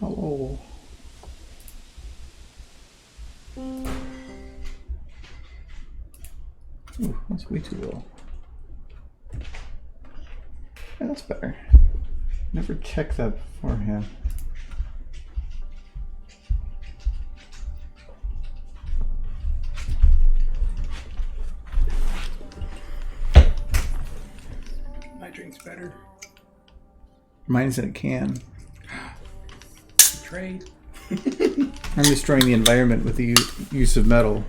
Hello. Ooh, that's way too low. Yeah, that's better. Never check that beforehand. My drink's better. Mine's in a can. Trade. I'm destroying the environment with the use of metal.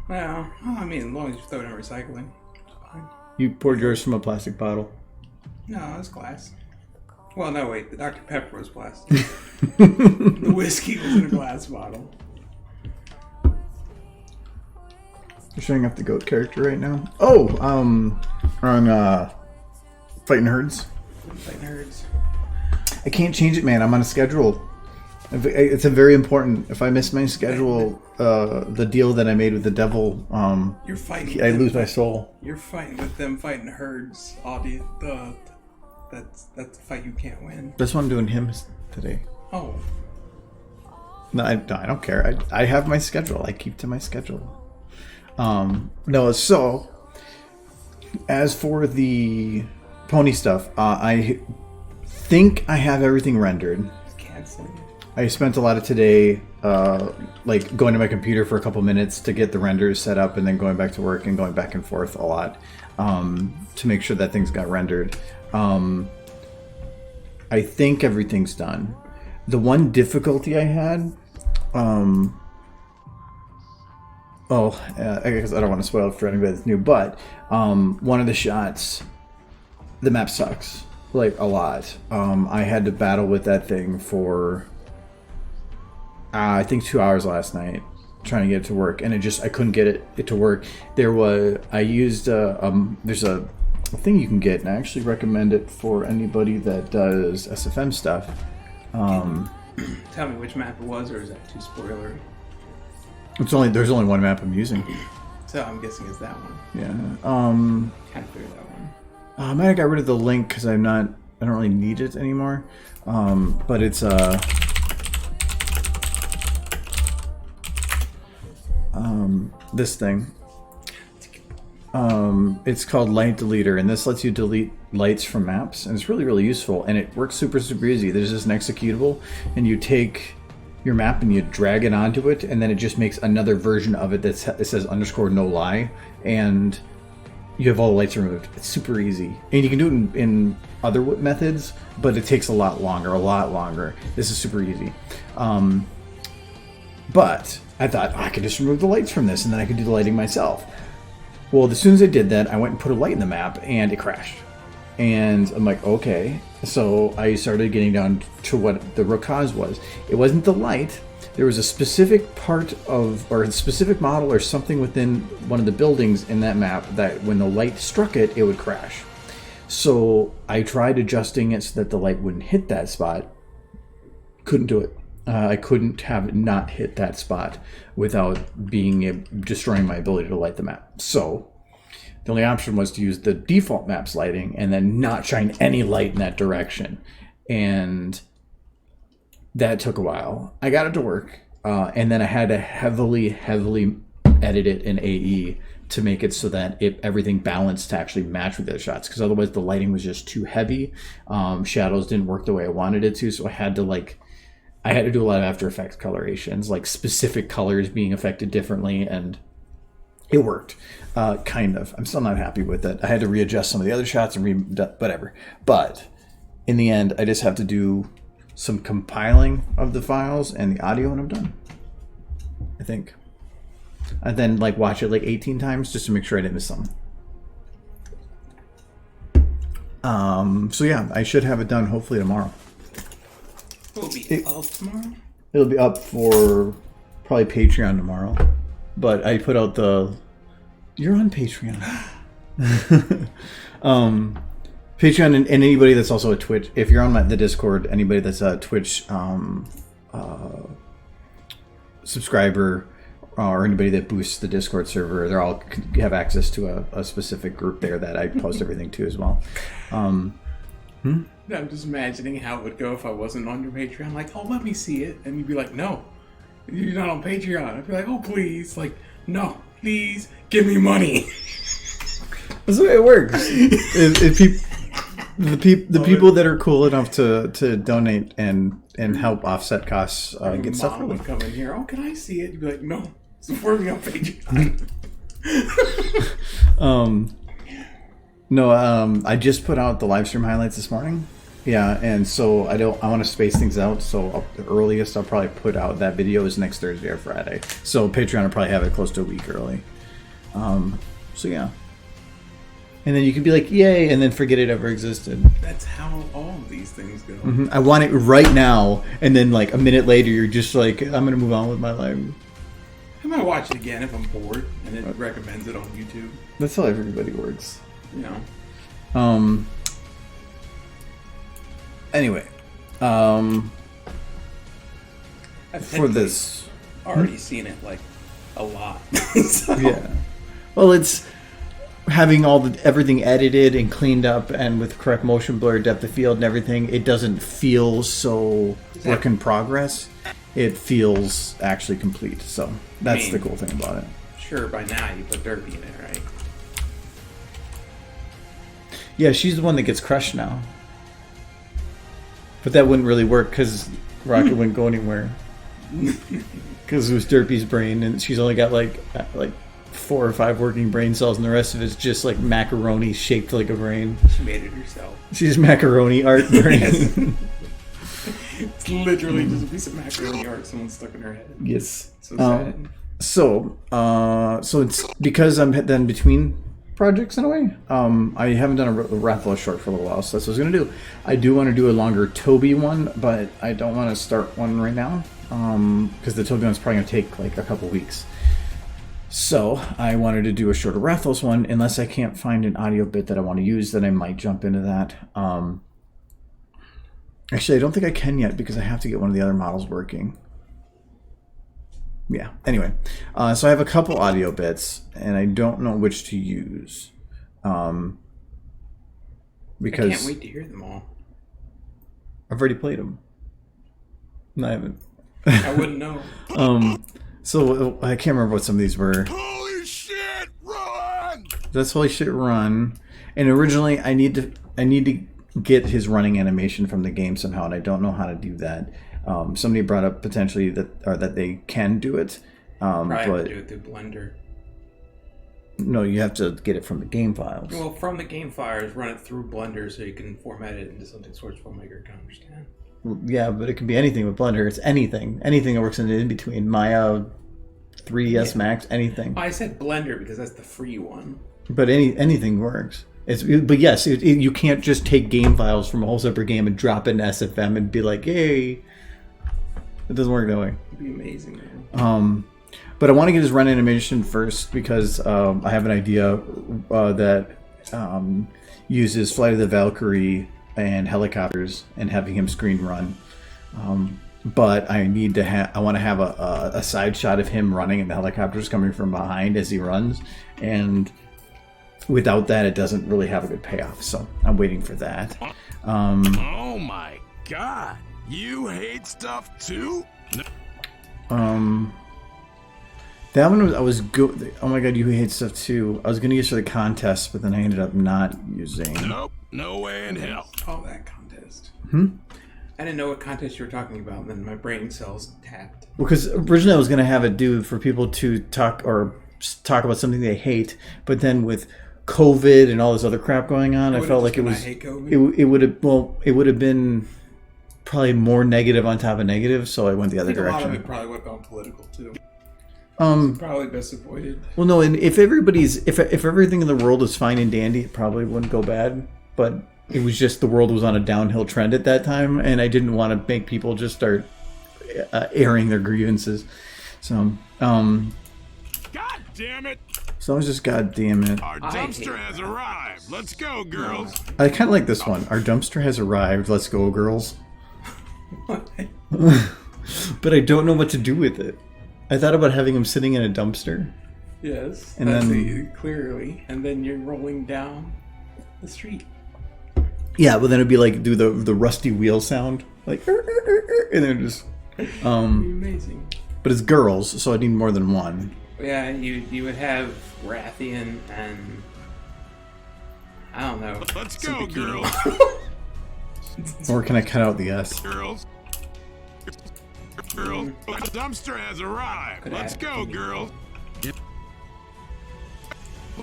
Well, I mean, as long as you throw it in recycling, it's fine. You poured yours from a plastic bottle. No, it's glass. Well, no, wait. The Dr. Pepper was plastic. The whiskey was in a glass bottle. You're showing up the goat character right now. Oh, on Fighting Herds. Fighting Herds. I can't change it, man. I'm on a schedule. It's a very important. If I miss my schedule, the deal that I made with the devil, You're fighting. I lose my soul. You're fighting with them fighting herds. That's the fight you can't win. That's why I'm doing him today. Oh. No, I don't care. I have my schedule. I keep to my schedule. No, so as for the pony stuff, I think I have everything rendered. Canceling it. I spent a lot of today like going to my computer for a couple minutes to get the renders set up and then going back to work and going back and forth a lot to make sure that things got rendered. I think everything's done. The one difficulty I had, I guess I don't want to spoil it for anybody that's new, but one of the shots, the map sucks, like a lot. I had to battle with that thing for I think 2 hours last night trying to get it to work, and I couldn't get it to work. I used there's a thing you can get, and I actually recommend it for anybody that does SFM stuff. Tell me which map it was, or is that too spoilery? There's only one map I'm using. So I'm guessing it's that one. Yeah. Kind of figured that one. I might have got rid of the link because I don't really need it anymore. But it's this thing. It's called Light Deleter, and this lets you delete lights from maps, and it's really, really useful, and it works super, super easy. There's just an executable, and you take your map and you drag it onto it, and then it just makes another version of it that says _ no lie, and you have all the lights removed. It's super easy. And you can do it in other methods, but it takes a lot longer. This is super easy. But I thought, I could just remove the lights from this, and then I could do the lighting myself. Well, as soon as I did that, I went and put a light in the map, and it crashed. And I'm like, okay. So I started getting down to what the root cause was. It wasn't the light. There was a specific part of, or a specific model or something within one of the buildings in that map that when the light struck it, it would crash. So I tried adjusting it so that the light wouldn't hit that spot. Couldn't do it. I couldn't have it not hit that spot without destroying my ability to light the map. So the only option was to use the default map's lighting and then not shine any light in that direction. And that took a while. I got it to work, and then I had to heavily edit it in AE to make it so that everything balanced to actually match with the shots, because otherwise the lighting was just too heavy. Shadows didn't work the way I wanted it to, so I had to do a lot of After Effects colorations, like specific colors being affected differently, and it worked, kind of. I'm still not happy with it. I had to readjust some of the other shots and whatever. But in the end, I just have to do some compiling of the files and the audio, and I'm done, I think. And then watch it 18 times just to make sure I didn't miss something. So yeah, I should have it done hopefully tomorrow. Will it be up tomorrow? It'll be up for probably Patreon tomorrow. But I put out you're on Patreon. Patreon and anybody that's also a Twitch. If you're on the Discord, anybody that's a Twitch subscriber or anybody that boosts the Discord server, they're all have access to a specific group there that I post everything to as well. I'm just imagining how it would go if I wasn't on your Patreon. Like, oh, let me see it. And you'd be like, no, you're not on Patreon. I'd be like, oh, please. Like, no, please, give me money. That's the way it works. The people that are cool enough to donate and help offset costs get stuff would come in here. Oh, can I see it? You'd be like, no, support me on Patreon. No, I just put out the Livestream highlights this morning. Yeah, and so I want to space things out. So the earliest I'll probably put out that video is next Thursday or Friday. So Patreon will probably have it close to a week early. So yeah. And then you can be like, yay, and then forget it ever existed. That's how all of these things go. Mm-hmm. I want it right now, and then a minute later you're just like, I'm going to move on with my life. I might watch it again if I'm bored, and it recommends it on YouTube. That's how everybody works. You know. Anyway, for this, already seen it a lot. So. Yeah. Well, it's having everything edited and cleaned up, and with correct motion blur, depth of field, and everything. It doesn't feel so work in progress. It feels actually complete. So that's the cool thing about it. Sure, by now you put Derpy in it, right? Yeah, she's the one that gets crushed now. But that wouldn't really work because Rocket wouldn't go anywhere. Because it was Derpy's brain, and she's only got like 4 or 5 working brain cells, and the rest of it's just like macaroni shaped like a brain. She made it herself. She's macaroni art brain. It's literally just a piece of macaroni art someone stuck in her head. Yes. So sad. So it's because I'm then between projects in a way. I haven't done a Rathalos short for a little while, so that's what I was going to do. I do want to do a longer Toby one, but I don't want to start one right now because the Toby one's probably going to take like a couple weeks. So I wanted to do a shorter Rathalos one, unless I can't find an audio bit that I want to use, then I might jump into that. Actually, I don't think I can yet because I have to get one of the other models working. Yeah, anyway. So I have a couple audio bits, and I don't know which to use. Because I can't wait to hear them all. I've already played them. No, I haven't. I wouldn't know. So I can't remember what some of these were. Holy shit, run! That's Holy Shit Run. And originally I need to get his running animation from the game somehow, and I don't know how to do that. Somebody brought up potentially that they can do it, Probably but have to do it through Blender. no, you have to get it from the game files. Well, from the game files, run it through Blender so you can format it into something Source Filmmaker can understand. Well, yeah, but it can be anything with Blender. It's anything that works in between. Maya, 3ds Max, anything. I said Blender because that's the free one. But anything works. But yes, you can't just take game files from a whole separate game and drop it in SFM and be like, hey. It doesn't work that way. It'd be amazing, man. But I want to get his run animation first because I have an idea that uses Flight of the Valkyrie and helicopters and having him screen run. But I need to I want to have a side shot of him running and the helicopters coming from behind as he runs. And without that, it doesn't really have a good payoff. So I'm waiting for that. Oh my god. You hate stuff too? That one I was good. Oh my god, you hate stuff too. I was gonna use for the contest, but then I ended up not using. Nope, no way in hell. Call that contest. I didn't know what contest you were talking about, and then my brain cells tapped. Well, because originally I was gonna have it do for people to talk about something they hate, but then with COVID and all this other crap going on, I felt like it was. It would have been probably more negative on top of negative, so I went the other direction. A lot of it probably would have gone political too. Probably best avoided. Well, no, and if everything in the world is fine and dandy, it probably wouldn't go bad. But it was just the world was on a downhill trend at that time, and I didn't want to make people just start airing their grievances. So, God damn it! So I was just, God damn it. Our dumpster has arrived. Let's go, girls. I kind of like this one. Our dumpster has arrived. Let's go, girls. But I don't know what to do with it. I thought about having him sitting in a dumpster. Yes, and then clearly, and then you're rolling down the street. Yeah, but then it'd be like do the rusty wheel sound, like, and then just. Amazing. But it's girls, so I need more than one. Yeah, you would have Rathian and I don't know. Let's go, girls. Or can I cut out the S? Girls. Girls. The dumpster has arrived. Let's go, girls.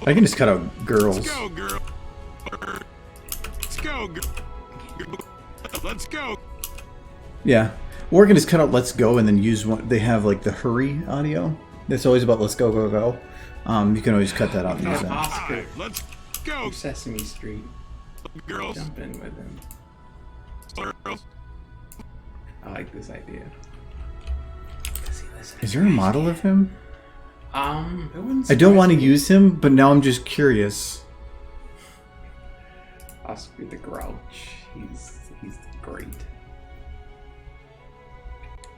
I can just cut out girls. Let's go, girl. Let's go, girl. Let's go. Yeah. Or I can just cut out let's go and then use one. They have like the hurry audio. It's always about let's go, go, go. You can always cut that out and use that. Oscar. Let's go. Sesame Street. Girls. Jump in with him. Girls. I like this idea. Is there a model of him? I don't want to use him, but now I'm just curious. Oscar the Grouch. He's great.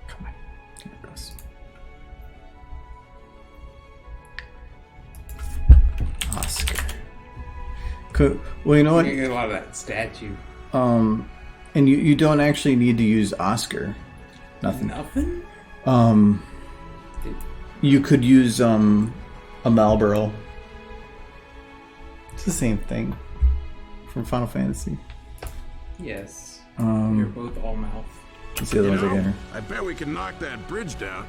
Come on, Gus. Oscar. Cool. Well, you know what? You get a lot of that statue. And you don't actually need to use Oscar. Nothing. You could use a Malboro. It's the same thing from Final Fantasy. Yes. You're both all mouth. Let's see the other ones again. I bet we can knock that bridge down.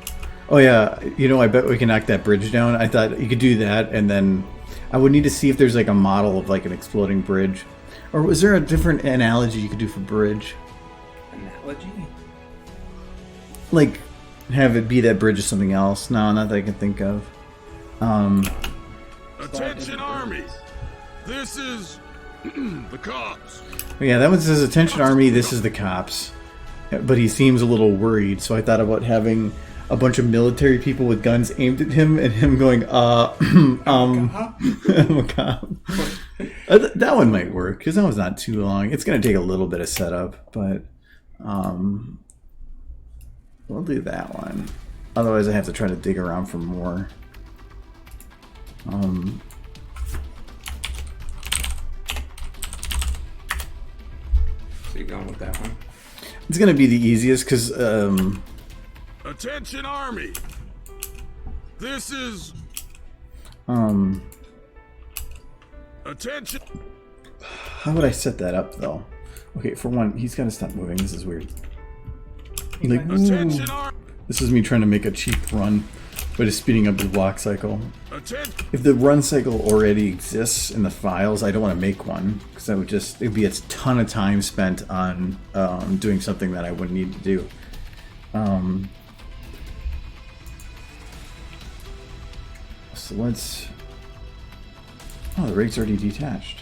Oh yeah, I bet we can knock that bridge down. I thought you could do that, and then I would need to see if there's like a model of like an exploding bridge, or was there a different analogy you could do for bridge? Analogy? Like have it be that bridge or something else? No, not that I can think of. Attention, army! This is the cops. Yeah, that one says attention, army. This is the cops. But he seems a little worried, so I thought about having a bunch of military people with guns aimed at him and him going, I'm a cop. That one might work, because that one's not too long. It's going to take a little bit of setup, but we'll do that one. Otherwise, I have to try to dig around for more. So you're going with that one? It's going to be the easiest, because... Attention, army! This is... Attention! How would I set that up, though? Okay, for one, he's got to stop moving. This is weird. Like, Attention, this is me trying to make a cheap run by just speeding up the block cycle. Attention. If the run cycle already exists in the files, I don't want to make one because that would just it'd be a ton of time spent on doing something that I wouldn't need to do. So let's. Oh, the rig's already detached.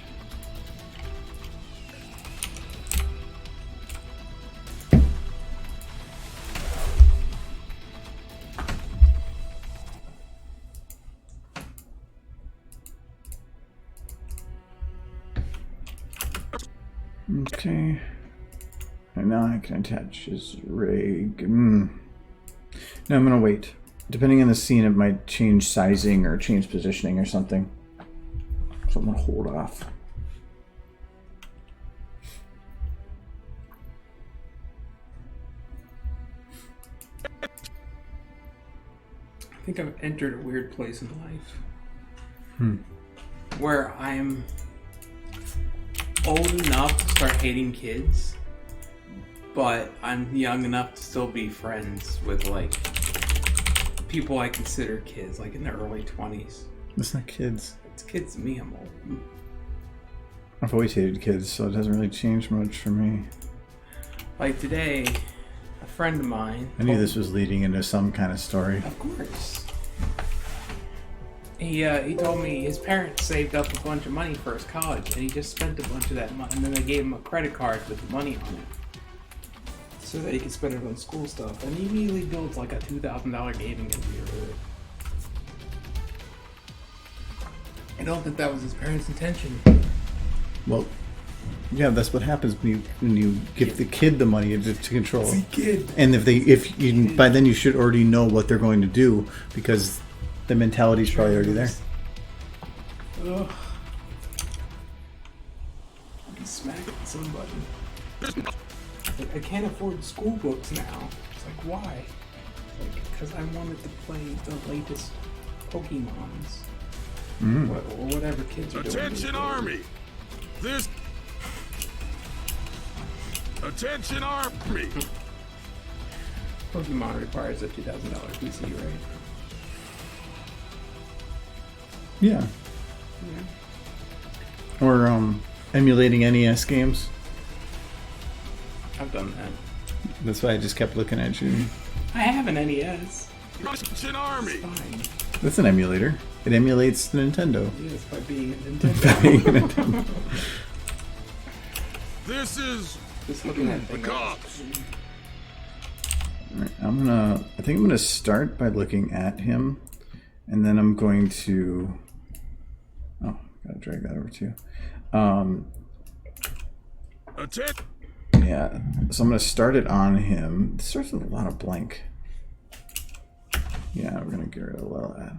Okay. And now I can attach his rig. No, I'm gonna wait. Depending on the scene, it might change sizing or change positioning or something. So I'm gonna hold off. I think I've entered a weird place in life. Where I'm old enough to start hating kids, but I'm young enough to still be friends with, like, people I consider kids, like in their early 20s. That's not kids. It's kids to me, I'm old. I've always hated kids, so it hasn't really changed much for me. Like today, a friend of mine... I knew this was leading into some kind of story. Of course. He told me his parents saved up a bunch of money for his college, and he just spent a bunch of that money, and then they gave him a credit card with the money on it, so that he could spend it on school stuff. And he immediately builds like a $2,000 gaming computer with it. I don't think that was his parents' intention. Well, yeah, that's what happens when you give the kid the money to control. It's a kid. And by then you should already know what they're going to do because the mentality's probably already there. Ugh. I'm smacking somebody. Like, I can't afford school books now. It's like, why? Like, because I wanted to play the latest Pokemons. Or whatever kids are doing. Attention, Army. This. Attention, Army. Pokemon requires a $2,000 PC, right? Yeah. Or emulating NES games. I've done that. That's why I just kept looking at you. I have an NES. Attention, Army. It's fine. That's an emulator. It emulates the Nintendo. Yes, by being a Nintendo. This is Just looking at the things. cops. Alright, I think I'm gonna start by looking at him, and then I'm going to. Oh, gotta drag that over too. Attention. Yeah, so I'm gonna start it on him. It starts with a lot of blank. Yeah, we're gonna get rid of a lot of that.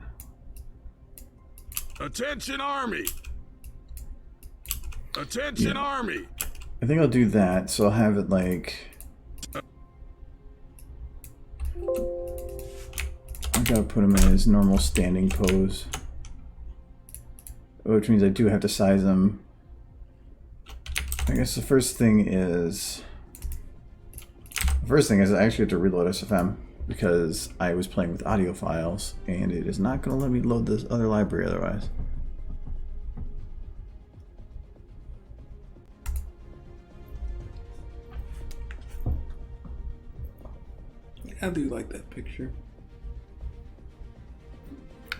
Attention, Army. Attention, Yeah. Army. I think I'll do that, so I'll have it like. I gotta put him in his normal standing pose. Which means I do have to size him. I guess the first thing is I actually have to reload SFM because I was playing with audio files and it is not going to let me load this other library otherwise. I do like that picture.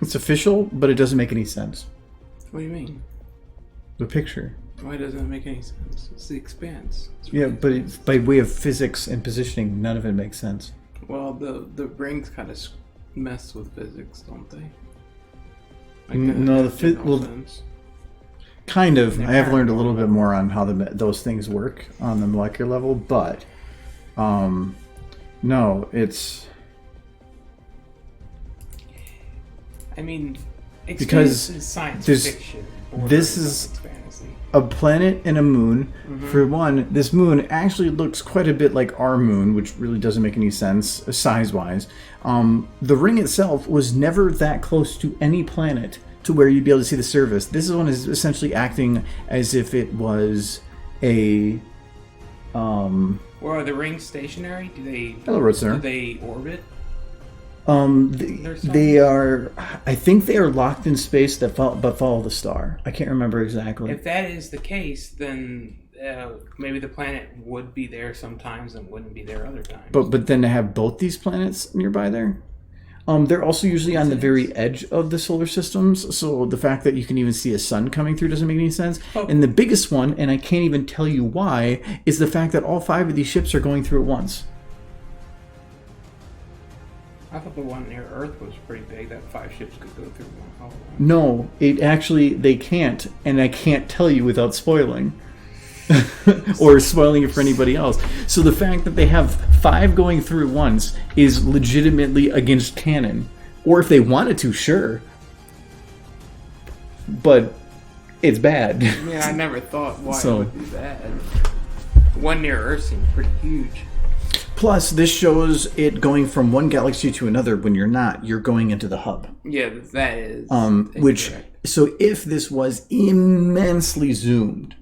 It's official, but it doesn't make any sense. What do you mean? The picture. Why doesn't it make any sense? It's the Expanse. It's Yeah, really but it's, by way of physics and positioning, none of it makes sense. Well, the rings kind of mess with physics, don't they? No, sense. Kind of. They're I have learned a paranormal. little bit more on how those things work on the molecular level, but no, it's I mean, Because Expanse is science there's- fiction. this bordering is- on fantasy. a planet and a moon. For one, this moon actually looks quite a bit like our moon, which really doesn't make any sense size-wise. The ring itself was never that close to any planet to where you'd be able to see the surface. This one is essentially acting as if it was a Well, are the rings stationary? Do they? Hello, Road Center. Do they orbit? They are. I think they are locked in space but follow the star. I can't remember exactly. If that is the case, then maybe the planet would be there sometimes and wouldn't be there other times. But then to have both these planets nearby there. They're also usually on the very edge of the solar systems, so the fact that you can even see a sun coming through doesn't make any sense. Oh. And the biggest one, and I can't even tell you why, is the fact that all 5 of these ships are going through at once. I thought the one near Earth was pretty big, that 5 ships could go through one. No, they can't, and I can't tell you without spoiling. Or spoiling it for anybody else. So the fact that they have 5 going through once is legitimately against canon. Or if they wanted to, sure. But it's bad. Yeah, I never thought why it would be bad. One near Earth seemed pretty huge. Plus, this shows it going from one galaxy to another when you're not. You're going into the hub. Yeah, that is. So if this was immensely zoomed,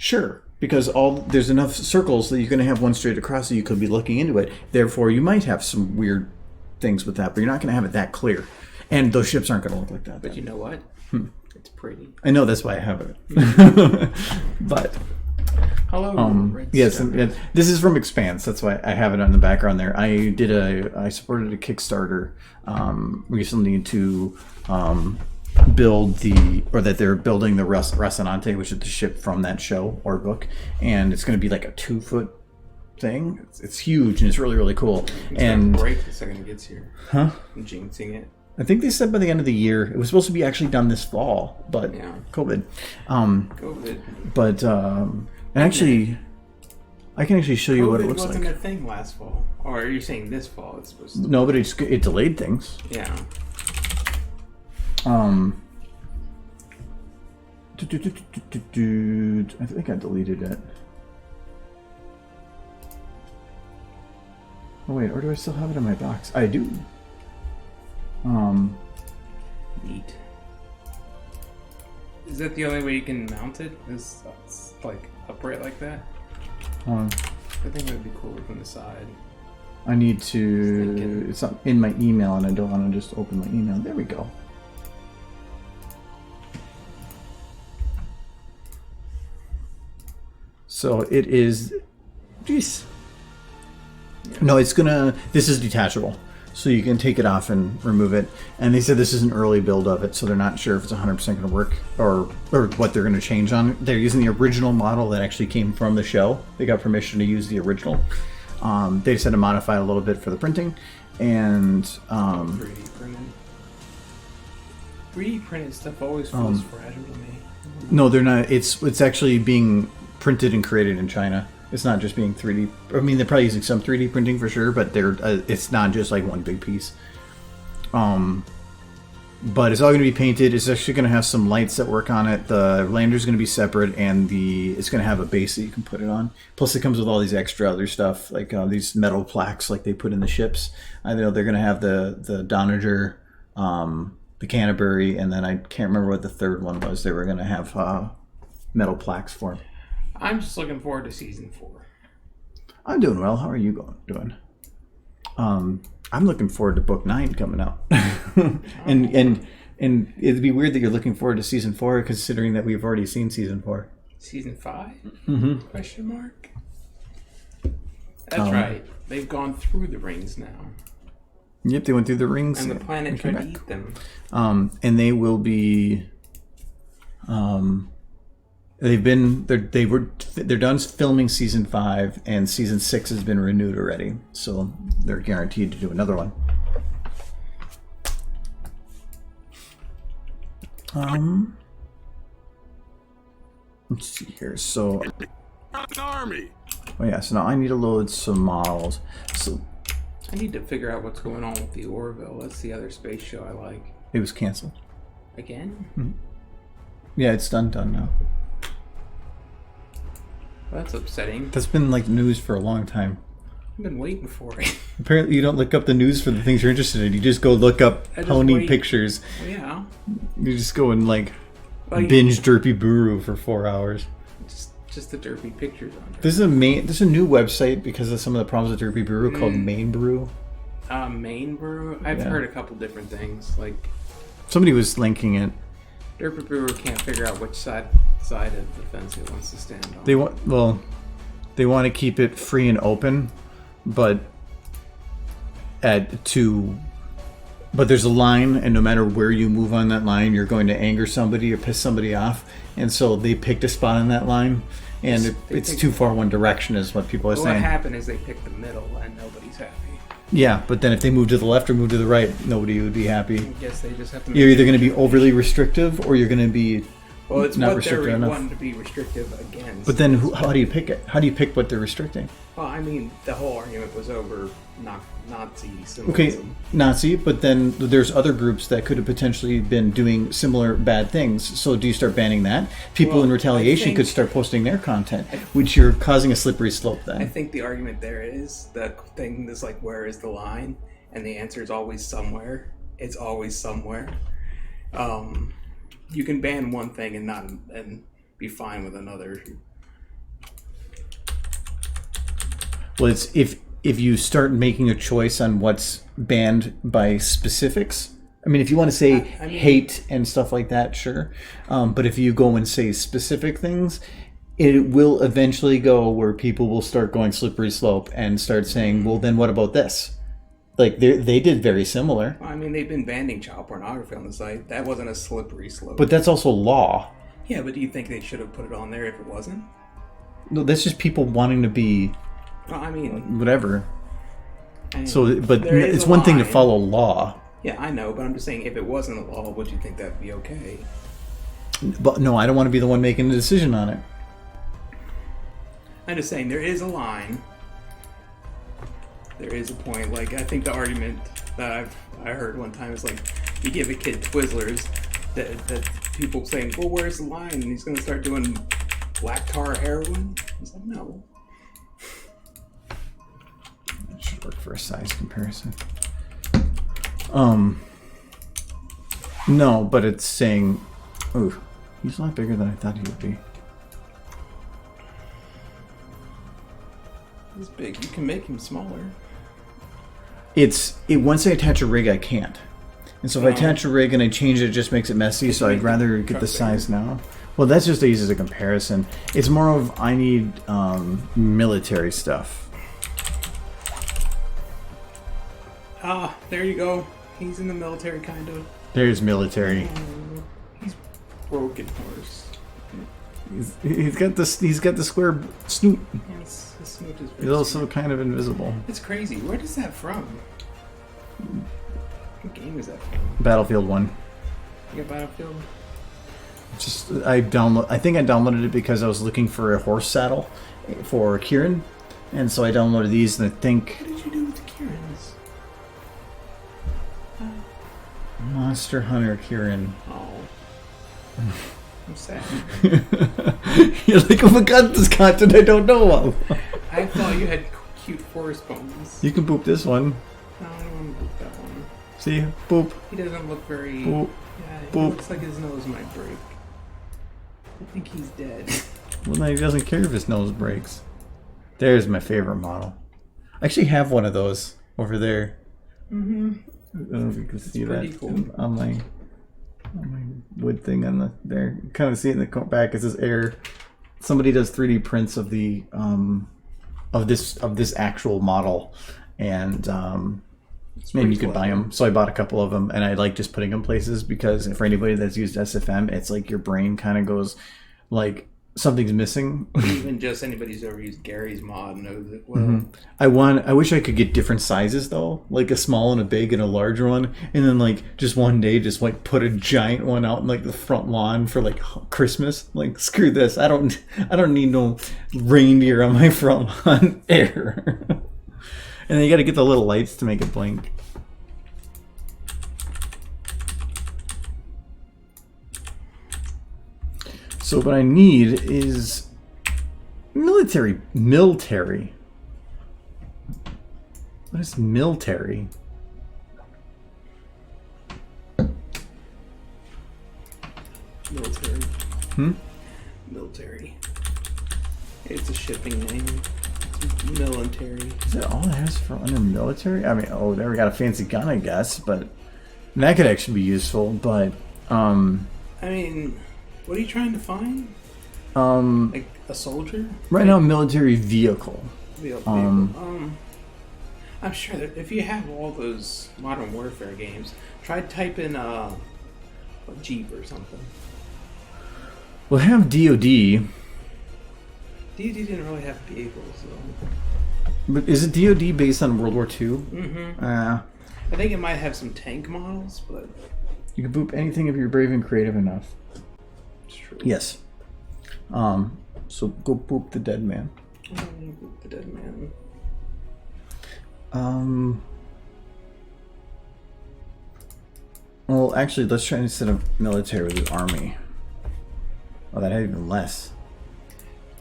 sure, because there's enough circles that you're going to have one straight across, so you could be looking into it. Therefore, you might have some weird things with that, but you're not going to have it that clear. And those ships aren't going to look like that. But you know what? It's pretty. I know, that's why I have it. But hello. Yes, this is from Expanse. That's why I have it on the background there. I supported a Kickstarter recently to they're building the Rocinante, which is the ship from that show or book, and it's going to be like a 2-foot thing. It's huge and it's really, really cool. It's going to break the second it gets here. Huh? I'm jinxing it. I think they said by the end of the year. It was supposed to be actually done this fall, but yeah. COVID. But and actually, I can actually show you what it looks like. It wasn't a thing last fall, or are you saying this fall? It's supposed to. No, but it delayed things. Yeah. I think I deleted it. Oh wait, or do I still have it in my box? I do. Neat. Is that the only way you can mount it? Is like upright like that? I think it would be cooler from the side. I need to. It's not in my email, and I don't want to just open my email. There we go. So it is. Jeez. Yeah. No, it's gonna. This is detachable, so you can take it off and remove it. And they said this is an early build of it, so they're not sure if it's 100% going to work or what they're going to change on it. They're using the original model that actually came from the show. They got permission to use the original. They just had to modify a little bit for the printing, and 3D printed. 3D printed stuff always feels fragile to me. No, they're not. It's actually being printed and created in China. It's not just being 3D. I mean, they're probably using some 3D printing for sure, but it's not just like one big piece. But it's all going to be painted. It's actually going to have some lights that work on it. The lander's going to be separate, and it's going to have a base that you can put it on. Plus, it comes with all these extra other stuff, like these metal plaques, like they put in the ships. I know they're going to have the Donager, the Canterbury, and then I can't remember what the third one was. They were going to have metal plaques for. I'm just looking forward to season 4. I'm doing well. How are you doing? I'm looking forward to book 9 coming out. and it'd be weird that you're looking forward to season 4, considering that we've already seen season 4. Season 5? Mm-hmm. Question mark? That's right. They've gone through the rings now. Yep, they went through the rings. And the planet tried to eat them. And they will be... They're done filming season 5, and season 6 has been renewed already, so they're guaranteed to do another one. Let's see here. So, An army. Oh yeah. So now I need to load some models. So I need to figure out what's going on with the Orville. That's the other space show I like. It was canceled again. Mm-hmm. Yeah, it's done now. Well, that's upsetting. That's been like news for a long time. I've been waiting for it. Apparently you don't look up the news for the things you're interested in. You just go look up pony pictures. Well, yeah. You just go and like binge Derpy Buru for 4 hours. Just just the derpy pictures on there. There's a new website because of some of the problems with Derpy Brew called Main Brew. Main Brew? I've heard a couple different things. Like, somebody was linking it. Derpy Brewer can't figure out which side of the fence it wants to stand on. They want to keep it free and open, but there's a line, and no matter where you move on that line, you're going to anger somebody or piss somebody off. And so they picked a spot on that line, and it's too far one direction, is what people are saying. What happened is they picked the middle, and nobody's happy. Yeah, but then if they move to the left or move to the right, nobody would be happy. I guess they just have to. You're either going to be overly restrictive, or you're going to be it's not what restrictive they're enough. wanting to be restrictive against. But then, how do you pick it? How do you pick what they're restricting? Well, I mean, the whole argument was over Nazi symbolism. Okay, Nazi, but then there's other groups that could have potentially been doing similar bad things. So do you start banning that? People in retaliation could start posting their content, which you're causing a slippery slope then. I think the argument there is, the thing is like, where is the line? And the answer is always somewhere. It's always somewhere. You can ban one thing and be fine with another. Well, it's if you start making a choice on what's banned by specifics. I mean, if you want to say hate and stuff like that, sure. But if you go and say specific things, it will eventually go where people will start going slippery slope and start saying, well, then what about this? Like, they did very similar. I mean, they've been banning child pornography on the site. That wasn't a slippery slope. But that's also law. Yeah, but do you think they should have put it on there if it wasn't? No, that's just people wanting to be... Well, I mean... whatever. So, but it's one thing to follow law. Yeah, I know, but I'm just saying, if it wasn't a law, would you think that'd be okay? But no, I don't want to be the one making the decision on it. I'm just saying, there is a line. There is a point. Like, I think the argument that I heard one time is like, you give a kid Twizzlers, that people saying, well, where's the line? And he's going to start doing black tar heroin? He's like, no. That should work for a size comparison. No, but it's saying, oh, he's a lot bigger than I thought he would be. He's big. You can make him smaller. Once I attach a rig, I can't. And so if I attach a rig and I change it, it just makes it messy, so I'd rather get the size now. Well, that's just easy as a comparison. It's more of, I need military stuff. Ah, there you go. He's in the military, kind of. There's military. He's broken horse. He's got the square snoot. Yes, his snoot is. He's also kind of invisible. It's crazy. Where is that from? What game is that from? Battlefield 1. You got Battlefield? I think I downloaded it because I was looking for a horse saddle for Kieran, and so I downloaded these. And I think. What did you do with the Kierans? Monster Hunter Kieran. Oh. I'm sad. You're like, oh my god, this content I don't know of. I thought you had cute forest bones. You can boop this one. No, I don't want to boop that one. See? Boop. He doesn't look very... Boop. Yeah, he Boop. looks like his nose might break. I think he's dead. Well, then he doesn't care if his nose breaks. There's my favorite model. I actually have one of those over there. Mm-hmm. I don't know if you can see that cool. on my wood thing on the there. You kind of see it in the back. It says air. Somebody does 3D prints of the of this actual model, and you could buy them. So I bought a couple of them, and I like just putting them places because for anybody that's used SFM, it's like your brain kind of goes like something's missing. Even just anybody who's ever used Gary's mod knows it well. I wish I could get different sizes though, like a small and a big and a larger one, and then like just one day just like put a giant one out in like the front lawn for like Christmas. Like screw this, I don't need no reindeer on my front lawn air. And then you got to get the little lights to make it blink. So what I need is military. Military. What is military? Military. Hmm? Military. It's a shipping name. It's military. Is that all it has for under military? I mean, oh, there we got a fancy gun, I guess, but that could actually be useful. But I mean, what are you trying to find? Like a soldier? Right now, military vehicle. I'm sure that if you have all those Modern Warfare games, try type in a Jeep or something. We'll have DOD. DOD didn't really have vehicles, though. But is it DOD based on World War II? Mm-hmm. I think it might have some tank models, but... You can boop anything if you're brave and creative enough. It's true. Yes. So go boop the dead man. Boop the dead man. Well, actually, let's try instead of military with the army. Oh, that had even less.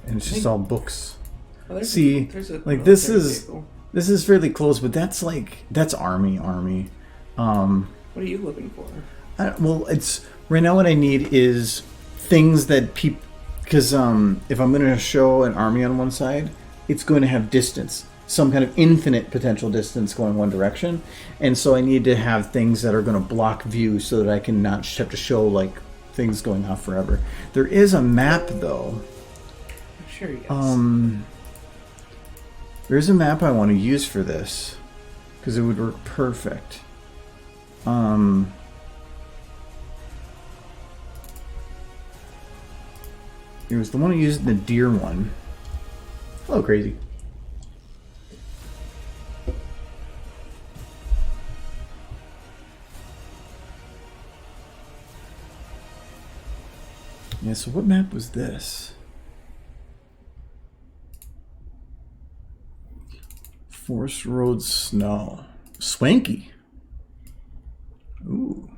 And it's just all books. Oh, See, like this is fairly close, but that's army. What are you looking for? Well, it's right now. What I need is things that people, because if I'm going to show an army on one side, it's going to have distance, some kind of infinite potential distance going one direction, and so I need to have things that are going to block view so that I can not have to show like things going off forever. There is a map though. I'm sure you guys. There's a map I want to use for this because it would work perfect. It was the one I used in the deer one. Hello, crazy. Yeah, so what map was this? Forest Road Snow. Swanky. Ooh.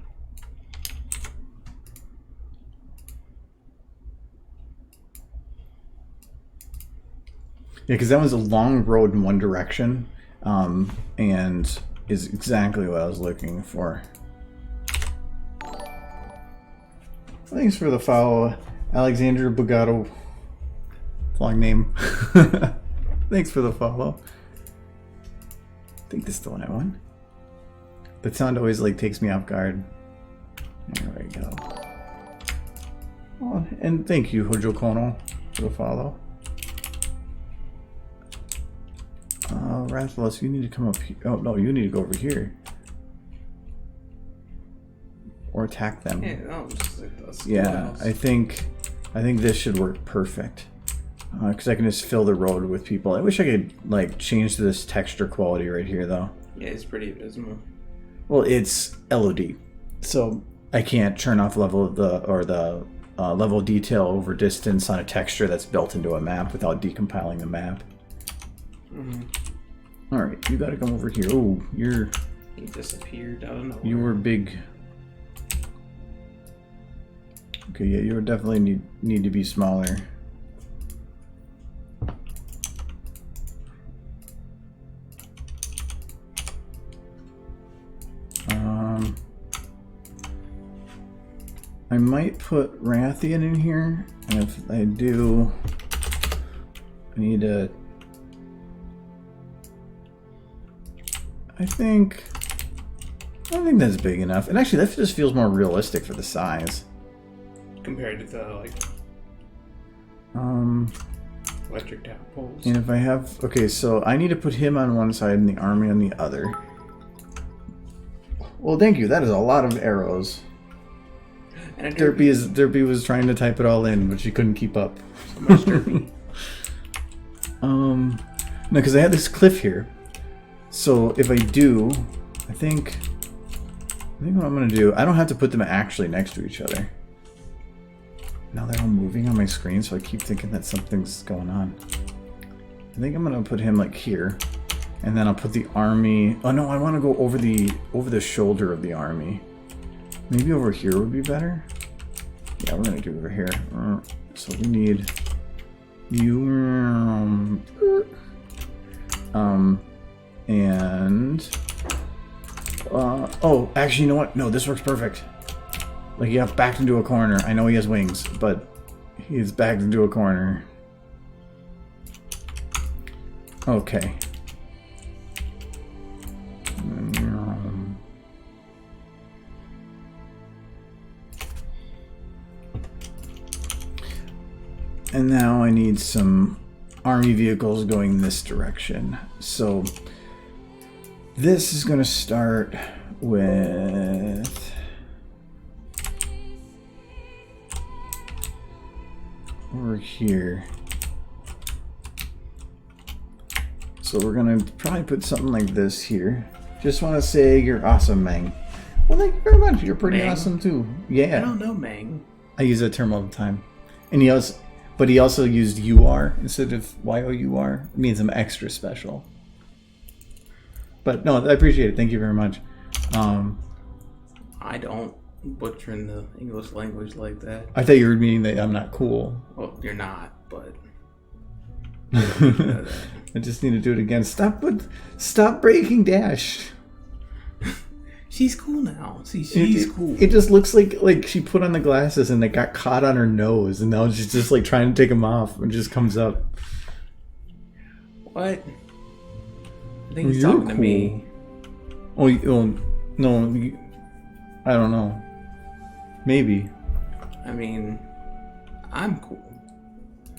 Yeah, because that was a long road in one direction, and is exactly what I was looking for. Thanks for the follow, Alexander Bugato. Long name. Thanks for the follow. I think this is the one I want. That sound always like takes me off guard. There we go. Oh, and thank you, Hojo Kono, for the follow. Rathalos, you need to come up here. Oh, no, you need to go over here. Or attack them. Yeah, no, just like this. Yeah, I think this should work perfect. Because I can just fill the road with people. I wish I could, like, change this texture quality right here, though. Yeah, it's pretty abysmal. Well, it's LOD. So I can't turn off level of the level detail over distance on a texture that's built into a map without decompiling the map. Mm-hmm. Alright, you gotta come over here. Oh, He disappeared out of nowhere. You were big. Okay, yeah, you would definitely need to be smaller. I might put Rathian in here, and if I do, I need to. I think that's big enough. And actually, that just feels more realistic for the size. Compared to the, like... electric poles. And if I have... Okay, so I need to put him on one side and the army on the other. Well, thank you. That is a lot of arrows. And Derpy was trying to type it all in, but she couldn't keep up. So much Derpy. No, because I had this cliff here. So if I do, I think what I'm gonna do, I don't have to put them actually next to each other. Now they're all moving on my screen, so I keep thinking that something's going on. I think I'm gonna put him like here, and then I'll put the army. Oh no, I want to go over the shoulder of the army. Maybe over here would be better. Yeah, we're gonna do over here. So we need you. And oh, actually, you know what? No, this works perfect. Like, you have backed into a corner. I know he has wings, but he's backed into a corner. Okay. And now I need some army vehicles going this direction. So this is going to start with over here. So we're going to probably put something like this here. Just want to say you're awesome, Mang. Well, thank you very much. You're pretty Mang? awesome too. Yeah. I don't know, Mang. I use that term all the time. And he also used UR instead of YOUR. It means I'm extra special. But no, I appreciate it. Thank you very much. I don't butcher in the English language like that. I thought you were meaning that I'm not cool. Well, you're not, but I just need to do it again. Stop breaking Dash. she's cool now. See, she's cool. It just looks like she put on the glasses and it got caught on her nose, and now she's just like trying to take them off and it just comes up. What? I think he's talking to me. Oh, no, I don't know. Maybe. I mean, I'm cool.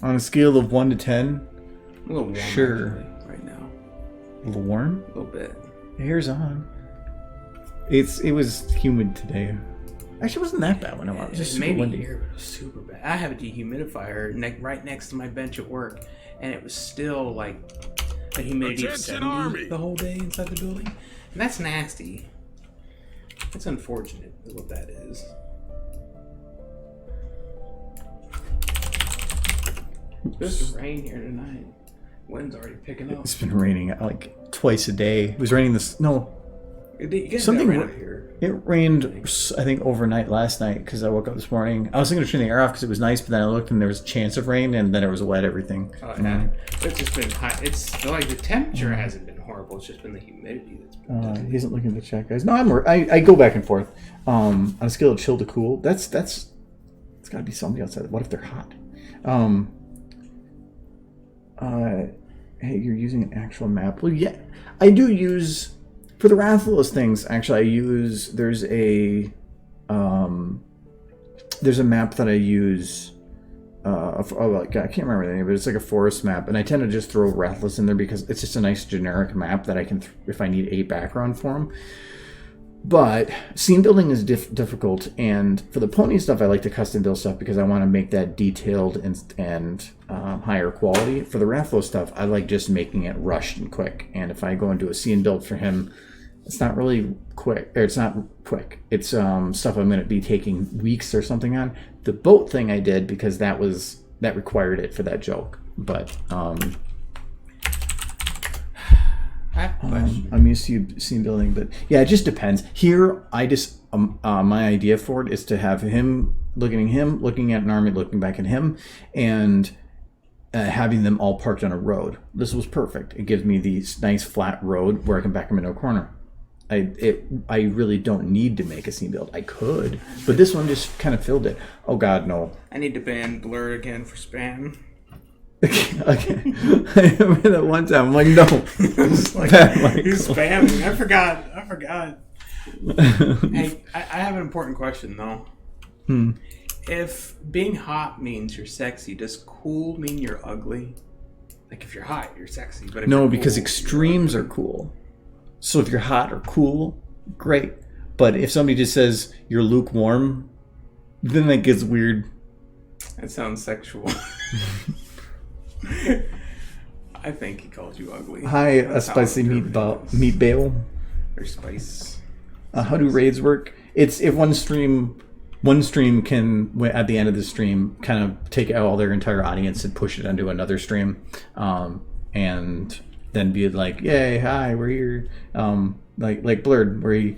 On a scale of 1 to 10, A little warm, sure. actually, right now. A little warm? A little bit. The hair's on. It was humid today. Actually, it wasn't that bad when I was. It was just super maybe windy. here, but it was super bad. I have a dehumidifier right next to my bench at work, and it was still like a humidity of Attention, 70 Army. the whole day inside the building. And that's nasty. It's unfortunate is what that is. It's supposed to rain here tonight. Wind's already picking up. It's been raining like twice a day. It was raining this. No, You guys something got rain up here. it rained. I think overnight last night because I woke up this morning. I was thinking of turning the air off because it was nice, but then I looked and there was a chance of rain, and then it was wet everything. Oh, yeah. It's just been hot. It's like the temperature hasn't been horrible. It's just been the humidity that's been. He isn't looking at the chat, guys. No, I go back and forth. On a scale of chill to cool, that's it's got to be somebody outside. What if they're hot? Hey, you're using an actual map. Well, yeah, I do use for the Rathalos things. Actually, there's a map that I use. I can't remember the name, but it's like a forest map, and I tend to just throw Rathalos in there because it's just a nice generic map that I can, if I need a background for them. But scene building is difficult, and for the pony stuff, I like to custom build stuff because I want to make that detailed and higher quality. For the Rathalos stuff, I like just making it rushed and quick. And if I go and do a scene build for him, it's not really quick, or it's not quick. It's stuff I'm going to be taking weeks or something on. The boat thing I did because that required it for that joke. But I'm used to scene building, but yeah, it just depends. Here, I just my idea for it is to have him, looking at an army, looking back at him, and having them all parked on a road. This was perfect. It gives me this nice flat road where I can back them into a corner. I really don't need to make a scene build. I could, but this one just kind of filled it. Oh God, no. I need to ban Blur again for spam. Okay. I remember that one time. I'm like, no. He's spamming. I forgot. Hey, I have an important question though. If being hot means you're sexy, does cool mean you're ugly? Like if you're hot, you're sexy. But if No, you're because cool, extremes are cool. So if you're hot or cool, great. But if somebody just says you're lukewarm, then that gets weird. That sounds sexual. I think he called you ugly. Hi, a That's how spicy I'm meat bale. Or spice. How do raids work? It's if one stream can at the end of the stream kind of take all their entire audience and push it onto another stream, and then be like, "Yay, hi, we're here." Like Blurred, where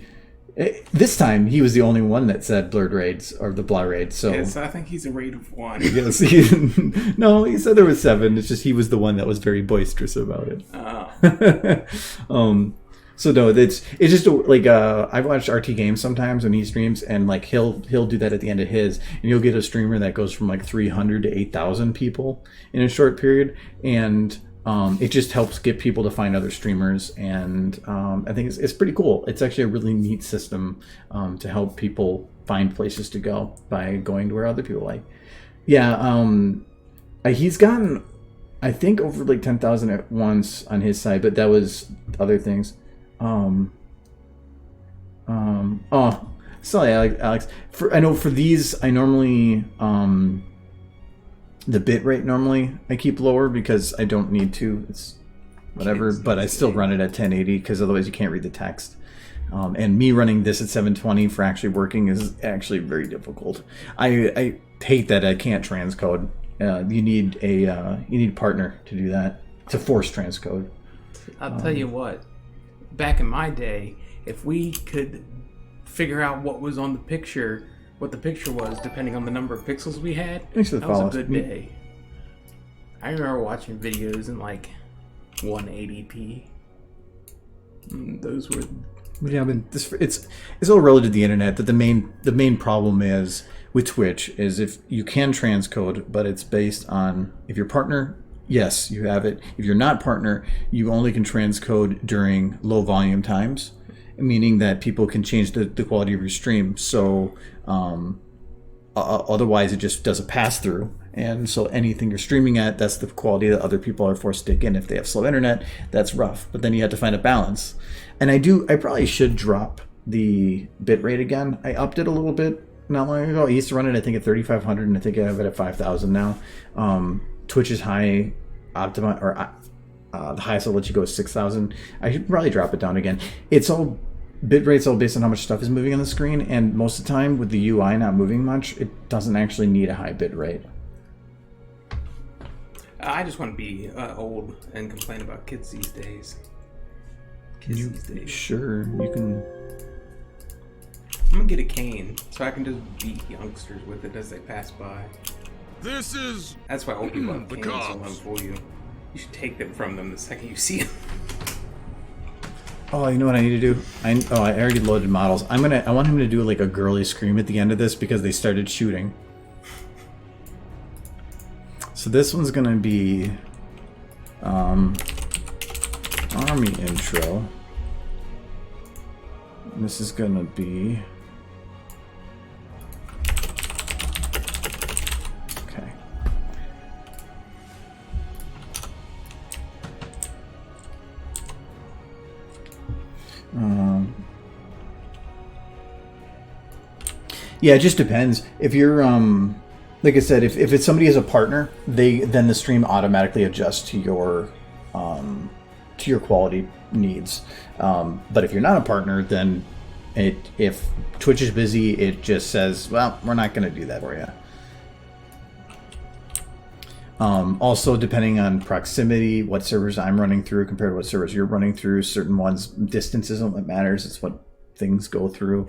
this time he was the only one that said Blurred raids or the blah raids. So yes, I think he's a raid of 1. yes, no, he said there was 7. It's just he was the one that was very boisterous about it. Oh. So no, it's just like I watch RT Games sometimes when he streams, and like he'll do that at the end of his, and you'll get a streamer that goes from like 300 to 8,000 people in a short period, and It just helps get people to find other streamers, and I think it's pretty cool. It's actually a really neat system to help people find places to go by going to where other people like. Yeah, he's gotten, I think, over like 10,000 at once on his side, but that was other things. Oh, sorry, Alex. I know for these, I normally the bit rate normally I keep lower because I don't need to. It's whatever, but I still run it at 1080 because otherwise you can't read the text. And me running this at 720 for actually working is actually very difficult. I hate that I can't transcode. You need a partner to do that, to force transcode. I'll tell you what. Back in my day, if we could figure out what was on the picture, what the picture was, depending on the number of pixels we had, that was a good day. I remember watching videos in like 180p. Those were... Yeah, but it's all relative to the internet. That the main problem is with Twitch is if you can transcode, but it's based on if your partner, yes, you have it. If you're not partner, you only can transcode during low volume times, meaning that people can change the quality of your stream. So otherwise, it just does a pass through. And so anything you're streaming at, that's the quality that other people are forced to stick in. If they have slow internet, that's rough. But then you have to find a balance. And I probably should drop the bitrate again. I upped it a little bit not long ago. I used to run it, I think, at 3,500, and I think I have it at 5,000 now. Twitch's high optimize, or the highest I'll let you go is 6,000. I should probably drop it down again. Bitrate's all based on how much stuff is moving on the screen, and most of the time with the UI not moving much, it doesn't actually need a high bitrate. I just want to be old and complain about kids these days. Sure, you can. I'm gonna get a cane so I can just beat youngsters with it as they pass by. This is... That's why old people have the canes so cops. long for you. You should take them from them the second you see them. Oh, you know what I need to do? I already loaded models. I want him to do like a girly scream at the end of this because they started shooting. So this one's gonna be army intro. And this is gonna be okay. Yeah, it just depends. If you're like I said, if it's somebody as a partner, then the stream automatically adjusts to your quality needs. But if you're not a partner, then if Twitch is busy, it just says, well, we're not going to do that for you. Also, depending on proximity, what servers I'm running through compared to what servers you're running through, certain ones, distance isn't what matters. It's what things go through.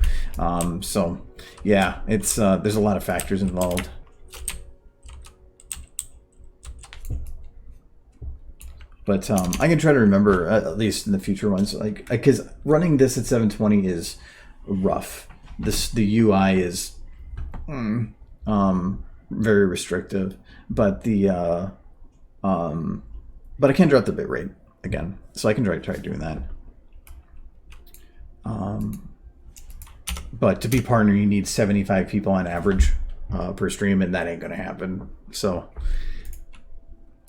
So, yeah, it's there's a lot of factors involved. But I can try to remember, at least in the future ones, like because running this at 720 is rough. The UI is very restrictive, but but I can drop the bitrate again, so I can try doing that. But to be partner, you need 75 people on average per stream, and that ain't gonna happen. So.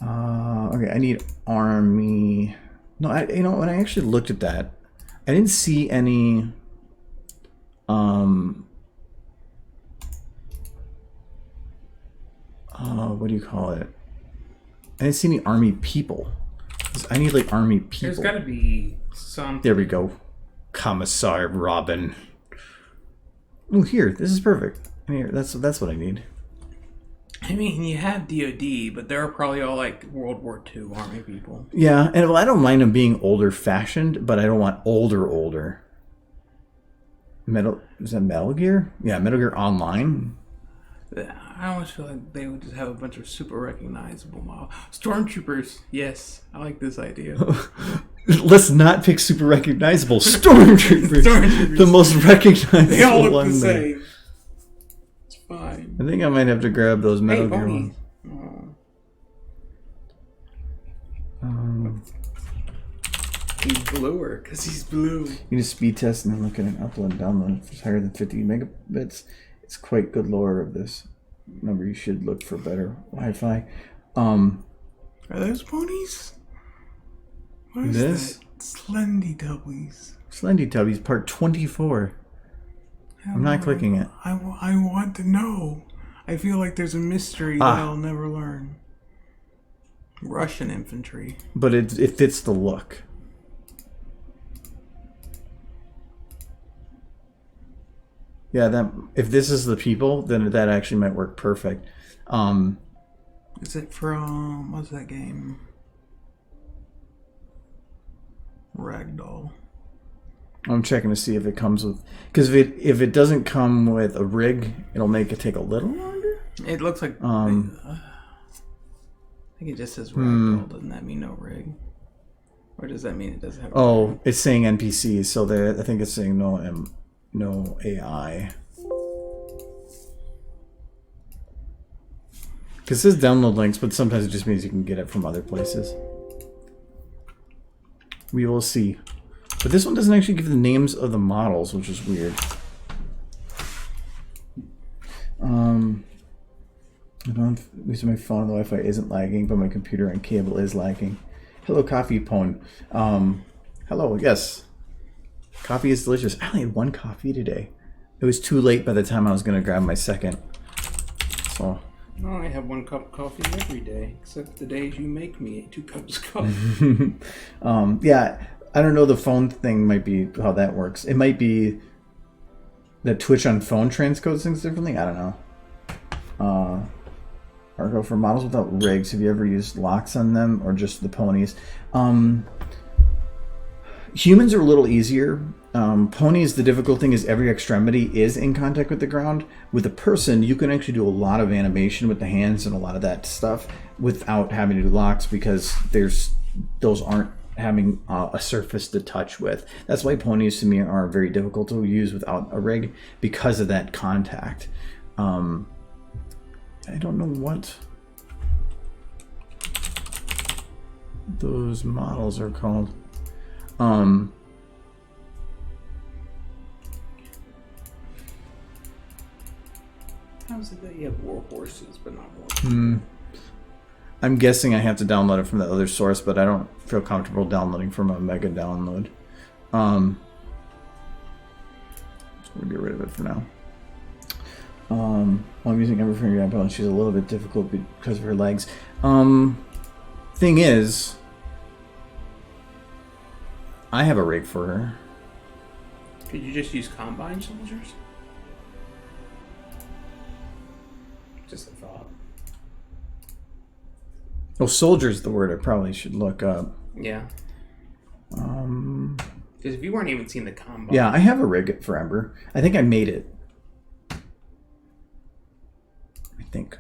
Okay, I need army. No, when I actually looked at that, I didn't see any. What do you call it? I didn't see any army people. I need like army people. There's got to be some. There we go, Commissar Robin. Oh, here, this is perfect. Here, that's what I need. I mean, you have DoD, but they're probably all like World War II army people. Yeah, and well, I don't mind them being older fashioned, but I don't want older. Is that Metal Gear? Yeah, Metal Gear Online. I almost feel like they would just have a bunch of super recognizable models. Stormtroopers, yes, I like this idea. Let's not pick super recognizable. Stormtroopers. The most recognizable. They all look one the there. same. It's fine. I think I might have to grab those Metal Gear ones. He's bluer because he's blue. You can speed test and then look at an upload and download. If it's higher than 50 megabits, it's quite good lower of this number. You should look for better Wi-Fi. Are those ponies? What is this? that? Slendy Tubbies. Slendy Tubbies, part 24. I'm not clicking it. I want to know. I feel like there's a mystery that I'll never learn. Russian infantry. But it fits the look. Yeah, that if this is the people, then that actually might work perfect. Is it from what's that game? Ragdoll. I'm checking to see if it comes with, because if it doesn't come with a rig, it'll make it take a little longer. It looks like. I think it just says Ragdoll. Doesn't that mean no rig? Or does that mean it doesn't have? Oh, it's saying NPCs, so I think it's saying no AI. Because it says download links, but sometimes it just means you can get it from other places. We will see. But this one doesn't actually give the names of the models, which is weird. I don't use my phone. The Wi-Fi isn't lagging, but my computer and cable is lagging. Hello, Coffee Pone. Hello, yes. Coffee is delicious. I only had one coffee today. It was too late by the time I was going to grab my second. So... No, I have 1 cup of coffee every day, except the days you make me 2 cups of coffee. Yeah, I don't know. The phone thing might be how that works. It might be that Twitch on phone transcodes things differently. I don't know. Argo, for models without rigs, have you ever used locks on them or just the ponies? Humans are a little easier. Ponies, the difficult thing is every extremity is in contact with the ground. With a person, you can actually do a lot of animation with the hands and a lot of that stuff without having to do locks, because those aren't having a surface to touch with. That's why ponies to me are very difficult to use without a rig, because of that contact. I don't know what those models are called. How is it that you have war horses but not war? I'm guessing I have to download it from the other source, but I don't feel comfortable downloading from a mega download. So we'll get rid of it for now. I'm using Ember for your example, and she's a little bit difficult because of her legs. Thing is, I have a rig for her. Could you just use combine soldiers? Just a thought. Oh, soldier's the word I probably should look up. Yeah. Because if you weren't even seeing the combine. Yeah, I have a rig for Ember. I think I made it. I think.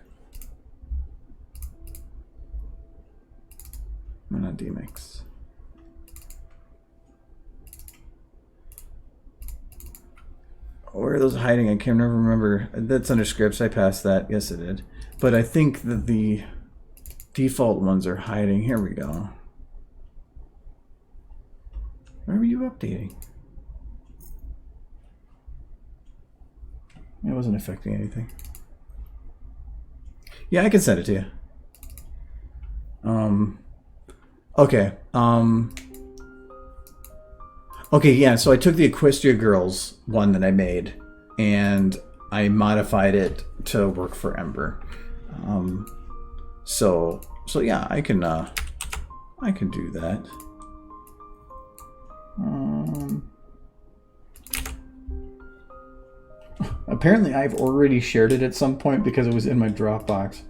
No, not DMX. Where are those hiding? I can't remember. That's under scripts. I passed that. Yes, it did. But I think that the default ones are hiding. Here we go. Where were you updating? It wasn't affecting anything. Yeah, I can send it to you. Okay. Okay, yeah, so I took the Equestria Girls one that I made, and I modified it to work for Ember. So yeah, I can do that. Apparently I've already shared it at some point because it was in my Dropbox.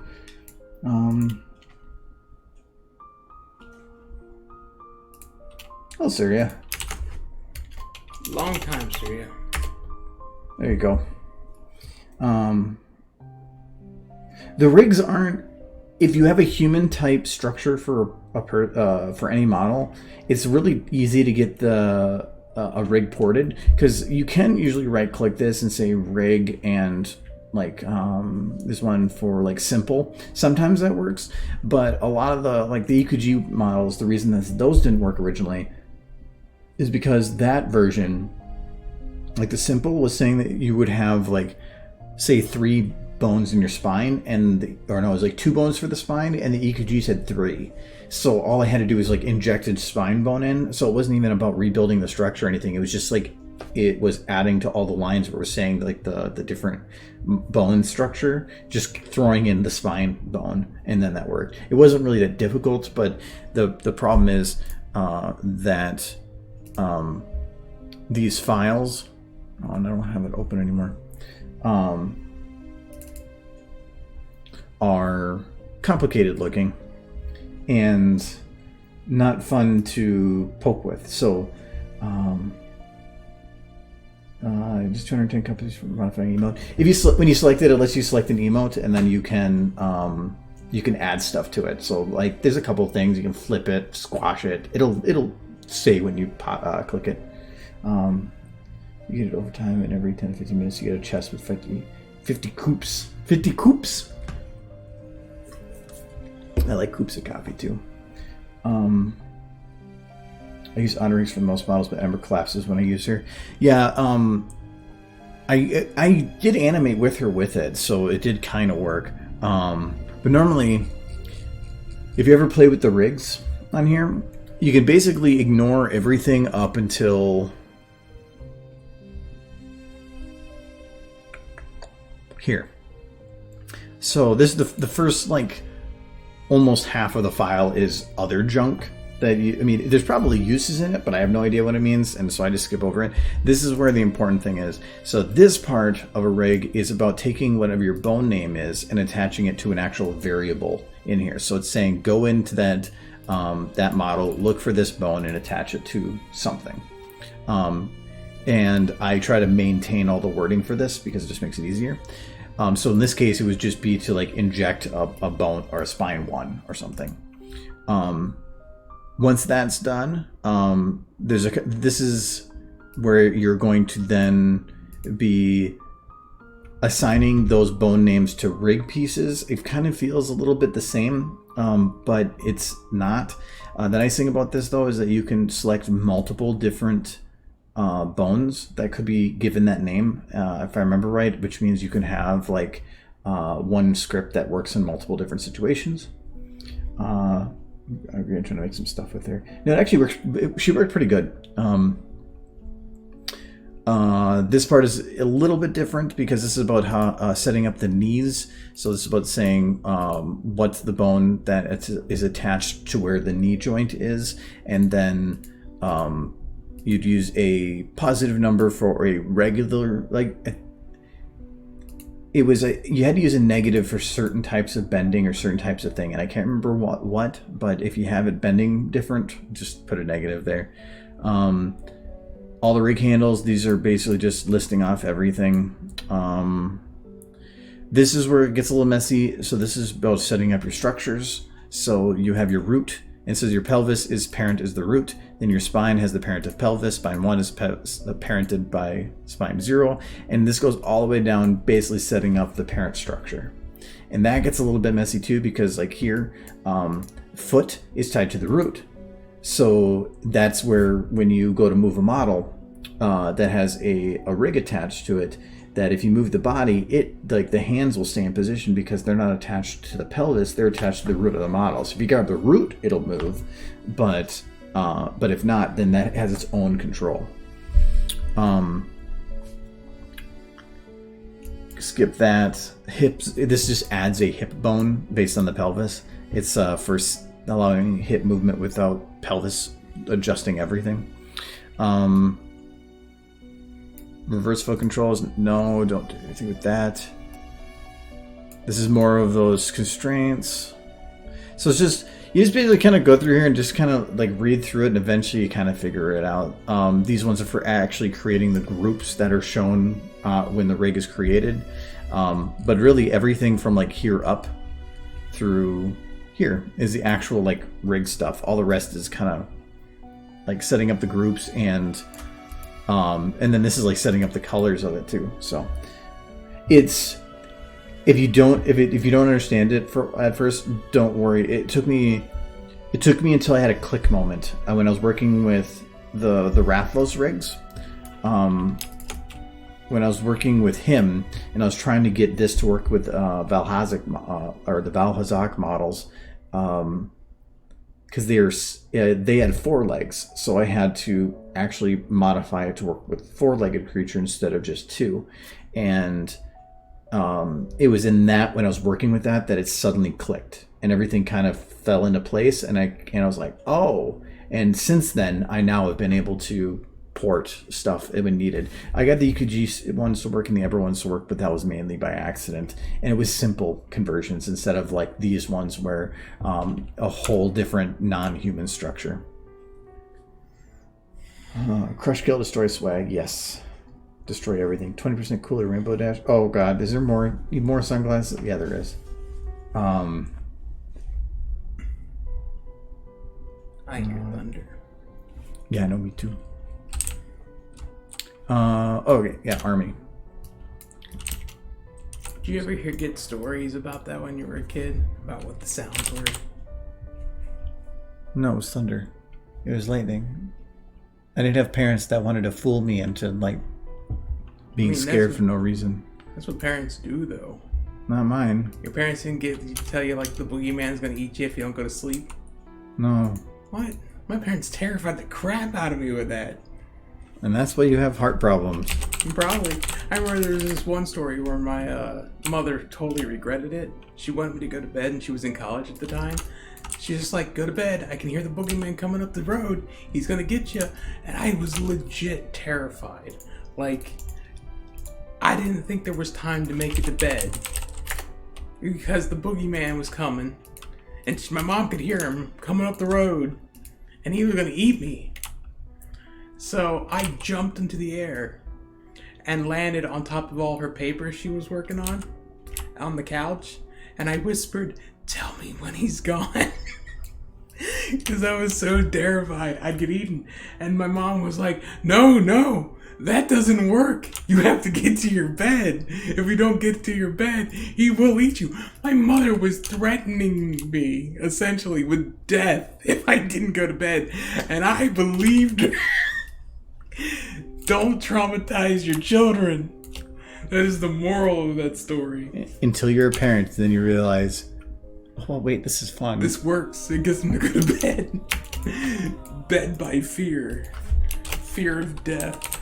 Oh, Syria. Long time, Syria. There you go. The rigs aren't. If you have a human type structure for for any model, it's really easy to get a rig ported, because you can usually right click this and say rig and like this one for like simple. Sometimes that works, but a lot of the like the EQG models, the reason that those didn't work originally is because that version, like the simple was saying that you would have like, say 3 bones in your spine, it was like 2 bones for the spine, and the EKG said 3. So all I had to do was like injected spine bone in. So it wasn't even about rebuilding the structure or anything. It was just like it was adding to all the lines where it was saying like the different bone structure, just throwing in the spine bone, and then that worked. It wasn't really that difficult, but the problem is that these files, and I don't have it open anymore, are complicated looking and not fun to poke with. So just 210 companies for modifying emote. If you when you select it, it lets you select an emote, and then you can add stuff to it. So like there's a couple things you can flip it, squash it. It'll say when you click it. You get it over time, and every 10 to 15 minutes you get a chest with 50 coops. 50 coops. I like coops of coffee too. I use honor rings for most models, but Ember collapses when I use her. Yeah, I did animate with her with it, so it did kind of work. But normally, if you ever play with the rigs on here, you can basically ignore everything up until here. So this is the first like almost half of the file is other junk that there's probably uses in it, but I have no idea what it means, and so I just skip over it. This is where the important thing is. So this part of a rig is about taking whatever your bone name is and attaching it to an actual variable in here. So it's saying go into that that model, look for this bone, and attach it to something. And I try to maintain all the wording for this because it just makes it easier. So in this case, it would just be to like inject a bone or a spine 1 or something. Once that's done, this is where you're going to then be assigning those bone names to rig pieces. It kind of feels a little bit the same, but it's not. The nice thing about this though is that you can select multiple different bones that could be given that name, if I remember right, which means you can have like one script that works in multiple different situations. I'm trying to make some stuff with her. No, it actually works. She worked pretty good. This part is a little bit different because this is about how setting up the knees. So this is about saying what's the bone that is attached to where the knee joint is, and then you'd use a positive number for a regular, like you had to use a negative for certain types of bending or certain types of thing, and I can't remember what, but if you have it bending different, just put a negative there. All the rig handles, these are basically just listing off everything. This is where it gets a little messy. So this is about setting up your structures. So you have your root. It says your pelvis is parent is the root. Then your spine has the parent of pelvis. Spine 1 is parented by spine 0. And this goes all the way down, basically setting up the parent structure. And that gets a little bit messy too, because like here, foot is tied to the root. So that's where when you go to move a model that has a rig attached to it, that if you move the body, like the hands will stay in position because they're not attached to the pelvis, they're attached to the root of the model. So if you grab the root, it'll move, but if not, then that has its own control. Skip that. Hips, this just adds a hip bone based on the pelvis. It's for allowing hip movement without pelvis adjusting everything. Reverse foot controls, no, don't do anything with that. This is more of those constraints. So it's just, you just basically kind of go through here and just kind of like read through it, and eventually you kind of figure it out. These ones are for actually creating the groups that are shown when the rig is created. But really everything from like here up through here is the actual like rig stuff. All the rest is kind of like setting up the groups, and then this is like setting up the colors of it too. So it's, if you don't understand it at first, don't worry. It took me until I had a click moment when I was working with the Rathlos rigs. When I was working with him, and I was trying to get this to work with Valhazak or the Valhazak models, because they had 4 legs, so I had to actually modify it to work with 4-legged creature instead of just 2, and it was in that when I was working with that it suddenly clicked and everything kind of fell into place, and I was like, oh. And since then, I now have been able to port stuff when needed. I got the EKG ones to work and the Eber ones to work, but that was mainly by accident, and it was simple conversions instead of like these ones where a whole different non-human structure. Crush, kill, destroy, swag. Yes, destroy everything. 20% cooler, rainbow dash. Oh god, is there more sunglasses? Yeah, there is. I hear thunder. Yeah, no, me too. Okay, yeah, army. Did you ever get stories about that when you were a kid? About what the sounds were? No, it was thunder. It was lightning. I didn't have parents that wanted to fool me into like being scared for no reason. That's what parents do, though. Not mine. Your parents didn't tell you like the boogeyman's gonna eat you if you don't go to sleep? No. What? My parents terrified the crap out of me with that. And that's why you have heart problems. Probably. I remember there was this one story where my mother totally regretted it. She wanted me to go to bed, and she was in college at the time. She's just like, go to bed. I can hear the boogeyman coming up the road. He's gonna get you. And I was legit terrified. Like, I didn't think there was time to make it to bed because the boogeyman was coming, and my mom could hear him coming up the road, and he was gonna eat me. So I jumped into the air and landed on top of all her papers she was working on the couch, and I whispered, "Tell me when he's gone," because I was so terrified I'd get eaten. And my mom was like, no, that doesn't work. You have to get to your bed. If you don't get to your bed, he will eat you. My mother was threatening me, essentially, with death if I didn't go to bed. And I believed her. Don't traumatize your children. That is the moral of that story. Until you're a parent, then you realize, oh wait, this is fun. This works. It gets them to go to bed. Bed by fear. Fear of death.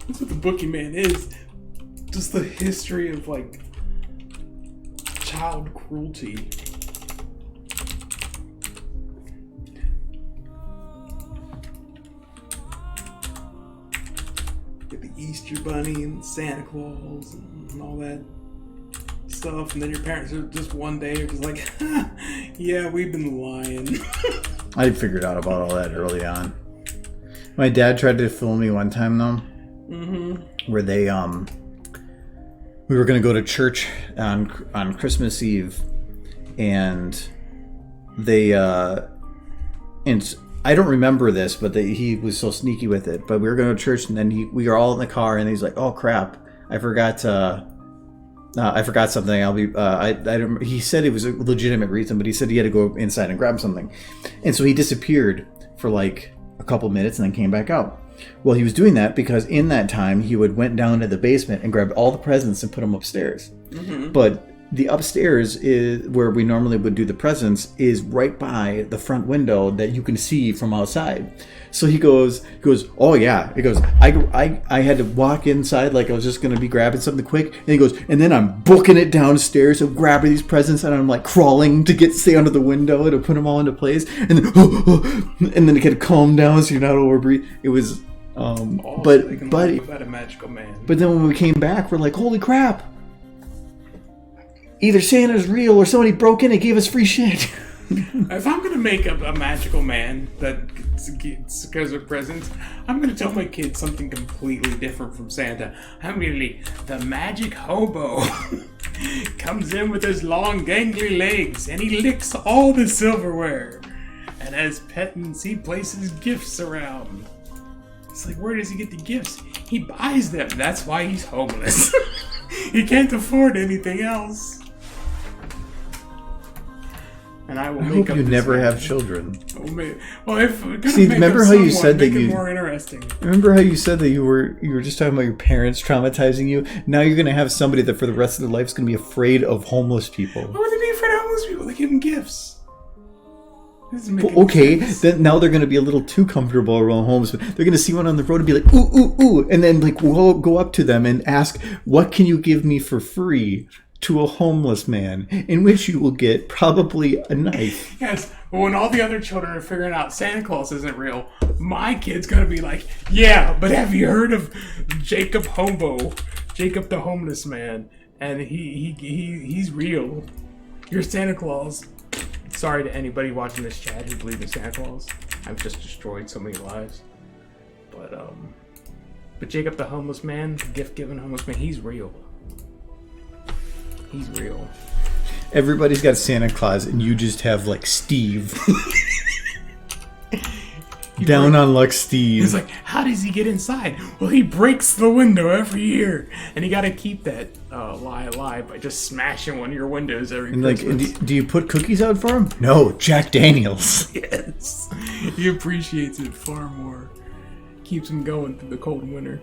That's what the boogeyman is. Just the history of like child cruelty. Get the Easter Bunny and Santa Claus and all that stuff, and then your parents are just one day are just like, yeah, we've been lying. I figured out about all that early on. My dad tried to fool me one time though. Mm-hmm. Where they we were gonna go to church on Christmas Eve, and they and I don't remember this, but he was so sneaky with it. But we were going to church, and then we were all in the car, and he's like, "Oh crap, I forgot something. I'll be." I don't. He said it was a legitimate reason, but he said he had to go inside and grab something, and so he disappeared for like a couple minutes, and then came back out. Well, he was doing that because in that time he went down to the basement and grabbed all the presents and put them upstairs. Mm-hmm. But the upstairs is where we normally would do the presents, is right by the front window that you can see from outside. So he goes, oh yeah. He goes, I had to walk inside like I was just going to be grabbing something quick. And he goes, and then I'm booking it downstairs and grabbing these presents, and I'm like crawling to stay under the window to put them all into place. And then it had to calm down so you're not overbreathing. It was, but about a magical man. But then when we came back, we're like, holy crap. Either Santa's real or somebody broke in and gave us free shit. If I'm going to make a magical man that gives a presents, I'm going to tell my kids something completely different from Santa. I'm going to be the magic hobo. Comes in with his long gangly legs, and he licks all the silverware. And as pets, he places gifts around. It's like, where does he get the gifts? He buys them. That's why he's homeless. He can't afford anything else. And I will I make hope up you this never man. have children. Well, if we're gonna See, make remember up how you someone, said that make it you- more interesting. Remember how you said that you were just talking about your parents traumatizing you? Now you're going to have somebody that for the rest of their life is going to be afraid of homeless people. Why would they be afraid of homeless people? They give them gifts. This is making Okay, sense. then now they're going to be a little too comfortable around homeless. They're going to see one on the road and be like, ooh, ooh, ooh. And then like we'll go up to them and ask, what can you give me for free to a homeless man? In which you will get probably a knife. Yes, but when all the other children are figuring out Santa Claus isn't real, my kid's gonna be like, yeah, but have you heard of Jacob the homeless man? And he's real. You're Santa Claus. Sorry to anybody watching this chat who believes in Santa Claus. I've just destroyed so many lives. But Jacob the homeless man, the gift-giving homeless man, he's real. He's real. Everybody's got Santa Claus and you just have like Steve. Down on luck Steve. He's like, how does he get inside? Well, he breaks the window every year. And you gotta keep that lie alive by just smashing one of your windows every And like, Christmas. do you put cookies out for him? No, Jack Daniels. Yes. He appreciates it far more. Keeps him going through the cold winter.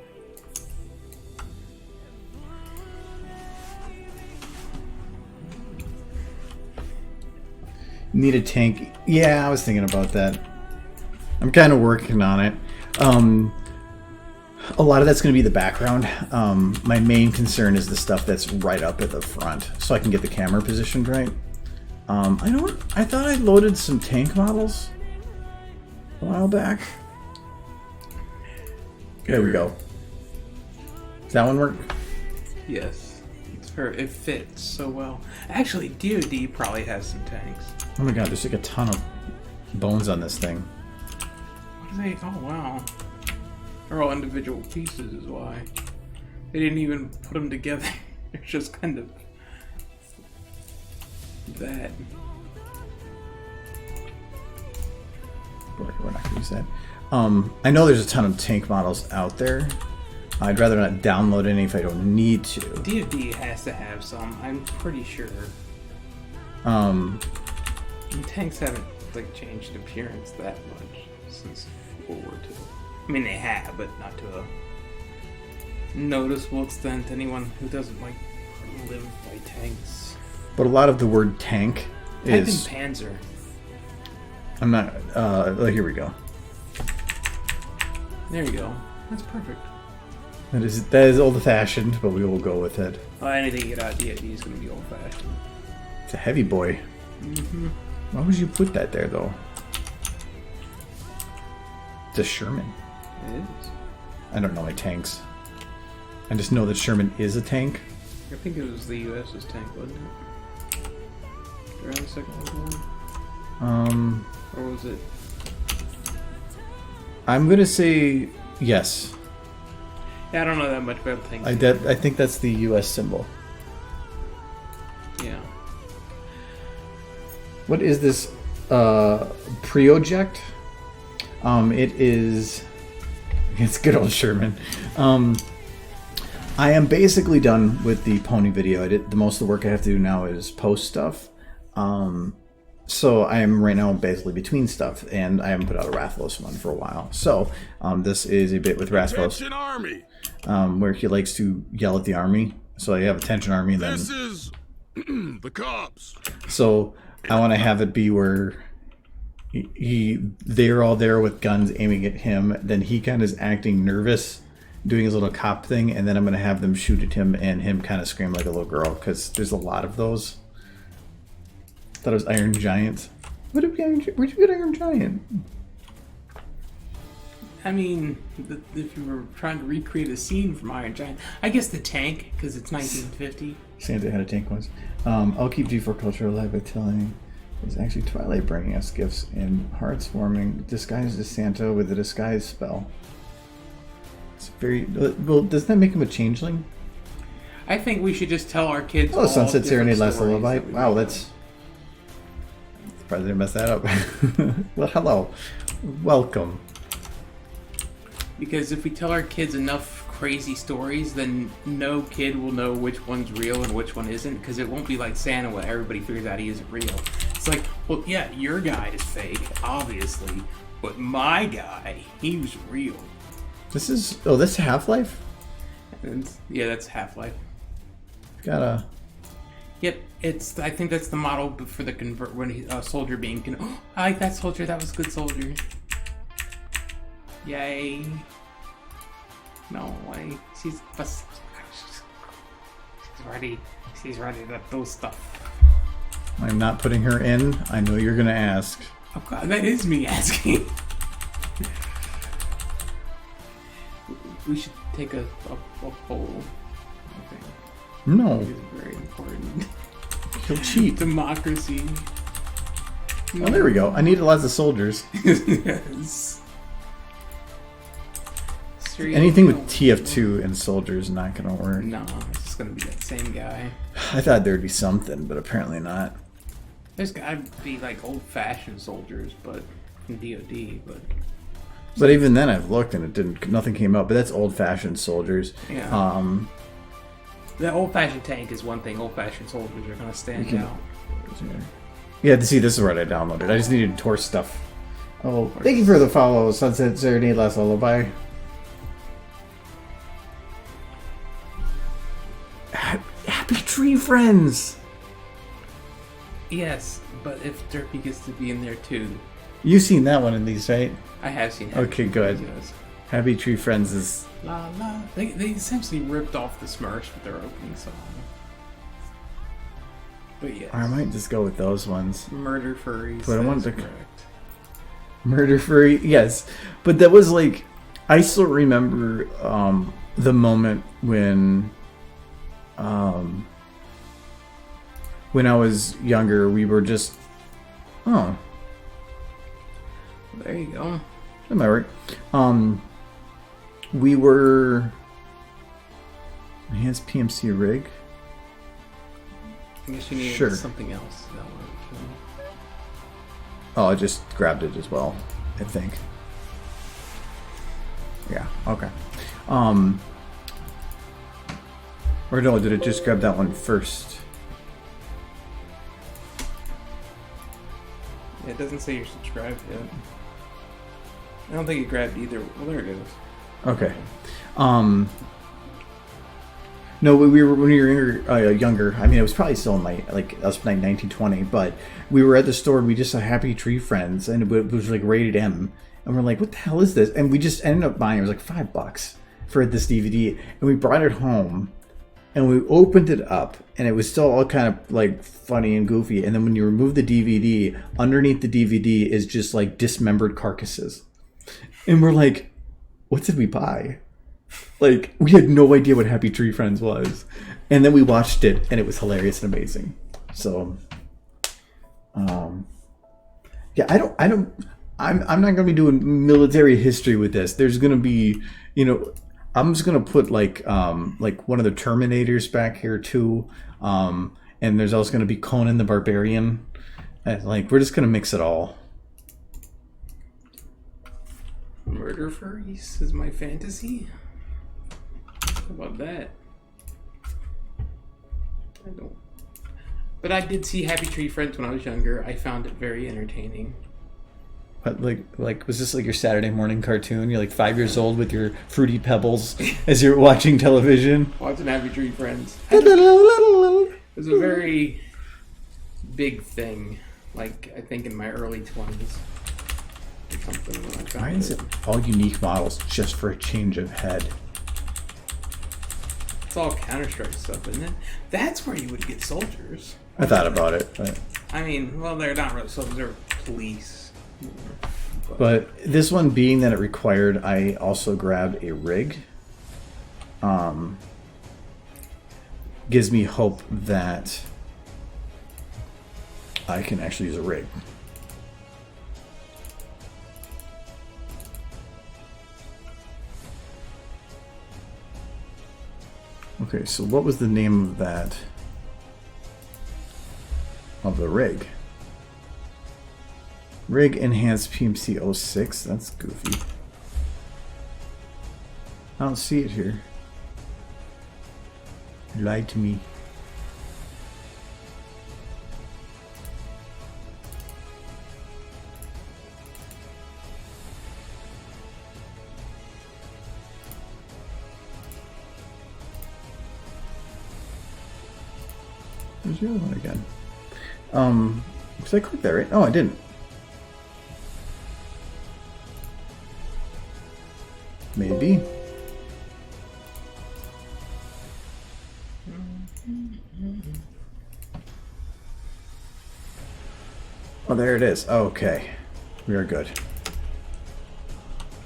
Need a tank. Yeah, I was thinking about that. I'm kind of working on it. A lot of that's going to be the background. My main concern is the stuff that's right up at the front, so I can get the camera positioned right. I thought I loaded some tank models a while back. There we go. Does that one work? Yes. It fits so well. Actually, DoD probably has some tanks. Oh my god, there's like a ton of bones on this thing. What are they? Oh, wow. They're all individual pieces is why. They didn't even put them together. They're just kind of that. We're not going to use that. I know there's a ton of tank models out there. I'd rather not download any if I don't need to. DoD has to have some, I'm pretty sure. And tanks haven't like changed appearance that much since World War II. I mean, they have, but not to a noticeable extent. Anyone who doesn't like live by tanks. But a lot of the word tank Type in is... Panzer. I'm not... here we go. There you go. That's perfect. That is old-fashioned, but we will go with it. Well, anything you get out of DoD is going to be old-fashioned. It's a heavy boy. Mm-hmm. Why would you put that there, though? It's a Sherman. It is. I don't know my tanks. I just know that Sherman is a tank. I think it was the U.S.'s tank, wasn't it? Around the Second World War? Or was it? I'm gonna say yes. Yeah, I don't know that much about tanks. I think that's the U.S. symbol. Yeah. What is this? Project? It is... It's good old Sherman. I am basically done with the pony video. The most of the work I have to do now is post stuff. So I am right now basically between stuff, and I haven't put out a Rathalos one for a while. So this is a bit with Rathalos, Attention Army. where he likes to yell at the army. So you have Attention Army, and then... This is the cops. So I want to have it be where they're all there with guns aiming at him. Then he kind of is acting nervous, doing his little cop thing, and then I'm going to have them shoot at him and him kind of scream like a little girl, because there's a lot of those. Thought it was Iron Giant. Where'd you get Iron Giant? I mean, if you were trying to recreate a scene from Iron Giant, I guess the tank, because it's 1950. Santa had a tank once. I'll keep G4 culture alive by telling. It's actually Twilight bringing us gifts and hearts forming, disguised as Santa with a disguise spell. It's very... Well, doesn't that make him a changeling? I think we should just tell our kids. Oh, all Sunset different Serenade Last stories Lullaby. that we Wow, know. that's... Surprised I didn't mess that up. Well, hello. Welcome. Because if we tell our kids enough crazy stories, then no kid will know which one's real and which one isn't, because it won't be like Santa where everybody figures out he isn't real. It's like, well, yeah, your guy is fake, obviously, but my guy, he was real. This is... Oh, this is Half-Life? And, yeah, that's Half-Life. Got a... Yep, it's. I think that's the model for the convert when he, soldier being. Oh, I like that soldier. That was a good soldier. Yay! No way. She's ready. She's ready to do stuff. I'm not putting her in. I know you're gonna ask. Oh God, that is me asking. We should take a poll. I think. No. It's very important. He'll cheat. Democracy. Oh, there we go. I needed lots of soldiers. Yes. Anything with TF2 and soldiers is not gonna work. No, it's just gonna be that same guy. I thought there'd be something, but apparently not. There's gotta be like old-fashioned soldiers, but in DoD, But even then, I've looked and it didn't. Nothing came up. But that's old-fashioned soldiers. Yeah. The old-fashioned tank is one thing. Old-fashioned soldiers are gonna stand out. Yeah, to see, this is what I downloaded. I just needed Tor stuff. Oh, thank you for the follow, Sunset Serenade Last Lullaby. Happy Tree Friends! Yes, but if Derpy gets to be in there too. You've seen that one in these, right? I have seen. Okay, good. Happy Tree Friends is... La la. They essentially ripped off the Smurfs with their opening song. But yeah. I might just go with those ones. Murder Furries. But I wanted to... correct. Murder Furry, yes. But that was like... I still remember the moment when I was younger, we were just... Oh. There you go. Am I right? We were... Enhanced PMC rig? I guess you needed Sure. something else. That one. Oh, I just grabbed it as well, I think. Yeah, okay. Or no, did it just grab that one first? Yeah, it doesn't say you're subscribed yet. I don't think it grabbed either. Well, there it is. Okay. No, we were when we were younger. I mean, it was probably still in my like I was like 1920, but we were at the store and we just saw Happy Tree Friends, and it was like rated M, and we're like, "What the hell is this?" And we just ended up buying. It was like $5 for this DVD, and we brought it home, and we opened it up, and it was still all kind of like funny and goofy. And then when you remove the DVD, underneath the DVD is just like dismembered carcasses, and we're like, "What did we buy?" Like, we had no idea what Happy Tree Friends was. And then we watched it, and it was hilarious and amazing. So, yeah, I'm not going to be doing military history with this. There's going to be, I'm just going to put, like one of the Terminators back here, too. And there's also going to be Conan the Barbarian. And, we're just going to mix it all. Murder Furries is my fantasy. How about that? I don't. But I did see Happy Tree Friends when I was younger. I found it very entertaining. But was this like your Saturday morning cartoon? You're like 5 years old with your Fruity Pebbles as you're watching television. Watching Happy Tree Friends. It was a very big thing. Like, I think in my early 20s. Or something when I found Why is it all unique models just for a change of head? It's all Counter-Strike stuff, isn't it? That's where you would get soldiers. I thought about it, but... I mean, well, they're not really soldiers, they're police. But this one being that it required, I also grabbed a rig. Gives me hope that I can actually use a rig. Okay, so what was the name of that? Of the rig? Rig Enhanced PMC 06. That's goofy. I don't see it here. You lied to me. Where's the other one again? Because I clicked that, right? Oh, I didn't. Maybe. Oh, there it is. Okay. We are good.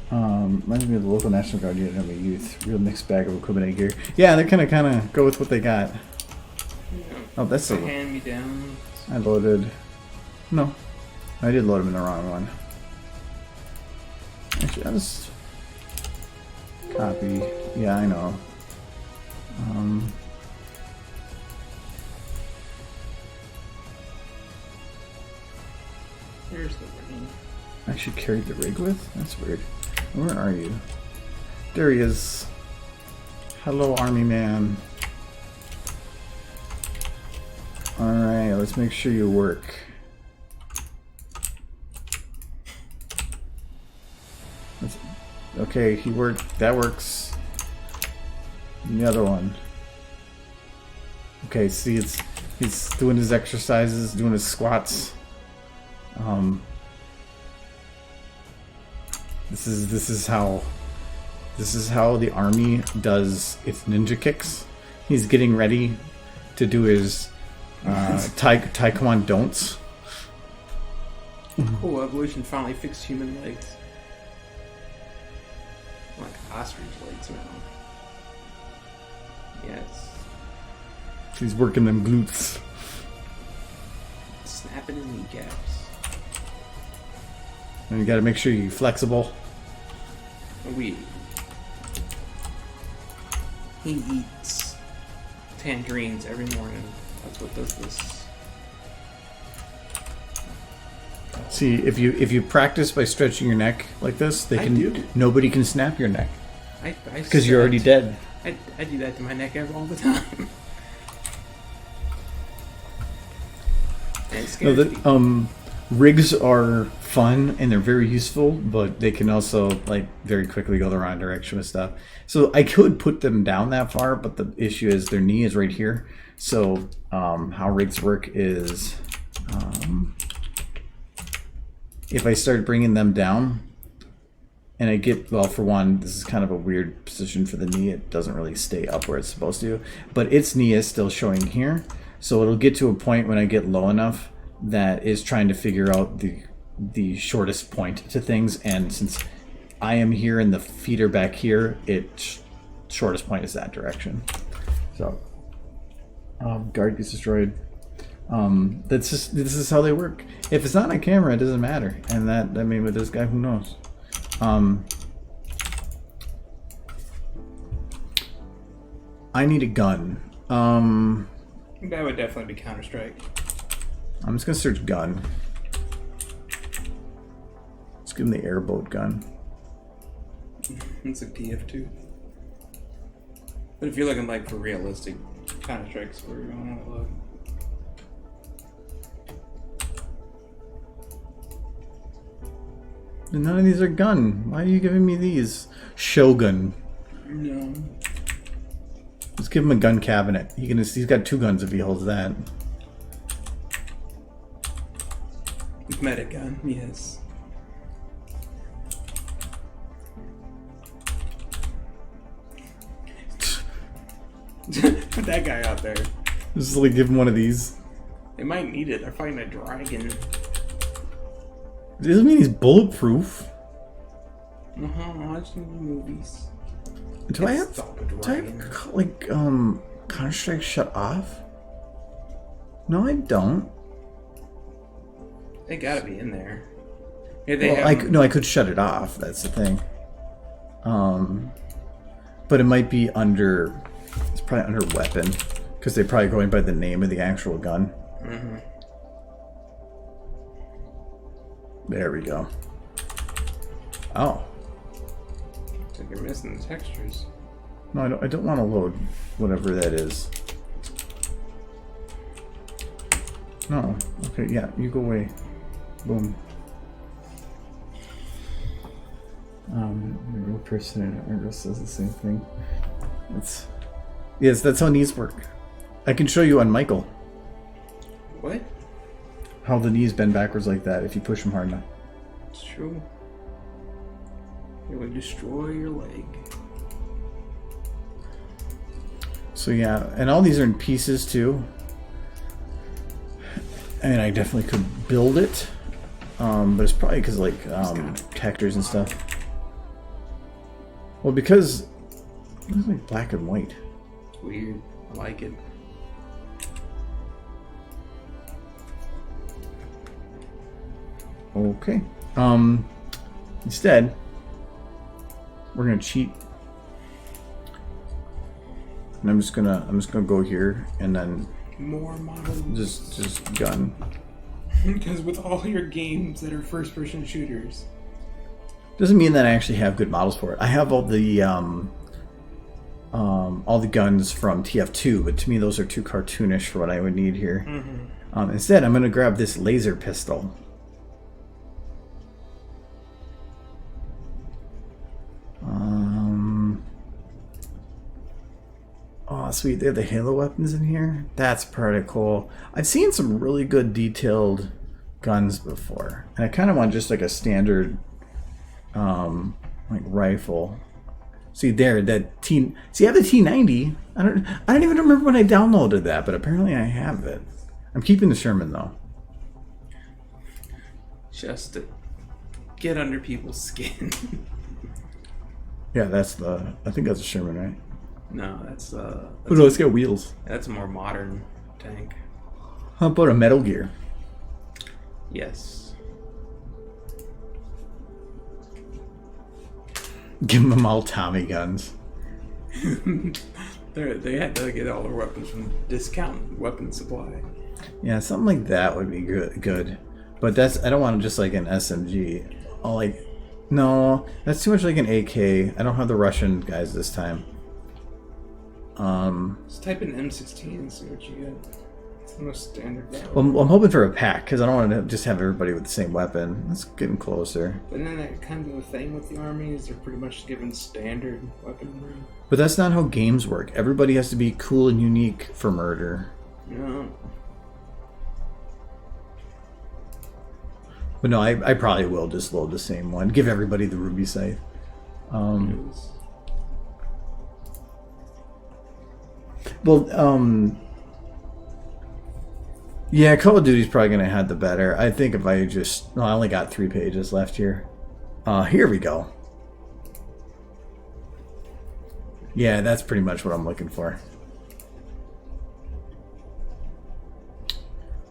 Reminds me of the local National Guard unit of a youth. Real mixed bag of equipment and gear. Yeah, they're kind of go with what they got. Oh, that's a hand me down. I loaded. No, I did load them in the wrong one. Actually, I just copy. Yeah, I know. Here's the ring. I actually carried the rig with? That's weird. Where are you? There he is. Hello, army man. Alright, let's make sure you work. Okay, he worked. That works. And the other one. Okay, see, he's doing his exercises, doing his squats. This is how the army does its ninja kicks. He's getting ready to do his Taekwondo don'ts. Cool, evolution finally fixed human legs. Like ostrich legs now. Yes. He's working them glutes. Snapping his kneecaps. And you gotta make sure you're flexible. He eats tangerines every morning. That's what does this. See, if you practice by stretching your neck like this, nobody can snap your neck. Because you're already dead. I do that to my neck all the time. And it scares me. Rigs are fun and they're very useful, but they can also like very quickly go the wrong direction with stuff. So I could put them down that far, but the issue is their knee is right here. So how rigs work is if I start bringing them down and I get, well, for one, this is kind of a weird position for the knee. It doesn't really stay up where it's supposed to, but its knee is still showing here. So it'll get to a point when I get low enough that is trying to figure out the shortest point to things, and since I am here and the feet are back here, its shortest point is that direction. So guard gets destroyed. This is how they work. If it's not on camera, it doesn't matter, and that, I mean, with this guy, who knows. I need a gun. That would definitely be Counter-Strike. I'm just gonna search gun. Let's give him the airboat gun. It's a TF2. But if you're looking like for realistic Counter-Strikes, where you're going to look. None of these are gun. Why are you giving me these? Shogun. No. Let's give him a gun cabinet. He's got 2 guns if he holds that. Medic gun, yes. Put that guy out there. Just like give him one of these. They might need it. They're fighting a dragon. Doesn't mean he's bulletproof. Watching the movies. Do I have like Counter-Strike shut off? No, I don't. They gotta be in there. Yeah, I could shut it off. That's the thing. But it might be under. It's probably under weapon because they're probably going by the name of the actual gun. Mm-hmm. There we go. Oh. It's like you're missing the textures. No, I don't want to load whatever that is. No. Okay, yeah, you go away. Boom. The real person in Argo says the same thing. Yes, that's how knees work. I can show you on Michael. What? How the knees bend backwards like that if you push them hard enough. It's true. It would destroy your leg. So yeah, and all these are in pieces too. And I definitely could build it, but it's probably because like textures and stuff. Well, because it's like black and white. It's weird. I like it. Okay. Instead, we're gonna cheat, and I'm just gonna go here and then More models. just gun. Because with all your games that are first-person shooters, Doesn't mean that I actually have good models for it. I have all the guns from TF2, but to me those are too cartoonish for what I would need here. Instead, I'm gonna grab this laser pistol. Oh, sweet. They have the Halo weapons in here. That's pretty cool. I've seen some really good detailed guns before. And I kind of want just like a standard like rifle. See there, that T. See, I have the T90. I don't even remember when I downloaded that, but apparently I have it. I'm keeping the Sherman though. just to get under people's skin. Yeah, that's the. I think that's a Sherman, right? No, that's Oh no, it's got wheels. that's a more modern tank. How about a Metal Gear? Yes. Give them all Tommy guns. They had to get all their weapons from discount weapon supply. Yeah, something like that would be good. But that's, I don't want just like an SMG. Oh, like, no, that's too much like an AK. I don't have the Russian guys this time. Just type in M16 and see what you get. It's the most standard value. Well, I'm hoping for a pack because I don't want to just have everybody with the same weapon. That's getting closer. But then that kind of a thing with the army is they're pretty much given standard weaponry. But that's not how games work. Everybody has to be cool and unique for murder. Yeah. But no, I probably will just load the same one. Give everybody the ruby scythe. Well, yeah, Call of Duty's probably going to have the better. I think if I just... No, I only got 3 pages left here. Here we go. Yeah, that's pretty much what I'm looking for.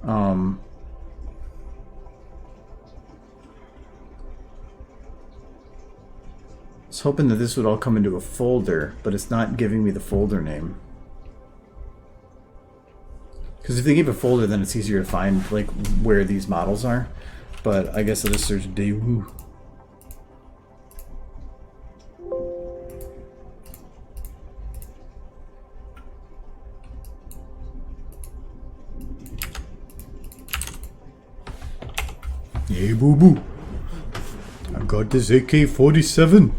I was hoping that this would all come into a folder, but it's not giving me the folder name. Because if they give a folder, then it's easier to find like where these models are. But I guess I'll just search Daewoo. Hey, boo boo. I got this AK-47.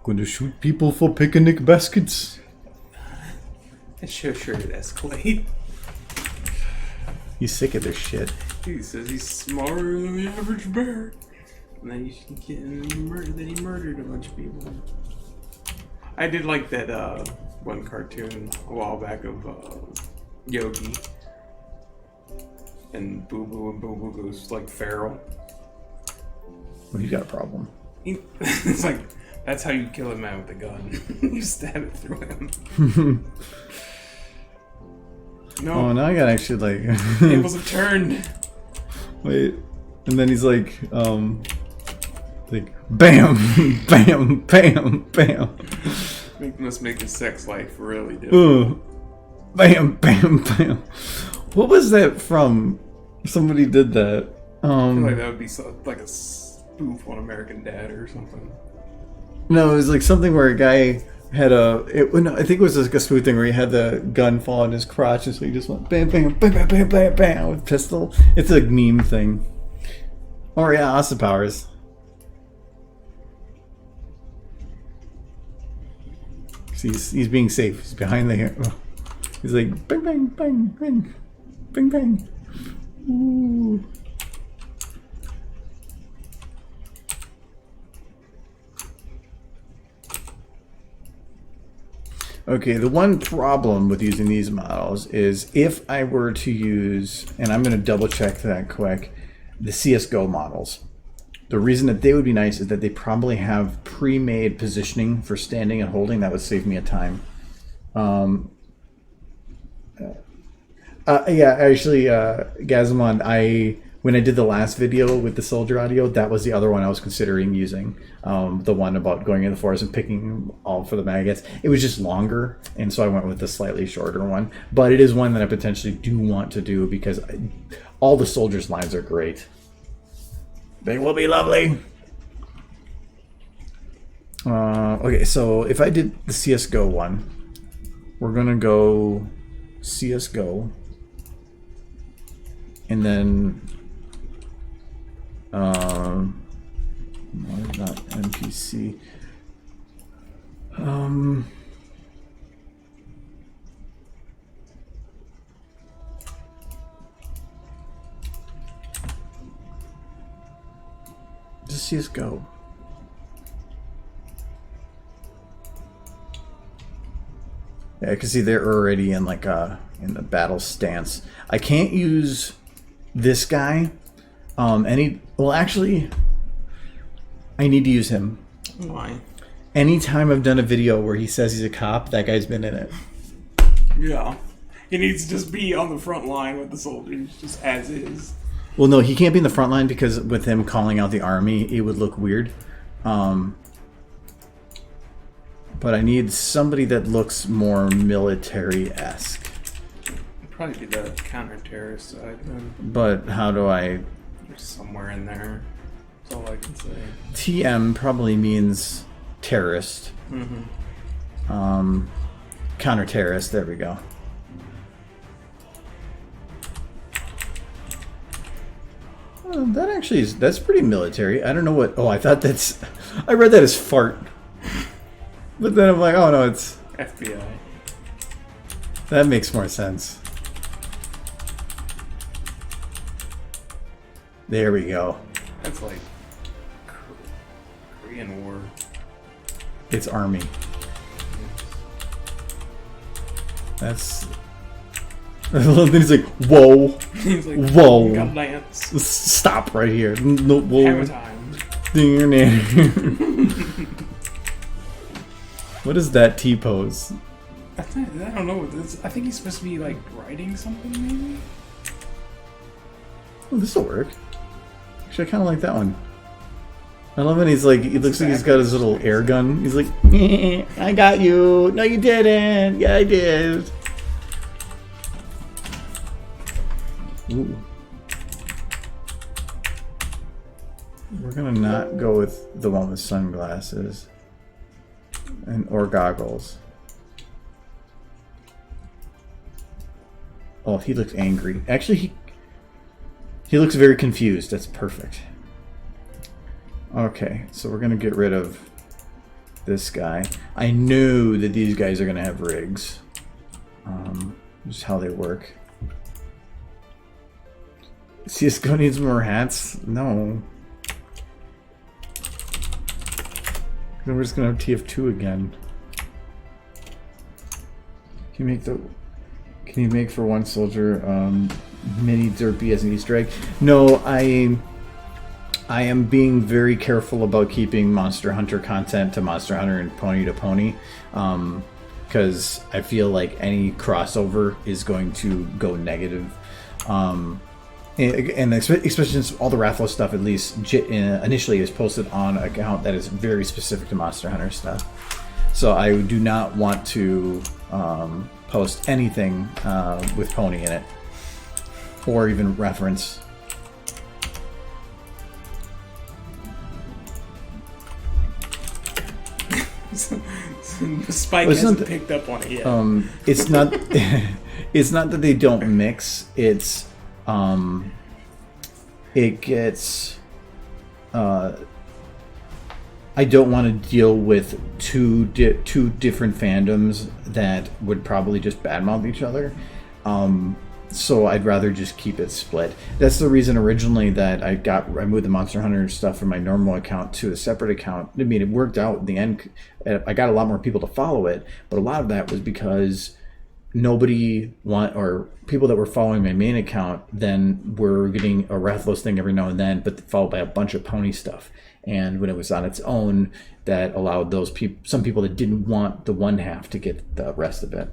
Gonna shoot people for picnic baskets. It sure did escalate. He's sick of this shit. He says he's smarter than the average bear. And then he murdered a bunch of people. I did like that one cartoon a while back of Yogi. And Boo Boo goes like feral. Well, you got a problem. It's like, that's how you kill a man with a gun. You stab it through him. No. Oh, now I gotta actually like... Tables have turned. Wait. And then he's like bam, bam, bam, bam. Must make his sex life really difficult. Bam, bam, bam. What was that from? Somebody did that. I feel like that would be like a spoof on American Dad or something. No, it was like something where a guy had no, I think it was like a smooth thing where he had the gun fall in his crotch, and so he just went bam, bam, bam, bam, bam, bam, bam with pistol. It's a meme thing. Oh yeah, Austin Powers. He's being safe. He's behind the. He's like bang, bang, bang, bang. Bing bang. Ooh. Okay, the one problem with using these models is if I were to use, and I'm going to double check that quick, the CSGO models. The reason that they would be nice is that they probably have pre-made positioning for standing and holding. That would save me a time. Yeah, actually, Gazamon, when I did the last video with the soldier audio, that was the other one I was considering using. The one about going in the forest and picking all for the maggots. It was just longer, and so I went with the slightly shorter one. But it is one that I potentially do want to do because all the soldiers' lines are great. They will be lovely. Okay, so if I did the CSGO one, we're going to go CSGO. And then, why not NPC? Just CSGO. Yeah, I can see they're already in like in the battle stance. I can't use this guy. Well, actually, I need to use him. Why? Anytime I've done a video where he says he's a cop, that guy's been in it. Yeah. He needs to just be on the front line with the soldiers, just as is. Well, no, he can't be in the front line because with him calling out the army, it would look weird. But I need somebody that looks more military-esque. Probably be the counter-terrorist side then. But how do I... There's somewhere in there. That's all I can say. TM probably means terrorist. Mm-hmm. Counter-terrorist, there we go. That actually is... That's pretty military. I don't know what... Oh, I thought that's... I read that as fart. But then I'm like, oh no, it's... FBI. That makes more sense. There we go. That's like Korean War. It's army. That's... Then he's like, whoa. He's like, whoa. got lance. Stop right here. No, whoa. Hammer time. What is that T-pose? I don't know. I think he's supposed to be like writing something, maybe? Oh, this will work. Actually, I kind of like that one. I love when he's like, he looks like he's got his little air gun. He's like, I got you. No, you didn't. Yeah, I did. Ooh. We're gonna not go with the one with sunglasses or goggles. Oh, he looks angry. Actually, he looks very confused. That's perfect. Okay, so we're gonna get rid of this guy. I know that these guys are gonna have rigs. Just how they work. CSGO needs more hats? No. Then we're just gonna have TF2 again. Can you make for one soldier mini derpy as an Easter egg? No, I am being very careful about keeping Monster Hunter content to Monster Hunter and Pony to Pony, because I feel like any crossover is going to go negative. And especially since all the Rathlo stuff, at least initially, is posted on an account that is very specific to Monster Hunter stuff. So I do not want to post anything with Pony in it, or even reference. Spike hasn't picked up on it yet. It's not. It's not that they don't mix. It's it gets. I don't want to deal with two different fandoms that would probably just badmouth each other. So I'd rather just keep it split. That's the reason originally that I moved the Monster Hunter stuff from my normal account to a separate account. I mean, it worked out in the end. I got a lot more people to follow it, but a lot of that was because people that were following my main account then were getting a Rathalos thing every now and then, but followed by a bunch of pony stuff. And when it was on its own, that allowed some people that didn't want the one half to get the rest of it.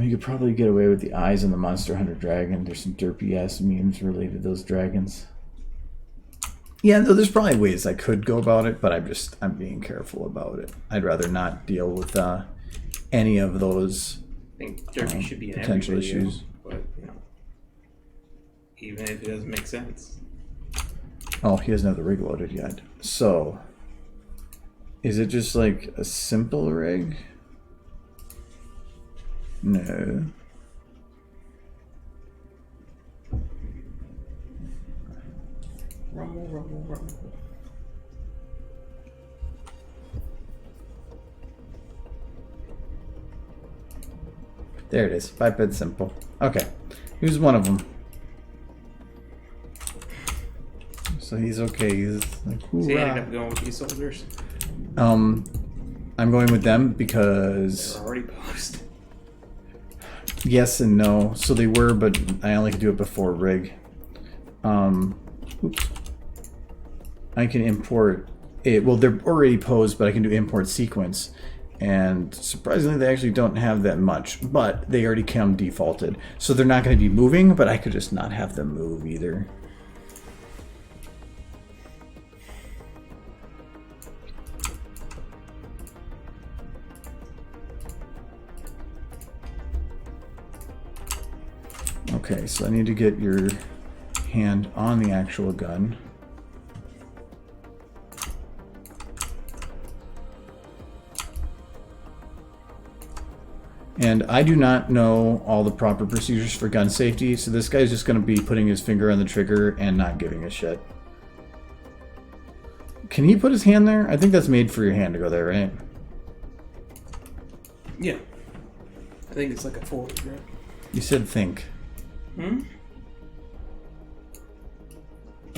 You could probably get away with the eyes on the Monster Hunter dragon. There's some derpy ass memes related to those dragons. Yeah, no, there's probably ways I could go about it, but I'm being careful about it. I'd rather not deal with any of those I think derpy should be in potential every video, issues. but even if it doesn't make sense. Oh, he doesn't have the rig loaded yet. So, is it just like a simple rig? No. Rumble, rumble, rumble. There it is. Biped simple. Okay. Here's one of them. So he's okay. He's like, So you ended up going with these soldiers? I'm going with them because... They're already posted. Yes and no. So they were, but I only could do it before rig. Oops. I can import it. Well, they're already posed, but I can do import sequence. And surprisingly, they actually don't have that much, but they already come defaulted. So they're not going to be moving, but I could just not have them move either. Okay, so I need to get your hand on the actual gun. And I do not know all the proper procedures for gun safety, so this guy's just going to be putting his finger on the trigger and not giving a shit. Can he put his hand there? I think that's made for your hand to go there, right? Yeah. I think it's like a forward grip. You said think. Hmm?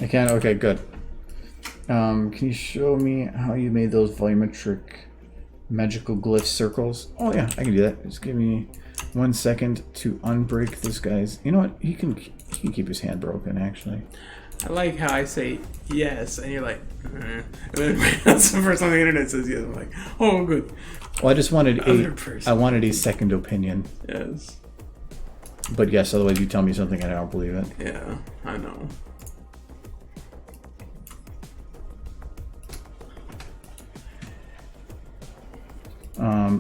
I can? Okay, good. Can you show me how you made those volumetric magical glyph circles? Oh yeah, I can do that. Just give me 1 second to unbreak this guy's... You know what? He can keep his hand broken, actually. I like how I say yes, and you're like, and then that's the first time the internet says yes. I'm like, oh, good. Well, I just wanted I wanted a second opinion. Yes. But yes, otherwise you tell me something and I don't believe it. Yeah, I know.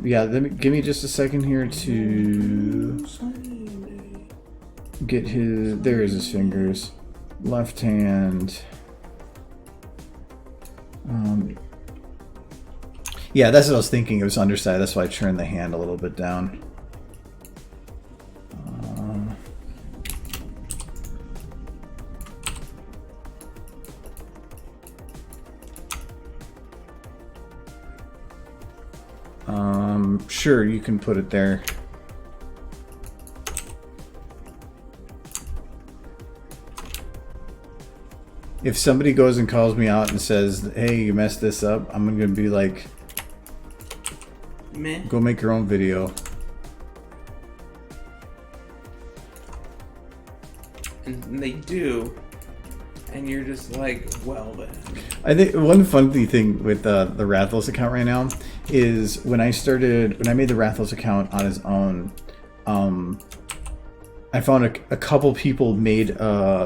Yeah, give me just a second here to get his... There is his fingers. Left hand. Yeah, that's what I was thinking. It was underside. That's why I turned the hand a little bit down. Sure, you can put it there. If somebody goes and calls me out and says, hey, you messed this up, I'm going to be like, meh. Go make your own video. And they do. And you're just like, well then. I think one funny thing with the Rathalos account right now is when I made the Rathalos account on his own, I found a couple people made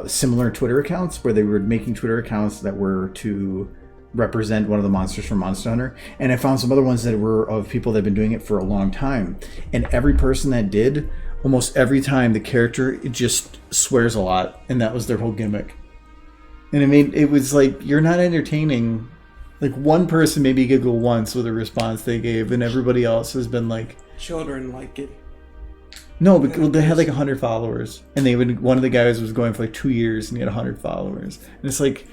similar Twitter accounts where they were making Twitter accounts that were to represent one of the monsters from Monster Hunter, and I found some other ones that were of people that have been doing it for a long time, and every person that did, almost every time the character just swears a lot, and that was their whole gimmick. And I mean, it was like, you're not entertaining. Like, one person maybe giggle once with a response they gave, and everybody else has been like... Children like it. No, but they had like 100 followers. And one of the guys was going for like 2 years, and he had 100 followers. And it's like,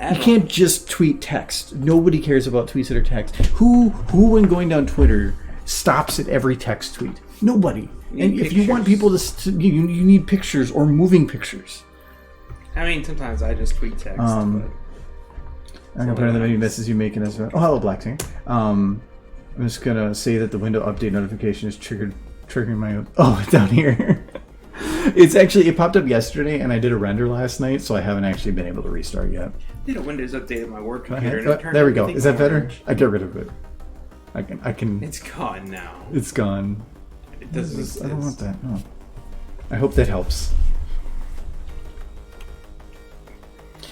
you can't just tweet text. Nobody cares about tweets that are text. Who when going down Twitter, stops at every text tweet. Nobody. And if pictures. you want people to you need pictures or moving pictures. I mean, sometimes I just tweet text. But I'm gonna put in the many misses you making as well. Oh, hello, Black Singer. I'm just gonna say that the window update notification is triggering my. Oh, down here. It's actually, it popped up yesterday, and I did a render last night, so I haven't actually been able to restart yet. I did a Windows update on my work computer. And it turned There we go. everything Is that better? orange. I get rid of it. I can. It's gone now. It's gone. It doesn't exist. I don't want that. No. I hope that helps.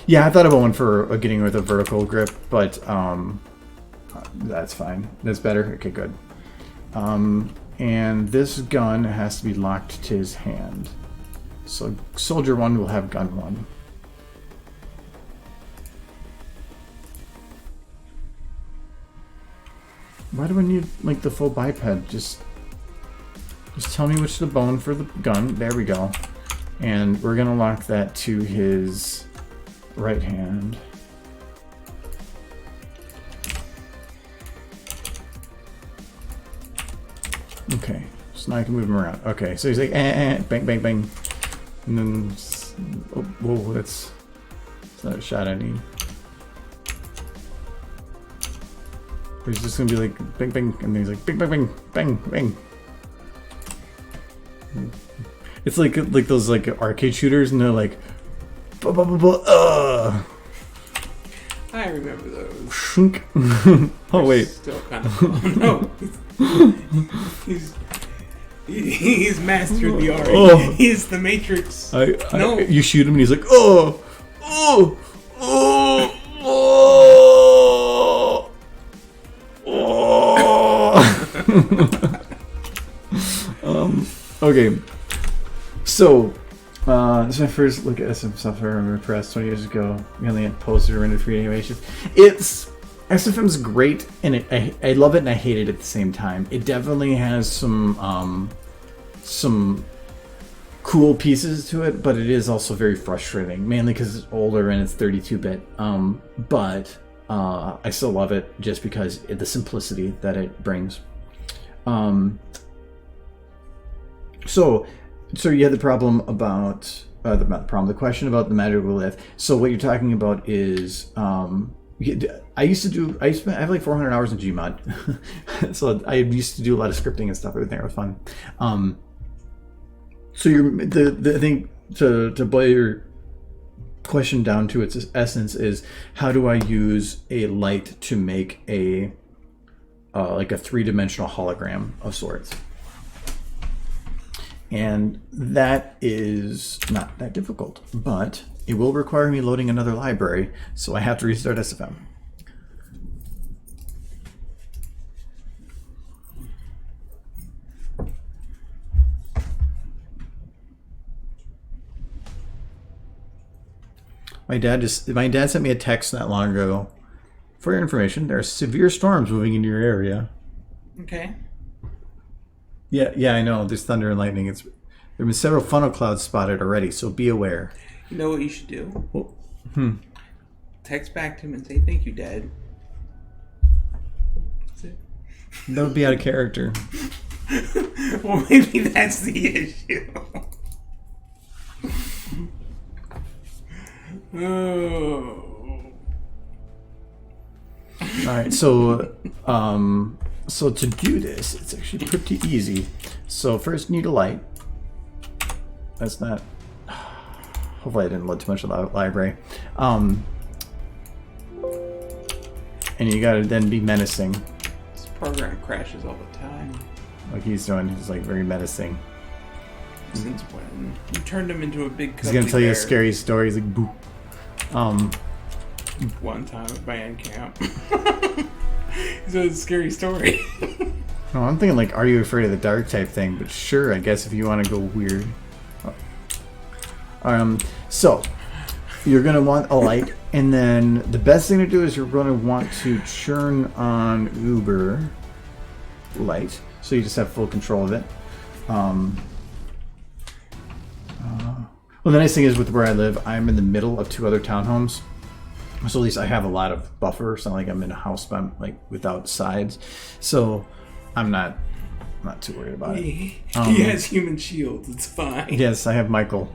Yeah, I thought about one for getting with a vertical grip, but that's fine. That's better. Okay, good. And this gun has to be locked to his hand. So soldier 1 will have gun 1. Why do I need like the full biped? Just tell me which the bone for the gun. There we go. And we're gonna lock that to his right hand. Okay, so now I can move him around. Okay, so he's like, bang, bang, bang. And then, oh, whoa, that's not a shot I need. But he's just gonna be like, bang, bang, and then he's like, bang, bang, bang, bang, bang. It's like those like arcade shooters, and they're like, I remember those. Shunk. Oh wait. Still kind of fun. No. He's mastered the art. Oh. He's the Matrix. No. You shoot him and he's like, oh, oh, oh, oh, oh. Okay. So, this is my first look at SM software. I'm impressed. 20 years ago, we only had posted or rendered 3D animations. SFM's great, and I love it and I hate it at the same time. It definitely has some cool pieces to it, but it is also very frustrating, mainly because it's older and it's 32-bit. But I still love it just because of the simplicity that it brings. So you had the problem about the question about the magical lift. So what you're talking about is I have like 400 hours in Gmod. So I used to do a lot of scripting and stuff. Everything was fun. So the thing to boil your question down to its essence is, how do I use a light to make a like a 3-dimensional hologram of sorts? And that is not that difficult, but it will require me loading another library, so I have to restart SFM. My dad sent me a text not long ago. For your information, there are severe storms moving into your area. Okay. Yeah, I know. There's thunder and lightning. There have been several funnel clouds spotted already, so be aware. You know what you should do? Well, Text back to him and say, "Thank you, Dad." That's it. That would be out of character. Well, maybe that's the issue. Oh. All right, so to do this, it's actually pretty easy. So first, you need a light. That's not. Hopefully, I didn't load too much of the library. And you gotta then be menacing. This program crashes all the time. Like he's doing. He's like very menacing. Since when? You turned him into a big. He's gonna tell you a bear. scary story. He's like, boo. One time at band camp. It's a scary story. No, I'm thinking like, are you afraid of the dark type thing? But sure, I guess if you want to go weird. So you're gonna want a light, and then the best thing to do is you're gonna want to turn on Uber light, so you just have full control of it. Well, the nice thing is with where I live, I'm in the middle of 2 other townhomes. So at least I have a lot of buffer. It's not like I'm in a house, but I'm like without sides. So I'm not too worried about it. He has human shields. It's fine. Yes, I have Michael.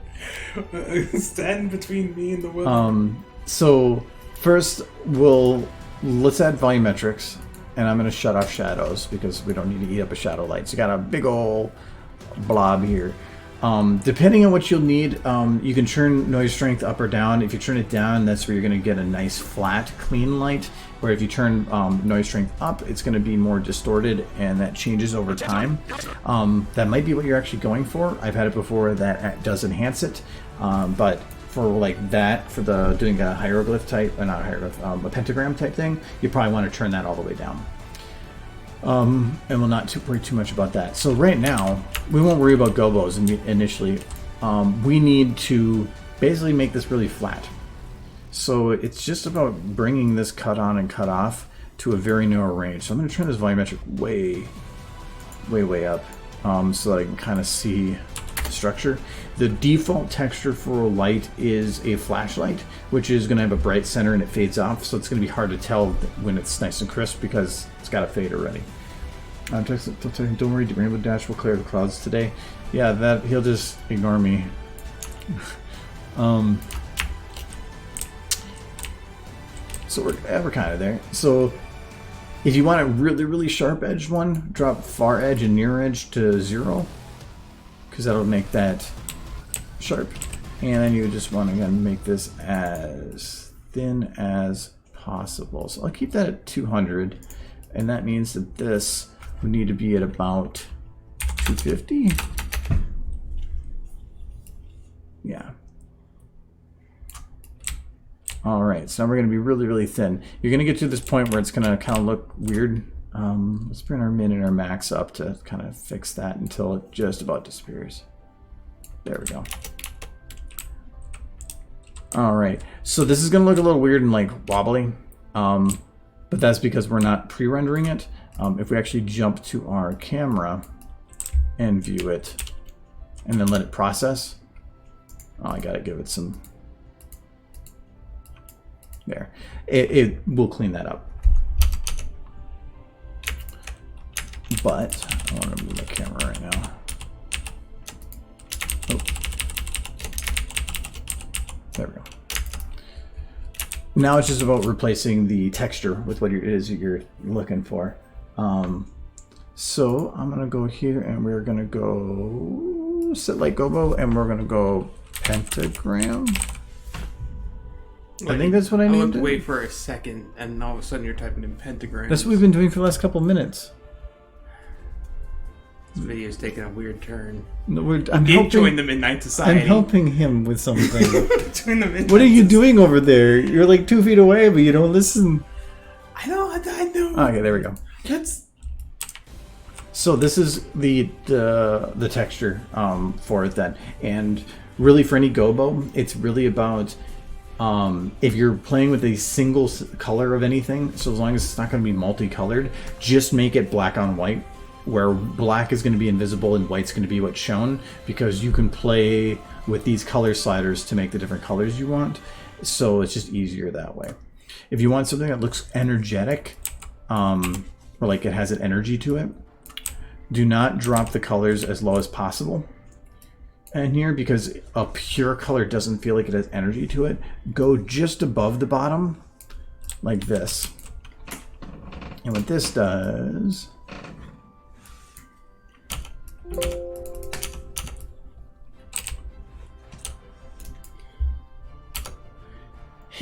Stand between me and the weather. So first, let's add volumetrics, and I'm going to shut off shadows because we don't need to eat up a shadow light. So you got a big old blob here. Depending on what you'll need, you can turn noise strength up or down. If you turn it down, that's where you're going to get a nice flat, clean light. Where if you turn noise strength up, it's going to be more distorted, and that changes over time. That might be what you're actually going for. I've had it before that does enhance it, but for like that, for doing a hieroglyph type, not a hieroglyph, a pentagram type thing, you probably want to turn that all the way down. And we'll not worry too much about that. So right now, we won't worry about gobos initially. We need to basically make this really flat. So it's just about bringing this cut on and cut off to a very narrow range. So I'm going to turn this volumetric way up so that I can kind of see the structure. The default texture for a light is a flashlight, which is going to have a bright center and it fades off. So it's going to be hard to tell when it's nice and crisp because it's got a fade already. Don't worry, Rainbow Dash will clear the clouds today. Yeah, that he'll just ignore me. So we're kind of there. So if you want a really sharp edged one, drop far edge and near edge to 0, because that'll make that sharp. And then you just want to again make this as thin as possible. So I'll keep that at 200, and that means that this would need to be at about 250. Yeah. All right, so now we're going to be really thin. You're going to get to this point where it's going to kind of look weird. Let's bring our min and our max up to kind of fix that until it just about disappears. There we go. All right, so this is going to look a little weird and like wobbly, but that's because we're not pre-rendering it. If we actually jump to our camera and view it and then let it process, I got to give it some... There. It will clean that up. But I want to move my camera right now. Oh. There we go. Now it's just about replacing the texture with what it is that you're looking for. So I'm going to go here and we're going to go set light gobo and we're going to go pentagram. I think that's what I named it. I have to wait for a second, and all of a sudden you're typing in pentagrams. That's what we've been doing for the last couple minutes. This video's taking a weird turn. No, I'm helping, join the Midnight Society. I'm helping him with something. Join the Midnight What are you doing over there? You're like 2 feet away, but you don't listen. I know. Okay, there we go. So this is the texture for it then, and really for any gobo, it's really about. If you're playing with a single color of anything, so as long as it's not going to be multicolored, just make it black on white, where black is going to be invisible and white's going to be what's shown, because you can play with these color sliders to make the different colors you want. So it's just easier that way. If you want something that looks energetic, or like it has an energy to it, do not drop the colors as low as possible. And here, because a pure color doesn't feel like it has energy to it, go just above the bottom, like this. And what this does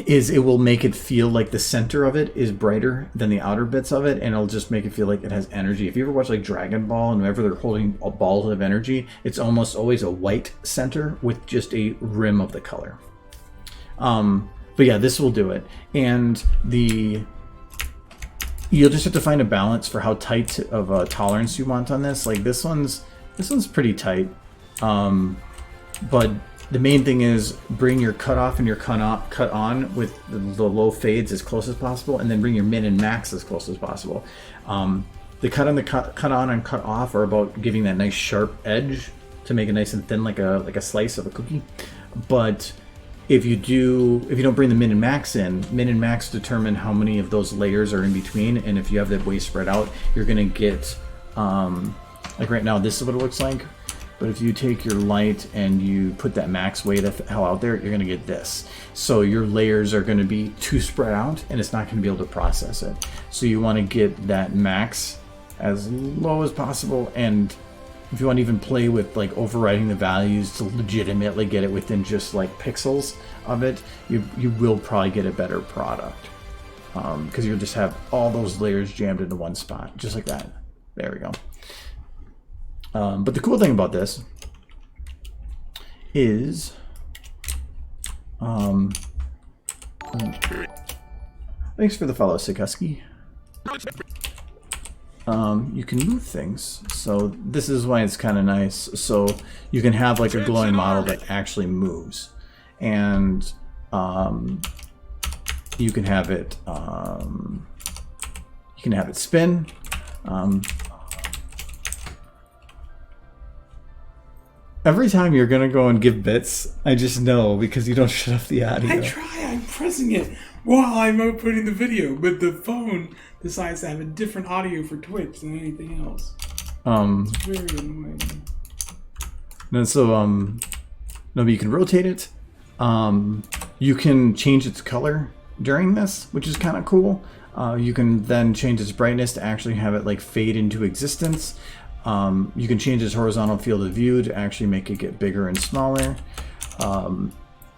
is it will make it feel like the center of it is brighter than the outer bits of it, and it'll just make it feel like it has energy. If you ever watch like Dragon Ball, and whenever they're holding a ball of energy, it's almost always a white center with just a rim of the color. But yeah, this will do it. And you'll just have to find a balance for how tight of a tolerance you want on this. Like this one's pretty tight, but the main thing is bring your cut off and your cut on with the low fades as close as possible, and then bring your min and max as close as possible. The cut on, the cut on and cut off are about giving that nice sharp edge to make it nice and thin, like a slice of a cookie. But if you don't bring the min and max in, min and max determine how many of those layers are in between, and if you have that way spread out, you're going to get Like right now, this is what it looks like. But if you take your light and you put that max weight of hell out there, you're going to get this. So your layers are going to be too spread out, and it's not going to be able to process it. So you want to get that max as low as possible, and if you want to even play with like overriding the values to legitimately get it within just like pixels of it, you will probably get a better product. Because you'll just have all those layers jammed into one spot, just like that. There we go. But the cool thing about this is, thanks for the follow, Sikorsky. You can move things, so this is why it's kind of nice. So you can have like a glowing model that actually moves, and you can have it spin. Every time you're gonna go and give bits, I just know because you don't shut off the audio. I try. I'm pressing it while I'm outputting the video, but the phone decides to have a different audio for Twitch than anything else. It's very annoying. And so no, but you can rotate it. You can change its color during this, which is kind of cool. You can then change its brightness to actually have it like fade into existence. You can change its horizontal field of view to actually make it get bigger and smaller.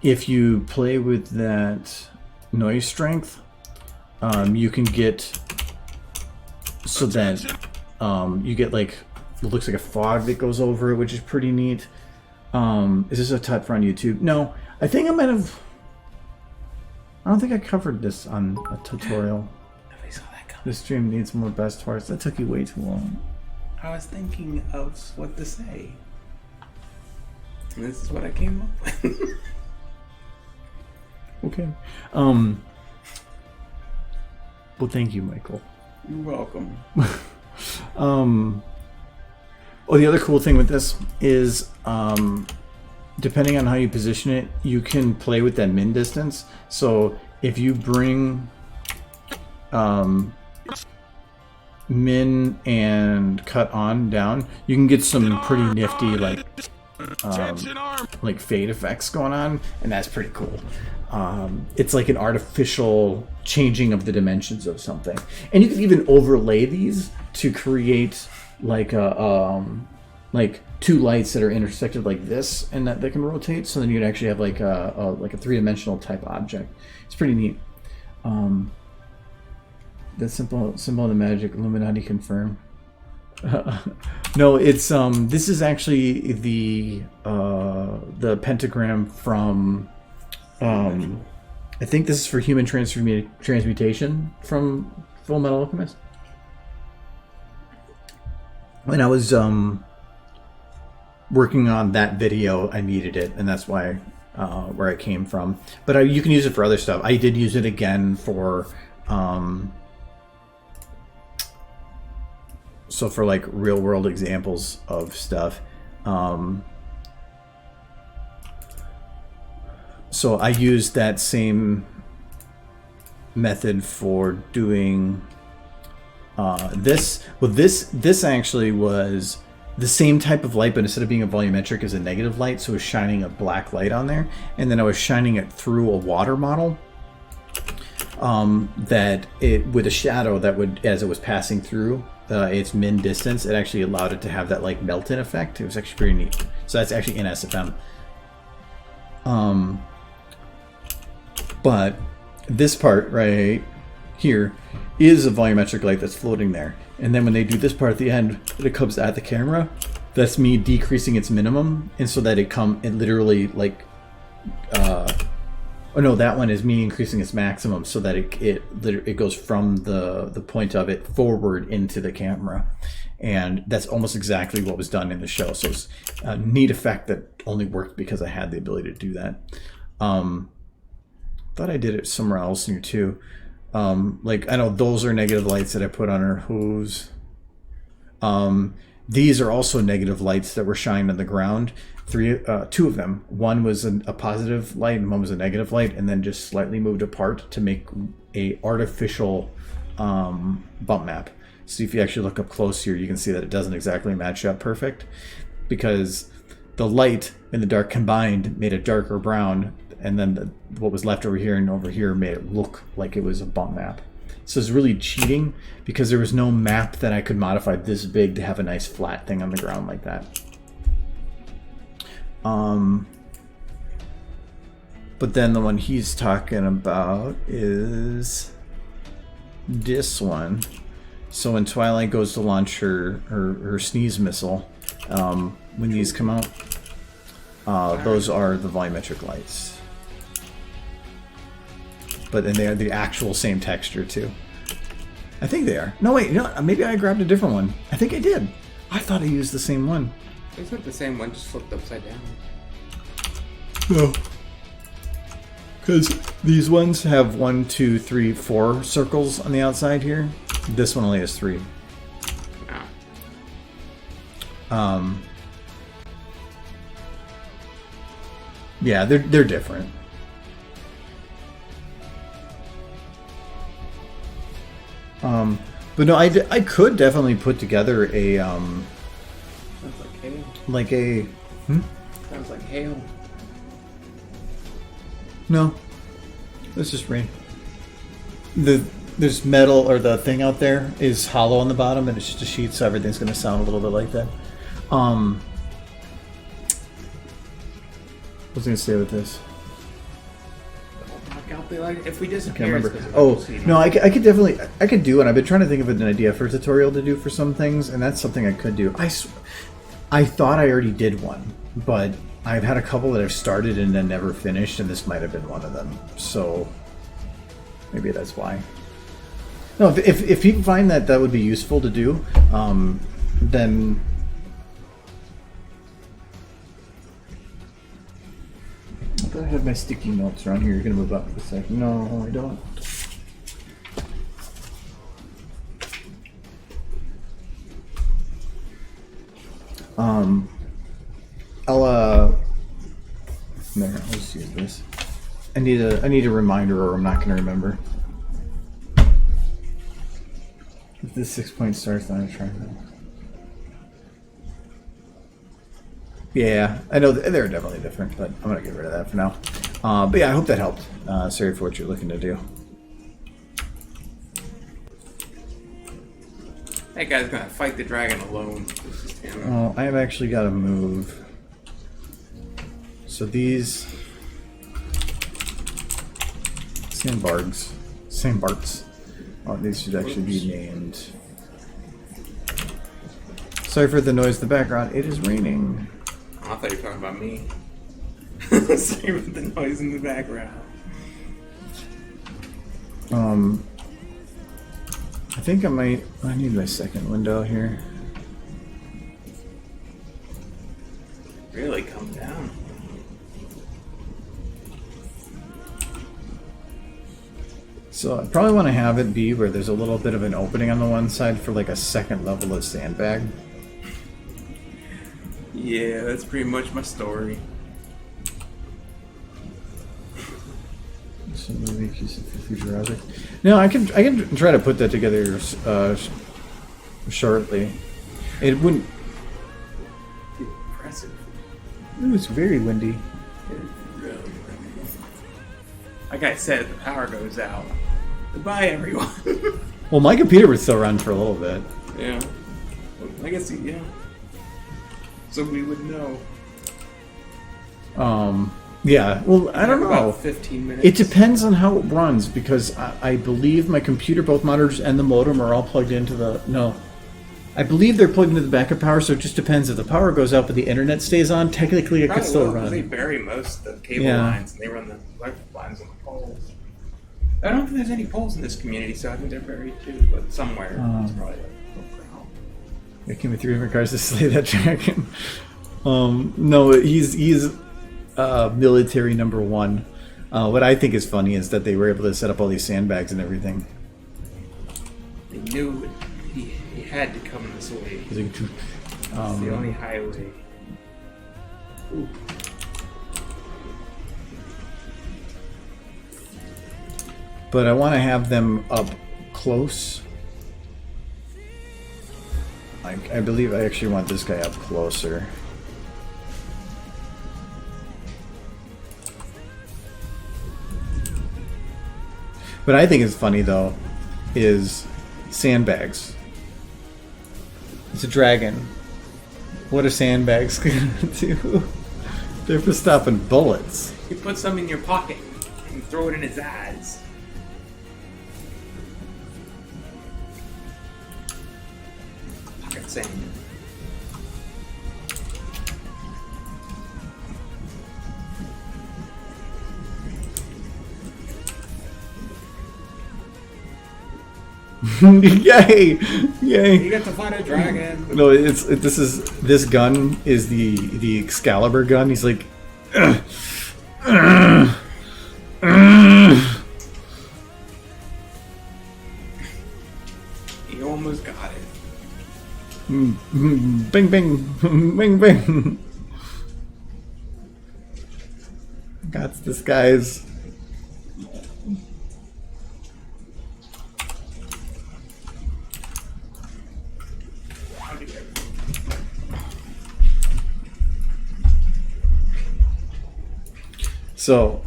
If you play with that noise strength, you can get so that you get like what looks like a fog that goes over it, which is pretty neat. Is this a tut for on YouTube? No, I think I might have. I don't think I covered this on a tutorial. Nobody saw that coming. This stream needs more best parts. That took you way too long. I was thinking of what to say. And this is what I came up with. Okay. Well, thank you, Michael. You're welcome. Oh, the other cool thing with this is, depending on how you position it, you can play with that min distance. So if you bring min and cut on down, you can get some pretty nifty like fade effects going on, and that's pretty cool. It's like an artificial changing of the dimensions of something, and you can even overlay these to create like a like two lights that are intersected like this, and that they can rotate. So then you'd actually have like a three-dimensional type object. It's pretty neat. The symbol of the magic Illuminati confirm. No, it's this is actually the pentagram from I think this is for human transmutation from Full Metal Alchemist. When I was working on that video, I needed it, and that's why where it came from. But you can use it for other stuff. I did use it again for so for like real world examples of stuff. So I used that same method for doing this. Well, this actually was the same type of light, but instead of being a volumetric, is a negative light. So it was shining a black light on there, and then I was shining it through a water model. That it with a shadow that would, as it was passing through its min distance, it actually allowed it to have that like melt-in effect. It was actually pretty neat. So that's actually in SFM. But this part right here is a volumetric light that's floating there. And then when they do this part at the end, it comes at the camera. That's me decreasing its minimum, and so that it literally like oh no, that one is me increasing its maximum so that it goes from the point of it forward into the camera. And that's almost exactly what was done in the show. So it's a neat effect that only worked because I had the ability to do that. Thought I did it somewhere else here too. Like I know those are negative lights that I put on her hooves. These are also negative lights that were shined on the ground. Two of them. One was a positive light and one was a negative light, and then just slightly moved apart to make a artificial bump map. So if you actually look up close here, you can see that it doesn't exactly match up perfect, because the light and the dark combined made it darker brown, and then what was left over here and over here made it look like it was a bump map. So it's really cheating, because there was no map that I could modify this big to have a nice flat thing on the ground like that. But then the one he's talking about is this one. So when Twilight goes to launch her sneeze missile, when these come out, those are the volumetric lights. But then they are the actual same texture too. I think they are. No, wait, no, maybe I grabbed a different one. I think I did. I thought I used the same one. It's not the same one, just flipped upside down. No. Because these ones have 1, 2, 3, 4 circles on the outside here. This one only has 3. Oh. Yeah, they're different. But no, I could definitely put together a Sounds like hail. like a Sounds like hail. No, it's just rain. There's metal, or the thing out there is hollow on the bottom, and it's just a sheet, so everything's going to sound a little bit like that. What was I going to say with this? If we I disappear, can't remember. Oh, no, I could definitely, I could do, and I've been trying to think of an idea for a tutorial to do for some things, and that's something I could do. I thought I already did one, but I've had a couple that I've started and then never finished, and this might have been one of them. So maybe that's why. No, if people find that that would be useful to do, then I thought I had my sticky notes around here. You're gonna move up for a second. No, I don't. There, I'll just use this. I need a reminder, or I'm not gonna remember. If this 6-point starts, then I try that. Yeah, I know they're definitely different, but I'm gonna get rid of that for now. But yeah, I hope that helped. Sorry for what you're looking to do. That guy's gonna fight the dragon alone. Oh, I have actually got to move. So these sandbarks, oh, these should actually be named. Sorry for the noise in the background. It is raining. Oh, I thought you were talking about me. Sorry for the noise in the background. I think I need my second window here. Really, come down. So I probably want to have it be where there's a little bit of an opening on the one side for like a second level of sandbag. Yeah, that's pretty much my story. So maybe use it for future project. No, I can try to put that together shortly. It wouldn't. Impressive. Ooh, it's very windy. Really. Like I said, the power goes out. Goodbye, everyone. Well, my computer would still run for a little bit. Yeah. I guess, yeah. So we would know. Yeah, well, I don't know. About 15 minutes. It depends on how it runs, because I believe my computer, both monitors and the modem, are all plugged into the... No. I believe they're plugged into the backup power, so it just depends. If the power goes out but the internet stays on, technically it could still run. They bury most of the cable lines, and they run the electric lines on the poles. I don't think there's any poles in this community, so I think they're buried too, but somewhere. It's probably like ground. It came with 3 different cars to slay that dragon. No, he's military number 1. What I think is funny is that they were able to set up all these sandbags and everything. They knew he had to come this way. It's the only highway. Ooh. But I want to have them up close. I believe I actually want this guy up closer. What I think is funny though is sandbags. It's a dragon. What are sandbags gonna do? They're for stopping bullets. You put some in your pocket and throw it in his eyes. Pocket sand. Yay! Yay! You get to fight a dragon. No, this gun is the Excalibur gun. He's like, You almost got it. bing bing, bing bing. Got this guy's. So,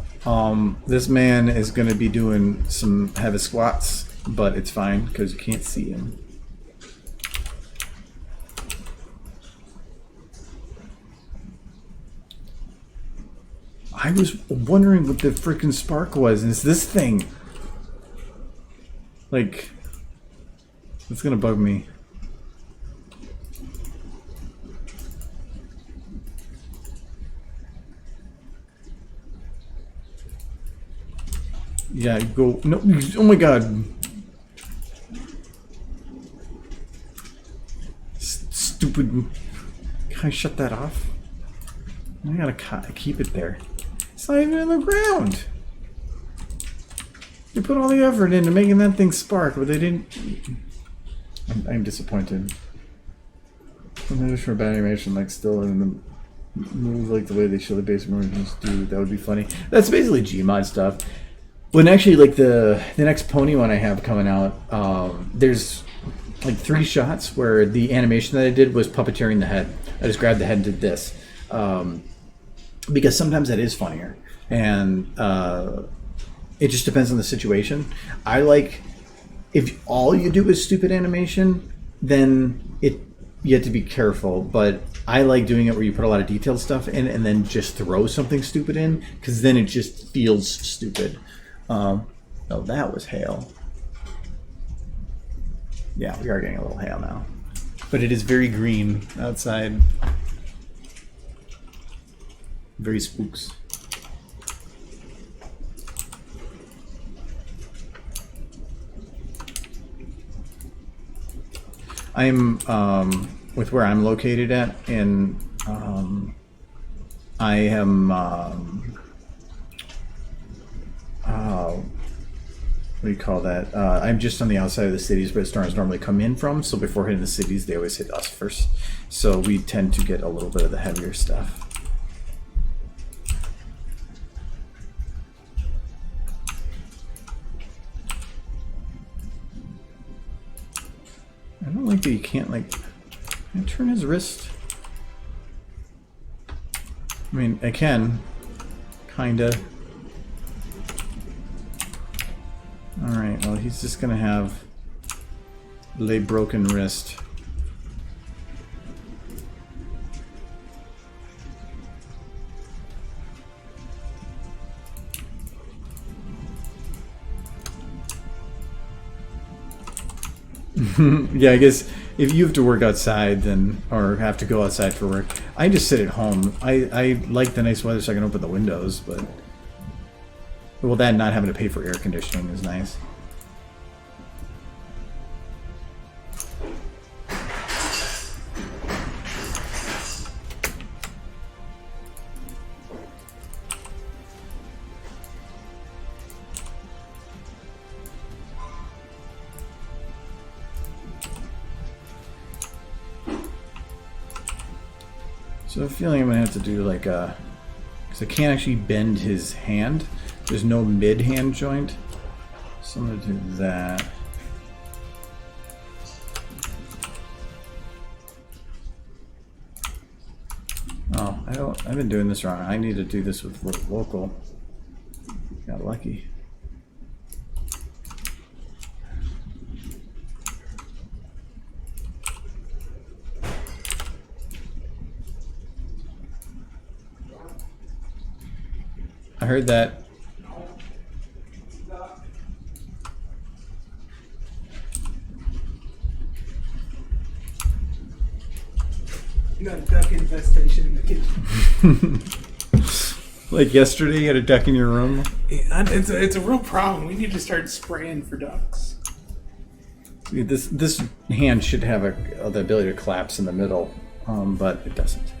this man is going to be doing some heavy squats, but it's fine because you can't see him. I was wondering what the freaking spark was, and it's this thing. Like, it's going to bug me. Yeah, go. No, oh my god. Stupid. Can I shut that off? I gotta keep it there. It's not even in the ground. They put all the effort into making that thing spark, but they didn't. I'm disappointed. I'm just for bad animation, like still in the move like the way they show the basic motions do. That would be funny. That's basically Gmod stuff. When actually, like the next pony one I have coming out, there's like 3 shots where the animation that I did was puppeteering the head. I just grabbed the head and did this because sometimes that is funnier, and it just depends on the situation. I like if all you do is stupid animation, then you have to be careful. But I like doing it where you put a lot of detailed stuff in and then just throw something stupid in, because then it just feels stupid. Oh, that was hail. Yeah, we are getting a little hail now. But it is very green outside. Very spooks. I'm, with where I'm located at, and I am, what do you call that? I'm just on the outside of the cities where the storms normally come in from, so before hitting the cities, they always hit us first. So we tend to get a little bit of the heavier stuff. I don't like that you can't, like, can I turn his wrist? I mean, I can, kinda. Alright, well, he's just gonna have a broken wrist. Yeah, I guess if you have to work outside, then, or have to go outside for work, I just sit at home. I like the nice weather so I can open the windows, but well, that not having to pay for air conditioning is nice. So I have a feeling I'm gonna have to do like a, because I can't actually bend his hand. There's no mid-hand joint. So I'm gonna do that. I've been doing this wrong. I need to do this with local. Got lucky. I heard that. You got a duck infestation in the kitchen. Like yesterday, you had a duck in your room. It's a real problem. We need to start spraying for ducks. This hand should have the ability to collapse in the middle, but it doesn't.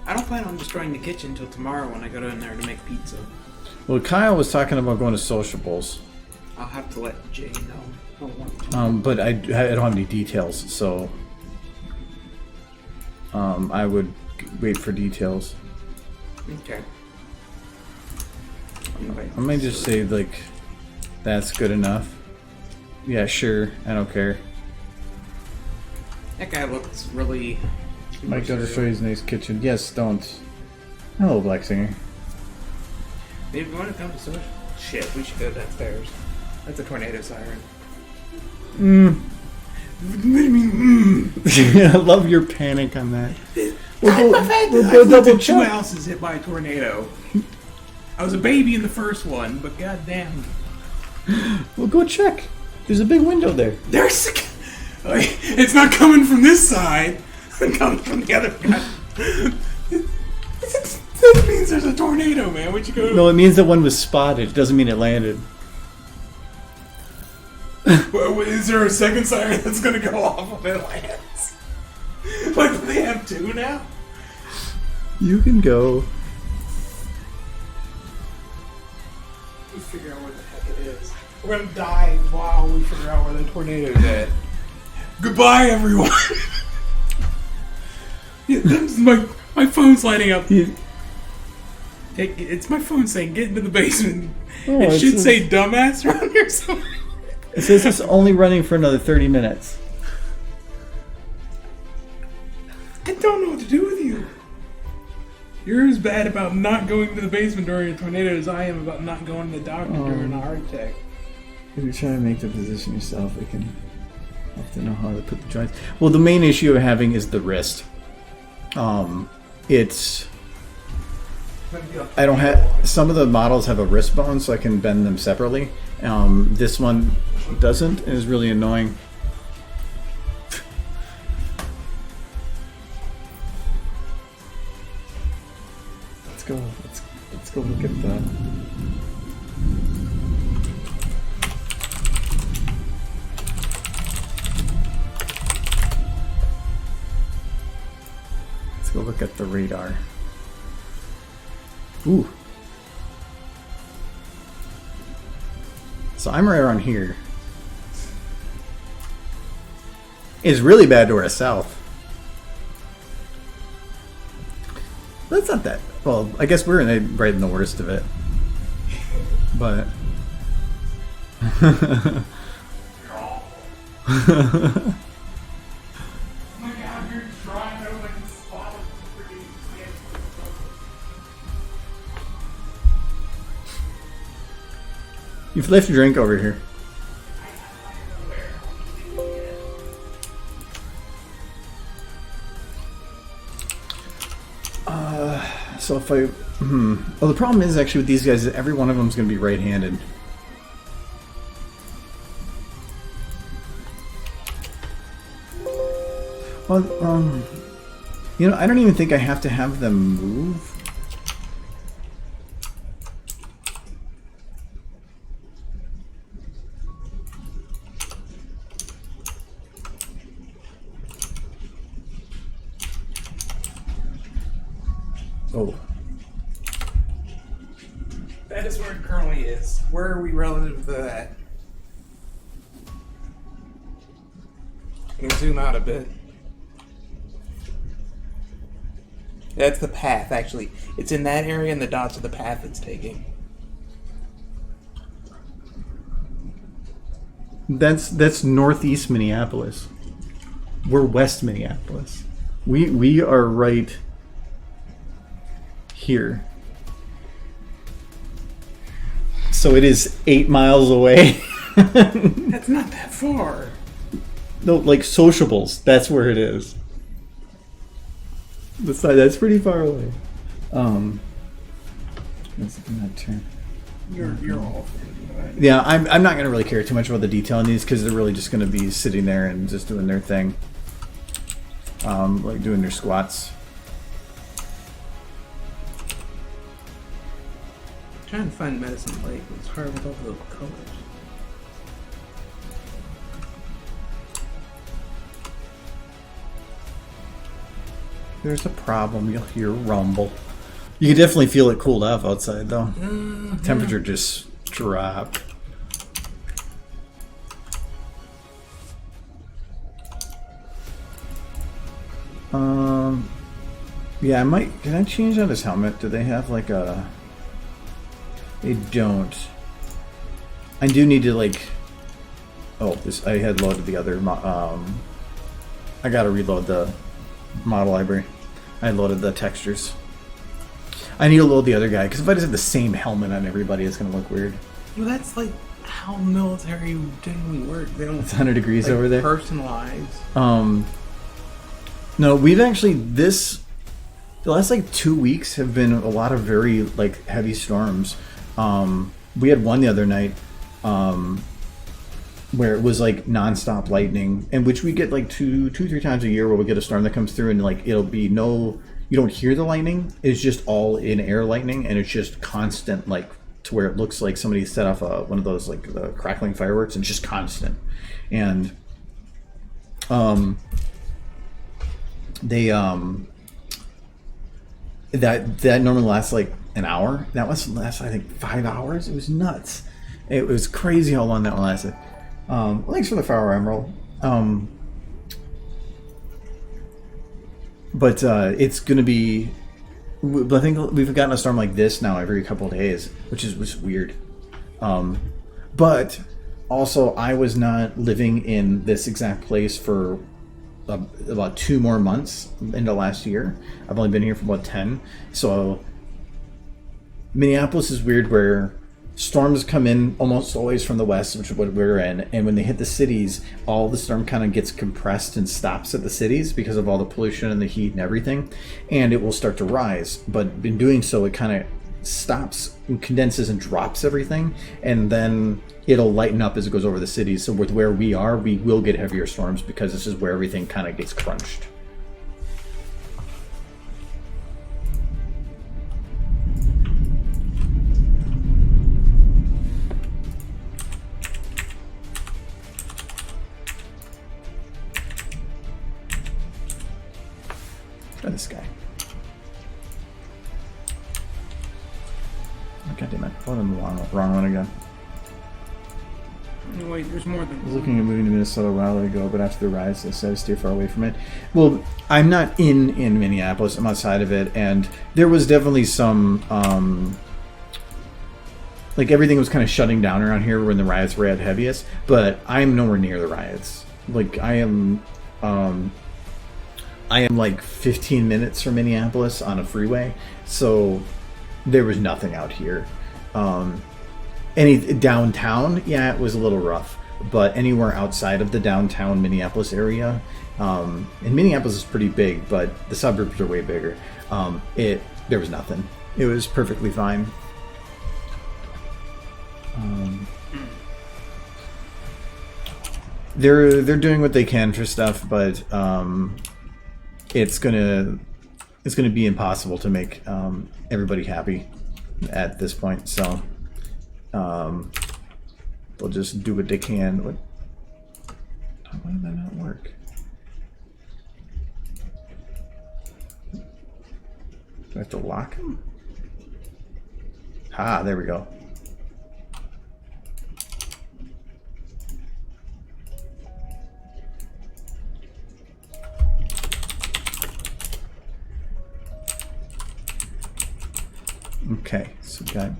I don't plan on destroying the kitchen until tomorrow when I go in there to make pizza. Well, Kyle was talking about going to sociables. I'll have to let Jay know. I don't want to. But I don't have any details, so I would wait for details. Okay. I might just say, like, that's good enough. Yeah, sure. I don't care. That guy looks really... Mike got to show you his nice kitchen. Yes, don't. Hello, Black Singer. Maybe we want to come to social. Shit, we should go downstairs. That's a tornado siren. What do you mean, I love your panic on that. We'll go double check. 2 houses hit by a tornado. I was a baby in the first one, but goddamn. We'll go check. There's a big window there. It's not coming from this side. It comes from the other side. That means there's a tornado, man. Where'd you go? No, it means that one was spotted. It doesn't mean it landed. Is there a second siren that's going to go off when it lands? Like, do they have 2 now? You can go. We figure out where the heck it is. We're going to die while we figure out where the tornado's at. Goodbye, everyone. My phone's lighting up. It's my phone saying get into the basement. Oh, it should say dumbass around here somewhere. It says it's only running for another 30 minutes. I don't know what to do with you. You're as bad about not going to the basement during a tornado as I am about not going to the doctor during a heart attack. If you're trying to make the position yourself, it can have to know how to put the joints. Well, the main issue of having is the wrist. I don't have. Some of the models have a wrist bone, so I can bend them separately. This one doesn't, and is really annoying. Let's go. Let's go look at the. Let's go look at the radar. Ooh. So I'm right around here. It's really bad to our south. That's not that. Well, I guess we're right in the worst of it. But. You've left your drink over here. So if I... Well, the problem is actually with these guys is every one of them is going to be right-handed. Well, you know, I don't even think I have to have them move. Oh. That is where it currently is. Where are we relative to that? I'm going to zoom out a bit. That's the path, actually. It's in that area, and the dots are the path it's taking. That's northeast Minneapolis. We're west Minneapolis. We are right here. So it is 8 miles away. That's not that far. No, like Sociables. That's where it is. That's pretty far away. Let's not turn. You're off. Yeah, I'm not gonna really care too much about the detail in these because they're really just gonna be sitting there and just doing their thing, like doing their squats. Trying to find Medicine Lake. It's hard with all the colors. There's a problem. You'll hear rumble. You can definitely feel it cooled off outside, though. Temperature just dropped. Yeah, I might. Can I change out his helmet? Do they have like a? They don't. I do need to like. Oh, this I had loaded the other. I gotta reload the model library. I loaded the textures. I need to load the other guy because if I just have the same helmet on everybody, it's gonna look weird. Well, that's like how military generally work. They don't. It's 100 degrees like, over there. Personalize. No, we've actually the last like 2 weeks have been a lot of very like heavy storms. We had one the other night where it was like nonstop lightning, and which we get like two, 3 times a year where we get a storm that comes through and like it'll be you don't hear the lightning. It's just all in air lightning, and it's just constant, like to where it looks like somebody set off one of those like the crackling fireworks, and it's just constant. And they that normally lasts like an hour. That was last I think 5 hours. It was nuts. It was crazy how long that one lasted. Thanks for the Fire Emerald. But it's gonna be. I think we've gotten a storm like this now every couple of days, which is weird. But also, I was not living in this exact place for about 2 more months into last year. I've only been here for about 10. So Minneapolis is weird where storms come in almost always from the west, which is what we're in, and when they hit the cities, all the storm kind of gets compressed and stops at the cities because of all the pollution and the heat and everything, and it will start to rise. But in doing so, it kind of stops and condenses and drops everything, and then it'll lighten up as it goes over the cities. So with where we are, we will get heavier storms because this is where everything kind of gets crunched. Try this guy. Oh, God damn it. I went on the wrong one again. Wait, there's more than I was looking at moving to Minnesota a while ago, but after the rise, I decided to stay far away from it. Well, I'm not in Minneapolis. I'm outside of it, and there was definitely some, like everything was kind of shutting down around here when the riots were at heaviest, but I am nowhere near the riots. Like, I am like 15 minutes from Minneapolis on a freeway, so there was nothing out here. Any downtown, yeah, it was a little rough, but anywhere outside of the downtown Minneapolis area, and Minneapolis is pretty big, but the suburbs are way bigger. There was nothing. It was perfectly fine. They're doing what they can for stuff, but it's gonna be impossible to make everybody happy at this point. So they'll just do what they can. Why did that not work? Do I have to lock him? Ah, there we go. Okay, so we got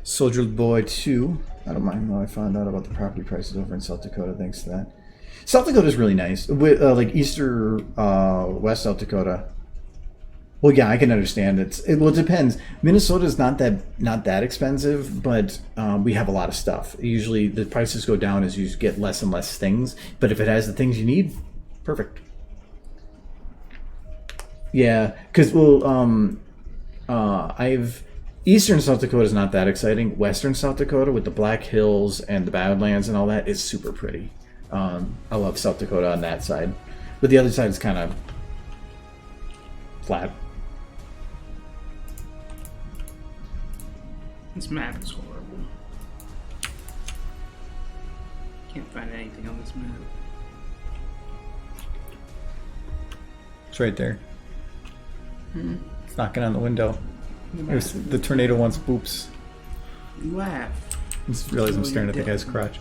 Soldier Boy 2. I don't mind though. I found out about the property prices over in South Dakota thanks to that. South Dakota is really nice. With like Easter, West South Dakota. Well, yeah, I can understand it. Well, it depends. Minnesota's not that expensive, but we have a lot of stuff. Usually, the prices go down as you get less and less things. But if it has the things you need, perfect. Yeah, because Eastern South Dakota is not that exciting. Western South Dakota with the Black Hills and the Badlands and all that is super pretty. I love South Dakota on that side, but the other side is kind of flat. This map is horrible. Can't find anything on this map. It's right there. It's knocking on the window. The tornado wants boops. You laugh. I just realized I'm staring at the guy's crotch.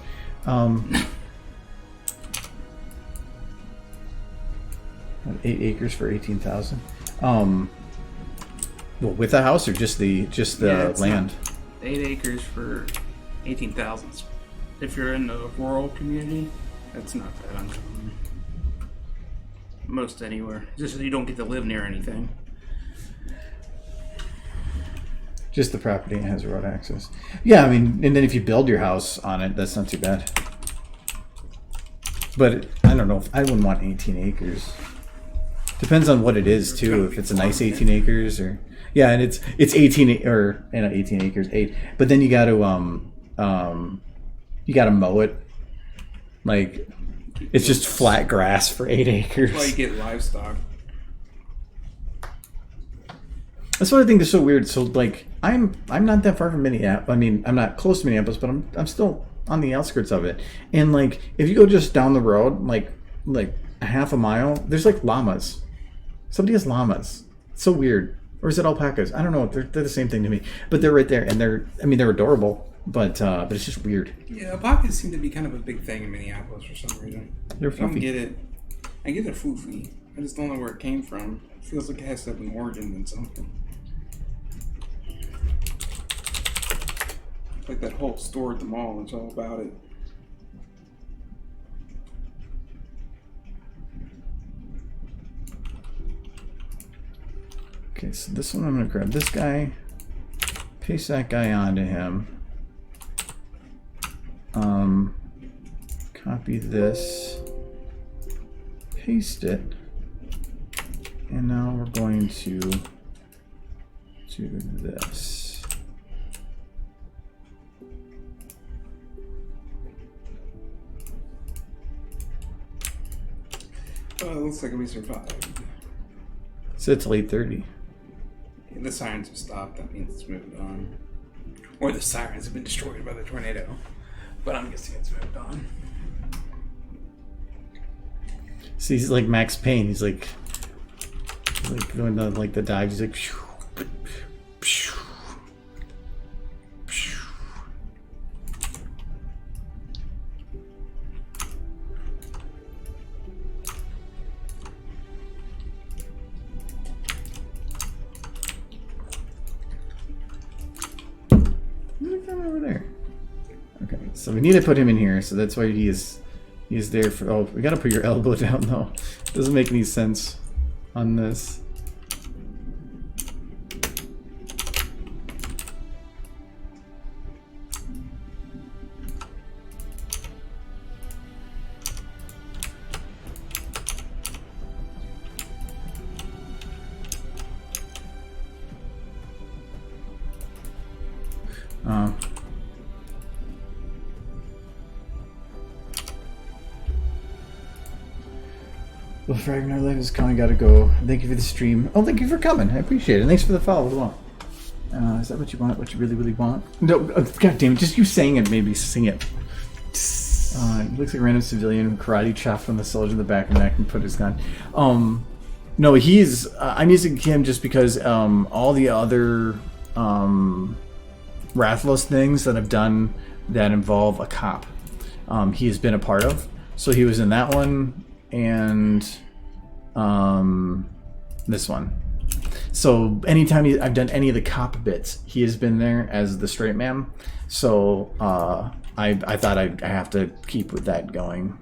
8 acres for 18,000. Well, with a house or just the land? 8 acres for 18,000. If you're in a rural community, that's not that uncommon. Most anywhere. Just so you don't get to live near anything. Just the property has road access. Yeah, I mean, and then if you build your house on it, that's not too bad. But I don't know if I wouldn't want 18 acres. Depends on what it is too. If it's a nice 18 acres or and it's 18 or 18 acres 8. But then you got to mow it. Like it's just flat grass for 8 acres. That's why you get livestock. That's what I think is so weird. So like I'm not that far from Minneapolis. I mean, I'm not close to Minneapolis, but I'm still on the outskirts of it. And like if you go just down the road, like a half a mile, there's like llamas. Somebody has llamas. It's so weird. Or is it alpacas? I don't know. They're the same thing to me. But they're right there, and they're adorable. But it's just weird. Yeah, alpacas seem to be kind of a big thing in Minneapolis for some reason. They're I don't fluffy. get it. I get they're foofy. I just don't know where it came from. It feels like it has to have an origin than something. Like that whole store at the mall. It's all about it. Okay, so this one I'm going to grab this guy, paste that guy onto him, copy this, paste it, and now we're going to do this. Oh, it looks like we survived. So it's late 30. The sirens have stopped. That means it's moved on. Or the sirens have been destroyed by the tornado. But I'm guessing it's moved on. See, he's like Max Payne. He's like doing the dive. He's like. Over there. Okay, so we need to put him in here, so that's why he is there for. Oh, we gotta put your elbow down though. Doesn't make any sense on this. Well, Fragment Life is coming. Gotta go. Thank you for the stream. Oh, thank you for coming. I appreciate it. Thanks for the follow as well. Is that what you want? What you really, really want? No, God damn it! Just you saying it made me sing it. It looks like a random civilian who karate chopped on the soldier in the back of the neck and put his gun. No, he's. I'm using him just because all the other Rathalos things that I've done that involve a cop, he has been a part of. So he was in that one and this one. So anytime I've done any of the cop bits, he has been there as the straight man. So I thought I have to keep with that going.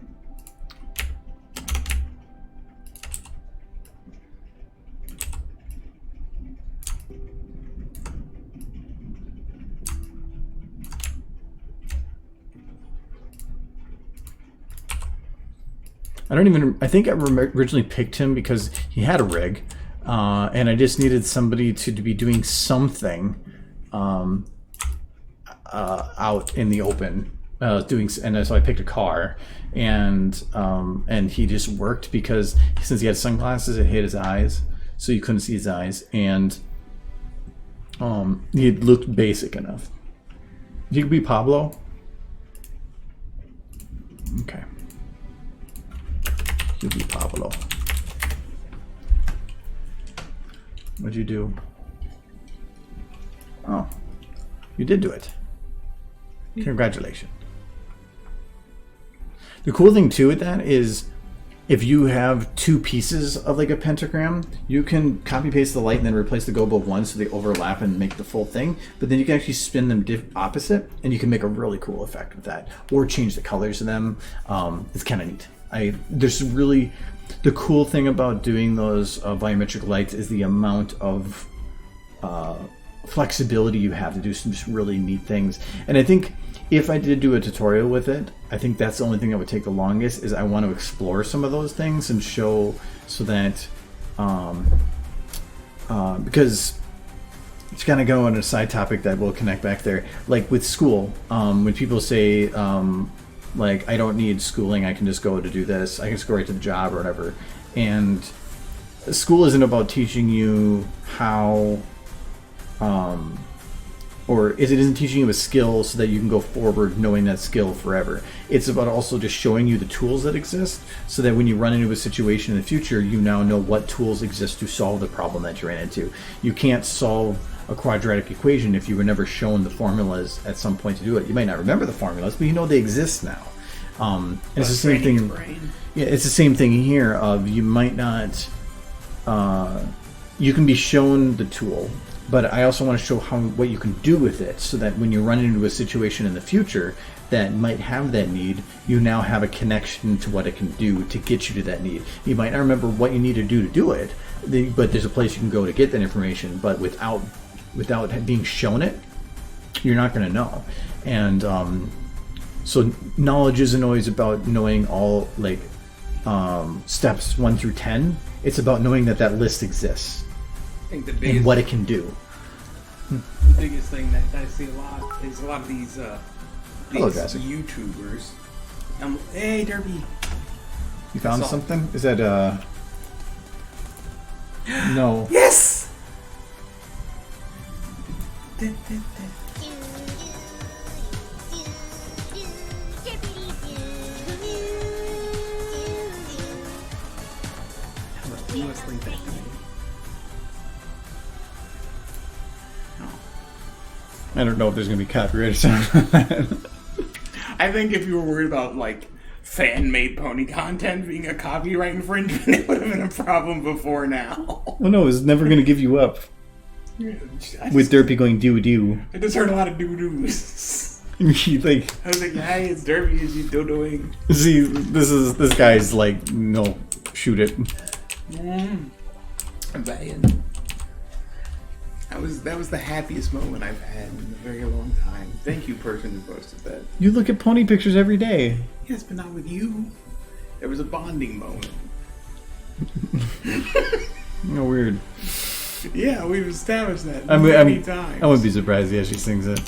I think I originally picked him because he had a rig, and I just needed somebody to be doing something out in the open, and so I picked a car, and he just worked because since he had sunglasses, it hit his eyes, so you couldn't see his eyes, and he looked basic enough. You could be Pablo. Okay. You be Pablo. What'd you do? Oh, you did do it. Congratulations. The cool thing too with that is if you have two pieces of like a pentagram, you can copy paste the light and then replace the gobo of one so they overlap and make the full thing. But then you can actually spin them opposite and you can make a really cool effect with that, or change the colors of them. It's kind of neat. There's really, the cool thing about doing those volumetric lights is the amount of flexibility you have to do some just really neat things. And I think if I did do a tutorial with it, I think that's the only thing that would take the longest, is I want to explore some of those things and show, so that because it's kind of go on a side topic that will connect back there, like with school, when people say like, I don't need schooling, I can just go to do this, I can just go right to the job or whatever. And school isn't about teaching you how, or it isn't teaching you a skill so that you can go forward knowing that skill forever. It's about also just showing you the tools that exist, so that when you run into a situation in the future, you now know what tools exist to solve the problem that you ran into. You can't solve a quadratic equation if you were never shown the formulas at some point to do it. You might not remember the formulas, but you know they exist now. And it's the same thing. Yeah, it's the same thing here. Of you might not. You can be shown the tool, but I also want to show what you can do with it, so that when you run into a situation in the future that might have that need, you now have a connection to what it can do to get you to that need. You might not remember what you need to do it, but there's a place you can go to get that information. But without being shown it, you're not going to know. And so knowledge isn't always about knowing all like steps 1 through 10. It's about knowing that list exists and what it can do. The biggest thing that I see a lot is a lot of these YouTubers. Hey, Derby. You found something? Is that no? Yes. You must link that to me. I don't know if there's going to be copyright sound on that. I think if you were worried about like fan-made pony content being a copyright infringement, it would have been a problem before now. Well, no, it's never going to give you up. With Derpy going doo-doo. I just heard a lot of doo-doos. I was like, hey, it's Derpy, is you doo-dooing? See, this guy's like, no, shoot it. I'm bad. That was the happiest moment I've had in a very long time. Thank you, person who posted that. You look at pony pictures every day. Yes, but not with you. There was a bonding moment. Oh, weird. Yeah, we've established that many times. I wouldn't be surprised if she sings it.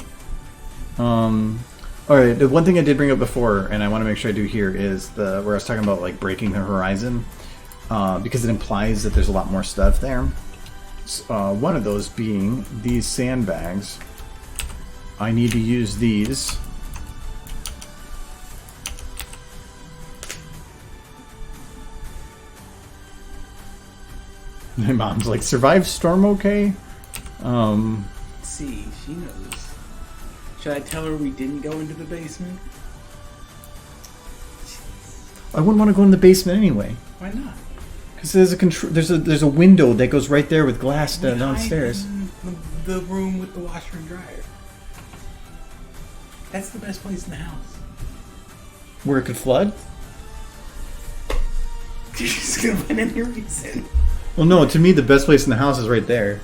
Alright, the one thing I did bring up before, and I want to make sure I do here, is where I was talking about like breaking the horizon, because it implies that there's a lot more stuff there. One of those being these sandbags. I need to use these. My mom's like, survive storm okay? See, she knows. Should I tell her we didn't go into the basement? I wouldn't want to go in the basement anyway. Why not? Because there's a window that goes right there with glass downstairs. The room with the washer and dryer. That's the best place in the house. Where it could flood? You're just gonna find any reason. Well, no. To me, the best place in the house is right there.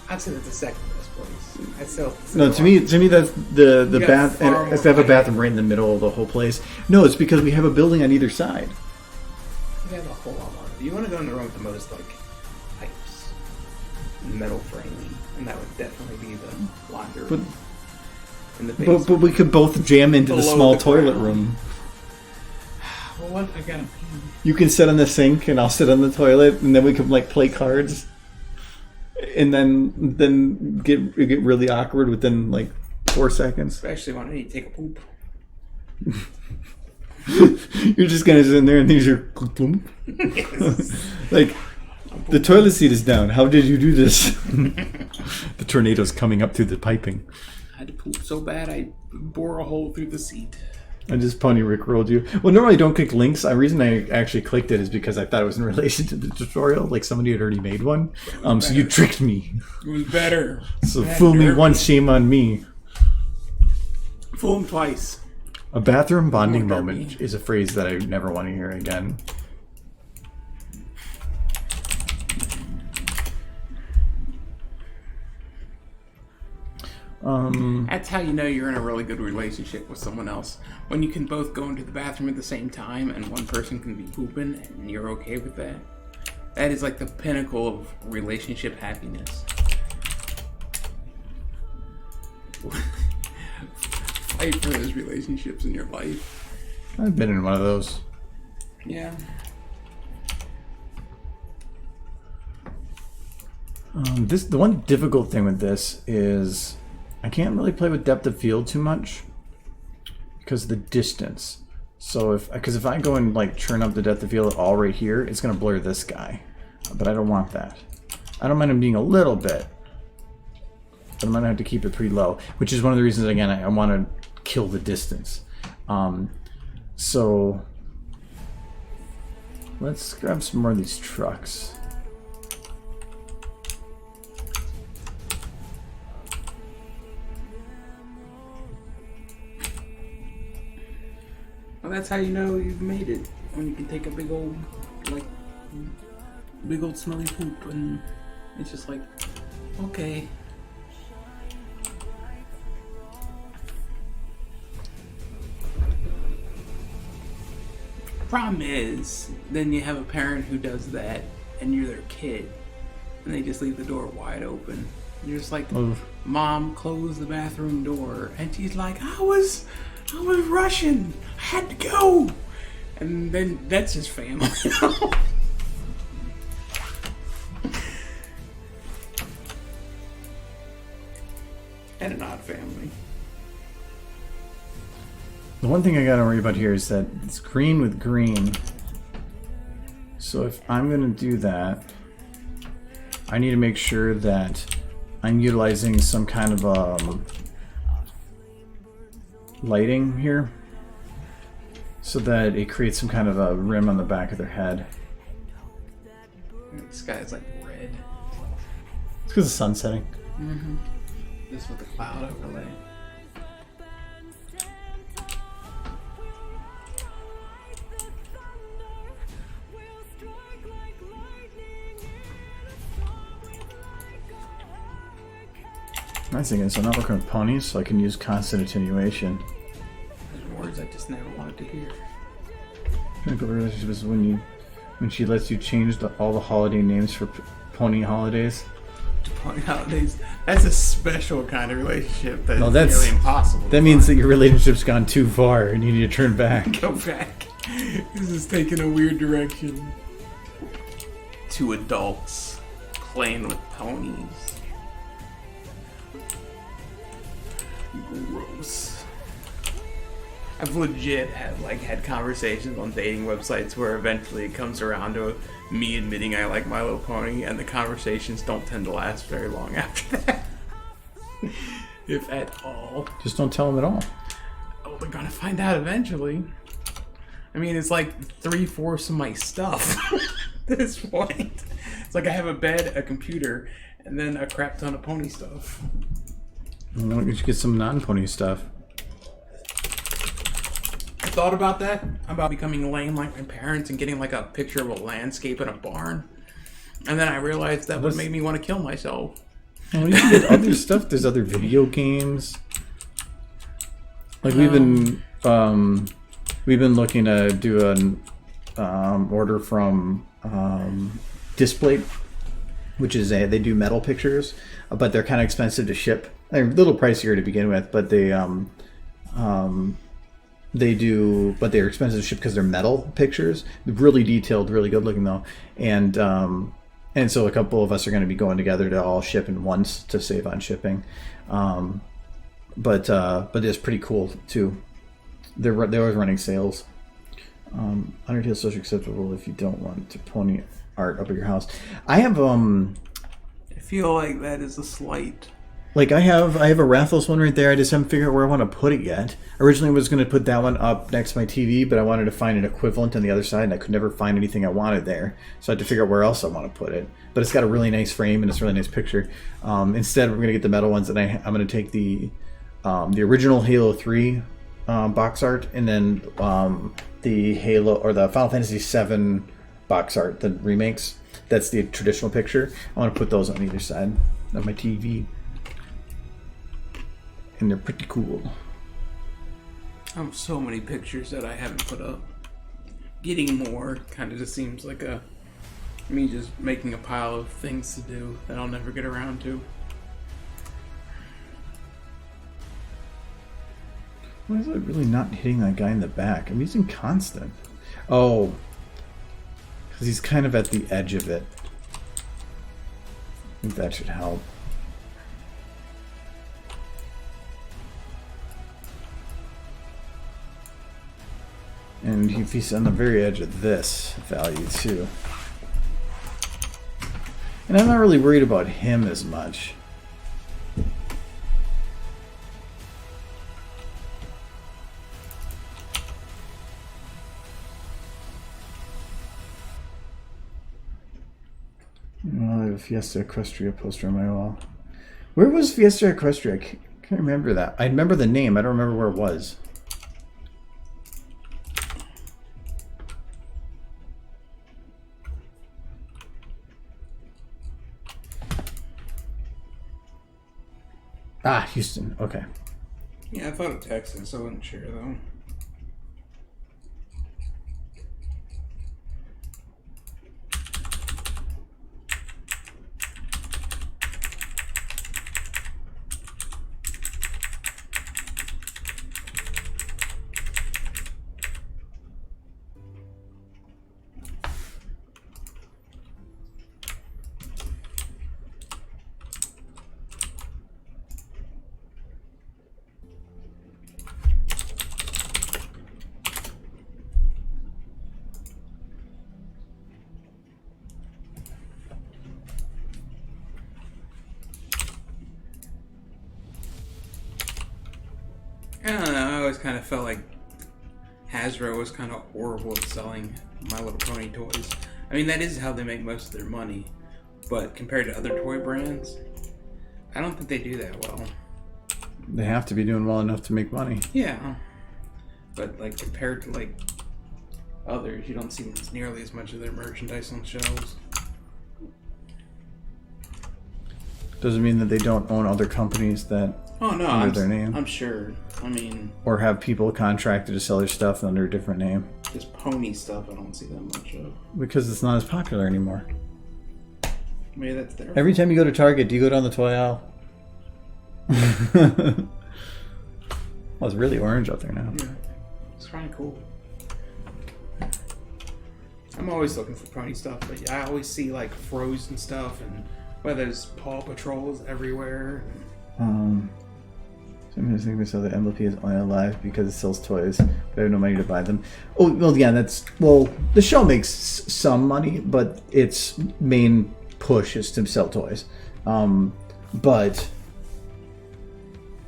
I'd say that's the second best place. I'd say No, to me that's the bath. And if they have a bathroom right in the middle of the whole place. No, it's because we have a building on either side. You have a whole lot more. You want to go in the room with the most like pipes, metal framing, and that would definitely be the laundry room. In the basement. But we could both jam into the small toilet ground. room. Well, what? I gotta pee. You can sit on the sink and I'll sit on the toilet, and then we can like play cards, and then get really awkward within like 4 seconds. Especially when I need to take a poop. You're just gonna sit in there and these are like the toilet seat is down. How did you do this? The tornado's coming up through the piping. I had to poop so bad I bore a hole through the seat. I just pony rickrolled you. Well, normally I don't click links. The reason I actually clicked it is because I thought it was in relation to the tutorial. Like somebody had already made one. So you tricked me. It was better. So fool me once, shame on me. Fool him twice. A bathroom bonding moment is a phrase that I never want to hear again. That's how you know you're in a really good relationship with someone else. When you can both go into the bathroom at the same time and one person can be pooping and you're okay with that. That is like the pinnacle of relationship happiness. Fight for those relationships in your life. I've been in one of those. Yeah. The one difficult thing with this is I can't really play with depth of field too much because of the distance. So if I go and like churn up the depth of field all right here, it's gonna blur this guy. But I don't want that. I don't mind him being a little bit, but I'm gonna have to keep it pretty low, which is one of the reasons again I want to kill the distance. So let's grab some more of these trucks. Well, that's how you know you've made it. When you can take a big old smelly poop and it's just like, okay. Problem is, then you have a parent who does that and you're their kid and they just leave the door wide open. You're just like, Mom, close the bathroom door. And she's like, I was rushing. I had to go. And then that's his family. And an odd family. The one thing I gotta worry about here is that it's green with green. So if I'm gonna do that, I need to make sure that I'm utilizing some kind of lighting here so that it creates some kind of a rim on the back of their head. This guy's like red. It's because the sun's setting. Mm-hmm. This with the cloud overlay. Nice thing is I'm not working with ponies, so I can use constant attenuation. There's words I just never wanted to hear. Technical relationship is when she lets you change all the holiday names for pony holidays. Pony holidays. That's a special kind of relationship that's that's nearly impossible. That means that your relationship's gone too far and you need to turn back. Go back. This is taking a weird direction. Two adults playing with ponies. Gross. I've legit had conversations on dating websites where eventually it comes around to me admitting I like My Little Pony, and the conversations don't tend to last very long after that. If at all. Just don't tell them at all. Oh, they're gonna find out eventually. I mean, it's like 3/4 of my stuff at this point. It's like I have a bed, a computer, and then a crap ton of pony stuff. Why don't you get some non-pony stuff? I thought about that, about becoming lame like my parents and getting like a picture of a landscape in a barn. And then I realized that would make me want to kill myself. Well, you can get other stuff. There's other video games. Like we've been looking to do an order from Display, which is they do metal pictures, but they're kind of expensive to ship. They're a little pricier to begin with, but but they're expensive to ship because they're metal pictures. Really detailed, really good looking though, and so a couple of us are going to be going together to all ship in once to save on shipping. But it's pretty coll too. They're always running sales. Undertale social acceptable if you don't want to pony art up at your house. I have I feel like that is a slight. Like I have a Rathalos one right there. I just haven't figured out where I want to put it yet. Originally I was going to put that one up next to my TV, but I wanted to find an equivalent on the other side, and I could never find anything I wanted there. So I had to figure out where else I want to put it. But it's got a really nice frame and it's a really nice picture. Instead, we're going to get the metal ones, and I'm going to take the original Halo 3 box art, and then the Halo or the Final Fantasy 7 box art, the remakes. That's the traditional picture. I want to put those on either side of my TV. And they're pretty cool. I have so many pictures that I haven't put up. Getting more kind of just seems like me just making a pile of things to do that I'll never get around to. Why is it really not hitting that guy in the back? I'm using constant. Oh. Because he's kind of at the edge of it. I think that should help. And he's on the very edge of this value too. And I'm not really worried about him as much. Well, I have a Fiesta Equestria poster on my wall. Where was Fiesta Equestria? I can't remember that. I remember the name. I don't remember where it was. Ah, Houston. Okay. Yeah, I thought of Texas. I wasn't sure though. I don't know, I always kind of felt like Hasbro was kind of horrible at selling My Little Pony toys. I mean, that is how they make most of their money, but compared to other toy brands, I don't think they do that well. They have to be doing well enough to make money. Yeah, but like compared to like others, you don't see nearly as much of their merchandise on shelves. Doesn't mean that they don't own other companies that under their name. I'm sure. I mean, or have people contracted to sell their stuff under a different name. Just pony stuff, I don't see that much of. Because it's not as popular anymore. Maybe that's their. Every time you go to Target, do you go down the toy aisle? Well, it's really orange out there now. Yeah, it's kind of cool. I'm always looking for pony stuff, but I always see like Frozen stuff, and whether there's Paw Patrols everywhere. So I'm just thinking so the MVP is only alive because it sells toys, but I have no money to buy them. Oh, well, yeah, the show makes some money, but its main push is to sell toys. But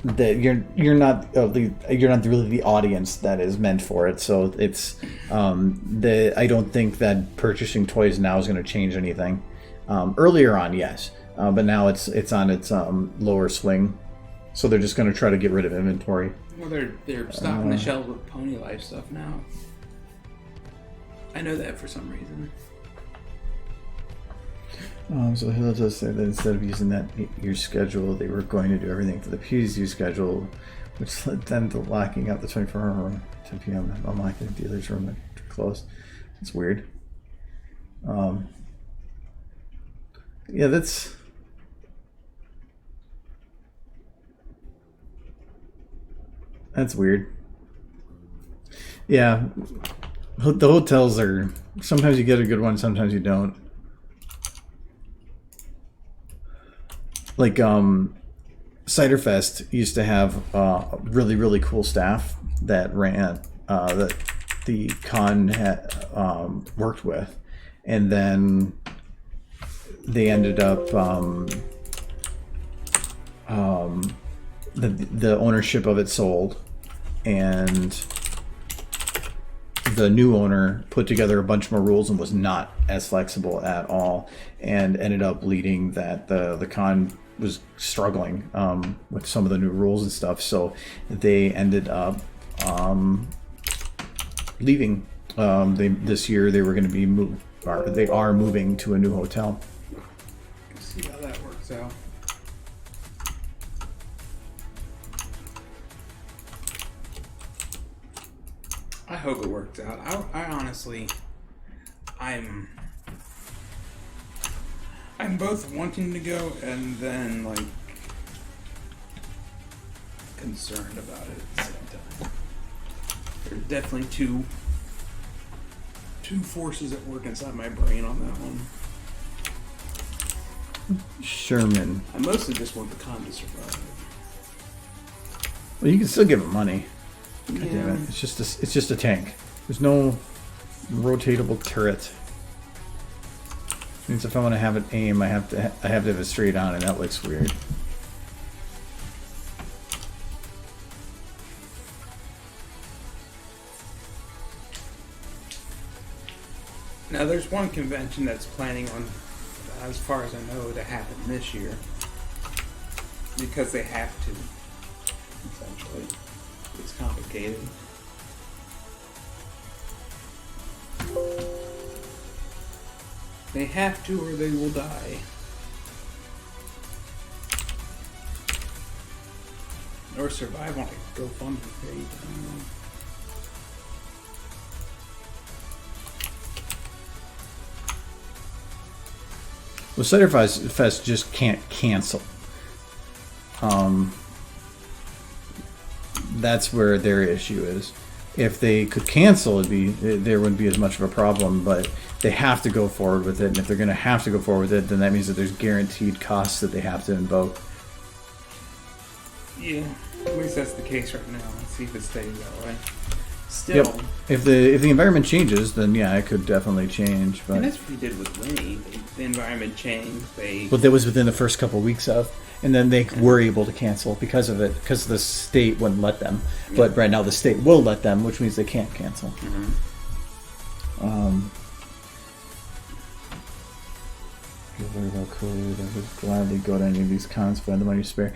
that you're not really the audience that is meant for it. So it's I don't think that purchasing toys now is going to change anything. Earlier on, yes, but now it's on its lower swing. So they're just going to try to get rid of inventory. Well, they're stocking the shelves with Pony Life stuff now. I know that for some reason. So he'll just say that instead of using that year's schedule, they were going to do everything for the PSU schedule, which led them to locking out the 24-hour room, 10 p.m. unlocking the dealer's room closed. That's weird. Yeah, that's weird. Yeah, the hotels are, sometimes you get a good one, sometimes you don't. Like Cider Fest used to have really, really cool staff that ran that the con had worked with, and then they ended up the ownership of it sold, and the new owner put together a bunch more rules and was not as flexible at all, and ended up leading that the con was struggling with some of the new rules and stuff. So they ended up leaving. This year they were going to be they are moving to a new hotel. Let's see how that works out. I hope it works out. I honestly, I'm both wanting to go and then like concerned about it at the same time. There's definitely two forces at work inside my brain on that one. Sherman. I mostly just want the con to survive. Well, you can still give it money. God Yeah. damn it! It's just a tank. There's no rotatable turret. Means if I want to have it aim, I have to have it straight on, and that looks weird. Now, there's one convention that's planning on, as far as I know, to happen this year. Because they have to, essentially. It's complicated. They have to or they will die. Or survive on a GoFundMe page. I don't know. Well, Cider Fest just can't cancel. That's where their issue is. If they could cancel, there wouldn't be as much of a problem. But they have to go forward with it, and if they're going to have to go forward with it, then that means that there's guaranteed costs that they have to invoke. Yeah, at least that's the case right now. Let's see if it stays that way. Still, Yep. If the environment changes, then yeah, it could definitely change. But and that's what we did with Winnie. The environment changed. But that was within the first couple of weeks of, and then they were able to cancel because of it, because the state wouldn't let them. But right now the state will let them, which means they can't cancel. Very well cool. I would gladly go to any of these cons, find the money to spare.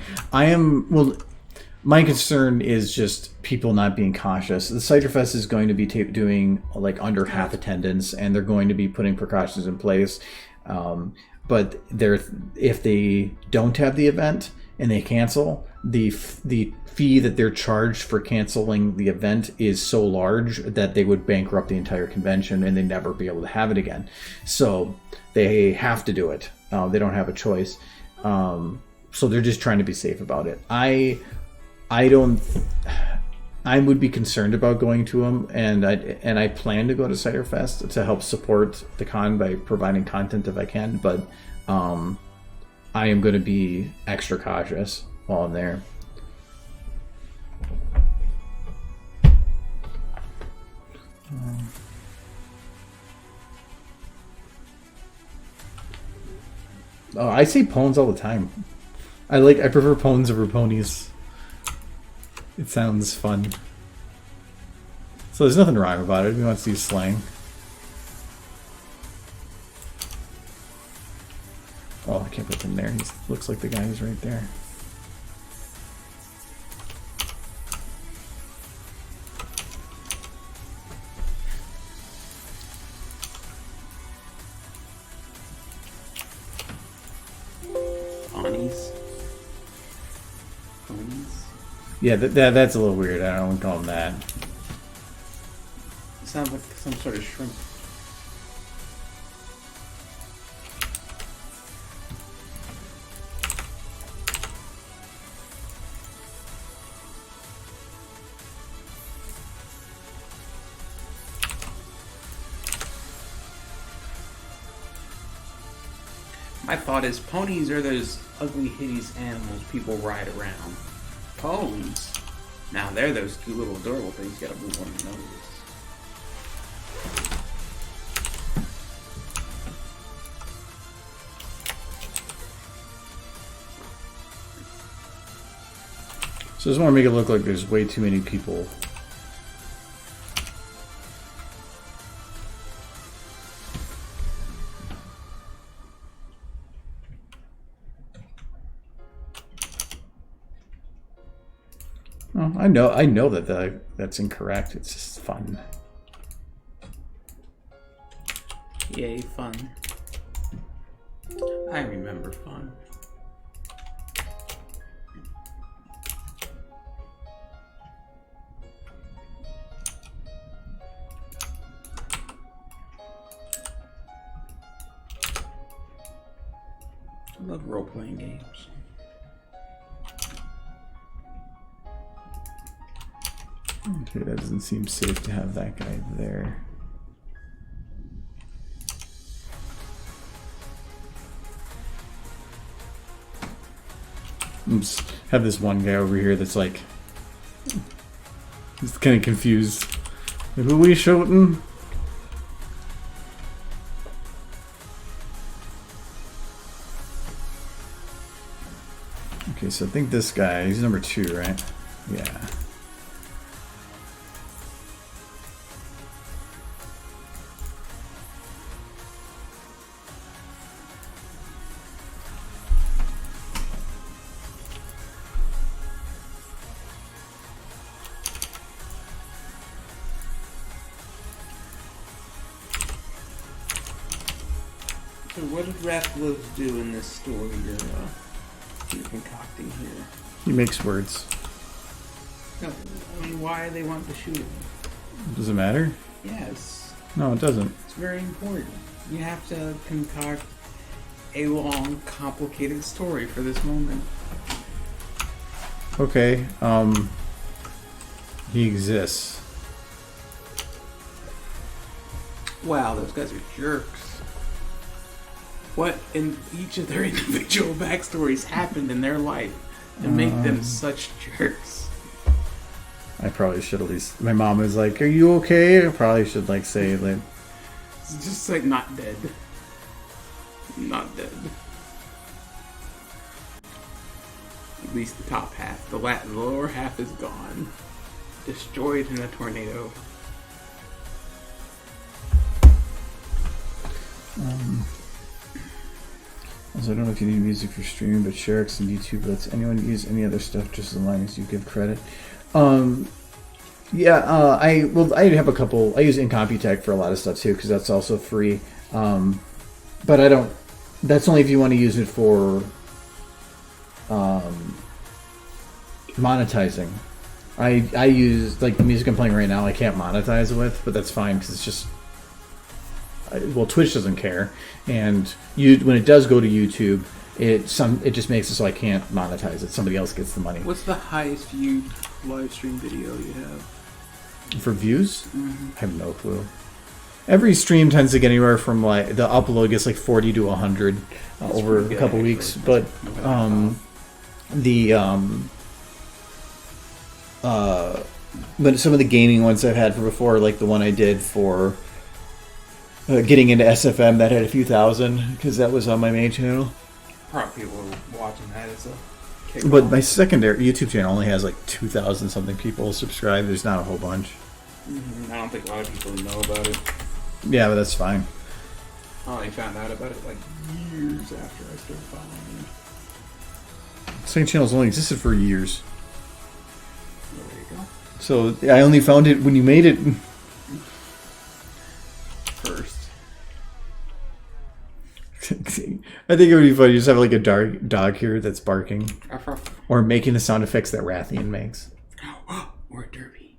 My concern is just people not being cautious. The Cider Fest is going to be doing like under half attendance, and they're going to be putting precautions in place. But if they don't have the event and they cancel, the fee that they're charged for canceling the event is so large that they would bankrupt the entire convention and they'd never be able to have it again. So they have to do it. They don't have a choice. So they're just trying to be safe about it. I would be concerned about going to them, and I plan to go to Cider Fest to help support the con by providing content if I can, but I am going to be extra cautious while I'm there. I say pawns all the time. I prefer pawns over ponies. It sounds fun. So there's nothing wrong about it. He wants to use slang. Oh, I can't put him there. He looks like the guy who's right there. Ponies. Ponies. Yeah, that's a little weird. I don't want to call him that. It sounds like some sort of shrimp. My thought is ponies are those ugly, hideous animals people ride around. Ponies. Now they're those cute little adorable things you gotta move on your nose. So I just want to make it look like there's way too many people. Oh, I know that's incorrect. It's just fun. Yay, fun. I remember fun. I love role-playing games. Okay, that doesn't seem safe to have that guy there. Oops. Have this one guy over here that's like, he's kind of confused. Like, who are we shooting? Okay, so I think this guy, he's number 2, right? Yeah. So what did MacLeod do in this story you're concocting here? He makes words. No, I mean, why they want to shoot him? Does it matter? Yes. No, it doesn't. It's very important. You have to concoct a long, complicated story for this moment. Okay, he exists. Wow, those guys are jerks. What in each of their individual backstories happened in their life to make them such jerks? I probably should at least. My mom was like, "Are you okay?" I probably should like say like, It's just like not dead. Not dead. At least the top half. The lower half is gone. Destroyed in a tornado. Also, I don't know if you need music for streaming, but Sharix and YouTube lets anyone use any other stuff just as long as you give credit. Yeah, I have a couple. I use Incomputech for a lot of stuff too because that's also free. But I don't. That's only if you want to use it for monetizing. I use like the music I'm playing right now. I can't monetize it with, but that's fine because it's just. Well, Twitch doesn't care, and when it does go to YouTube, it just makes it so I can't monetize it. Somebody else gets the money. What's the highest viewed live stream video you have? For views? Mm-hmm. I have no clue. Every stream tends to get anywhere from like the upload gets like 40 to 100 over a couple weeks, but but some of the gaming ones I've had for before, like the one I did for. Getting into SFM, that had a few thousand because that was on my main channel. Probably people were watching that as a take But off. my secondary YouTube channel only has like 2,000 something people subscribed. There's not a whole bunch. I don't think a lot of people know about it. Yeah, but that's fine. I only found out about it like years after I started following it. Second channel's only existed for years. There you go. So I only found it when you made it. First. I think it would be funny to just have like a dog here that's barking. Ruff, ruff. Or making the sound effects that Rathian makes. Or a derby.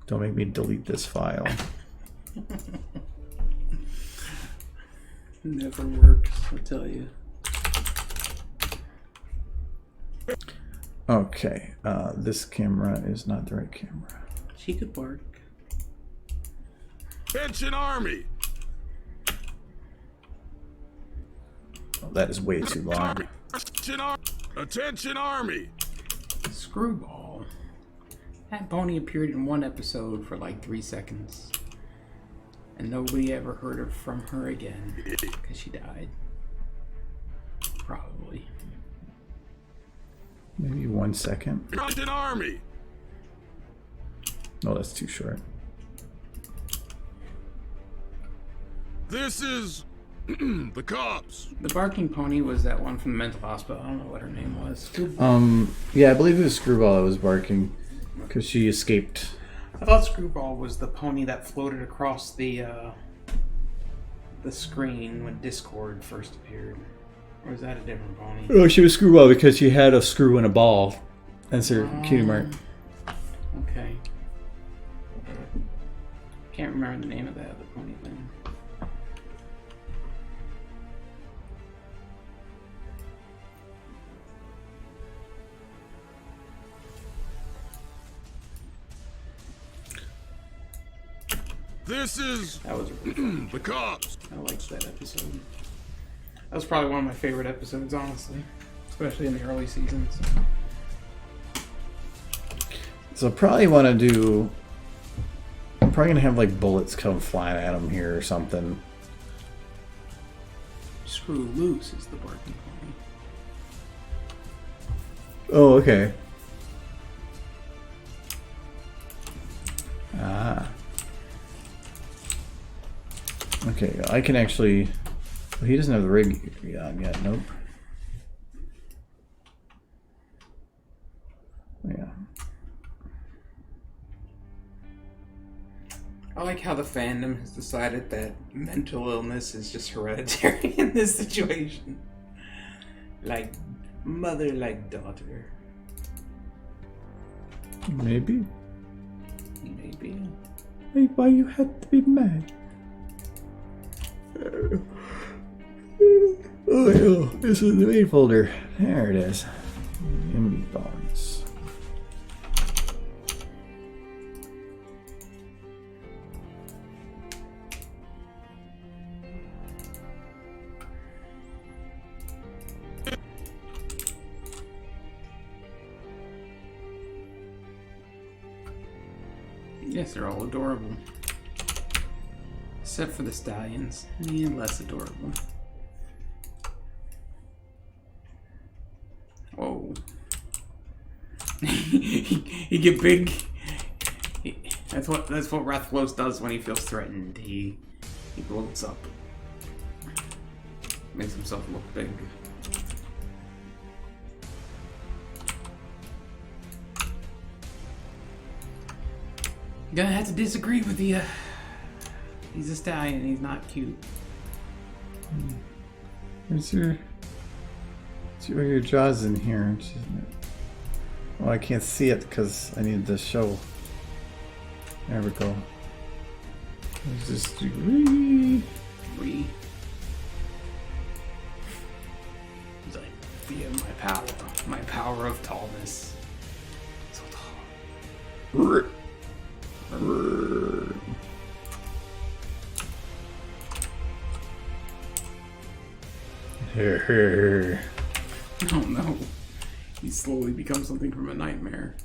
Don't make me delete this file. Never works, I tell you. Okay, this camera is not the right camera. She could bark. Attention Army! Oh, that is way too long. Army! Attention Army! Screwball. That pony appeared in one episode for like 3 seconds. And nobody ever heard from her again. Because she died. Probably. Maybe 1 second. Attention Army! No, that's too short. This is the cops. The barking pony was that one from the mental hospital. I don't know what her name was. Yeah, I believe it was Screwball that was barking. Because she escaped. I thought Screwball was the pony that floated across the screen when Discord first appeared. Or is that a different pony? Oh, she was Screwball because she had a screw and a ball. That's her cutie mark. Okay. Can't remember the name of that other pony then. This is That was really fun. the cops. I liked that episode. That was probably one of my favorite episodes, honestly. Especially in the early seasons. So probably want to do... I'm probably going to have like bullets come flying at him here or something. Screw Loose is the barking pony. Oh, okay. Ah. Okay, I can actually... Well, he doesn't have the rig on yet. Nope. Yeah. I like how the fandom has decided that mental illness is just hereditary in this situation. Like mother, like daughter. Maybe. Maybe. Hey, why you had to be mad? Oh, this is the main folder. There it is. MB bones. Yes, they're all adorable. Except for the stallions. And less adorable. Whoa. he get big. That's what Rathlos does when he feels threatened. He bloats up. Makes himself look big. Gonna have to disagree with you. He's a stallion. He's not cute. Where's your... Where your jaw's in here? Well, I can't see it because I need to show. There we go. There's this degree. It's like via my power of tallness. So tall. Oh no. He slowly becomes something from a nightmare.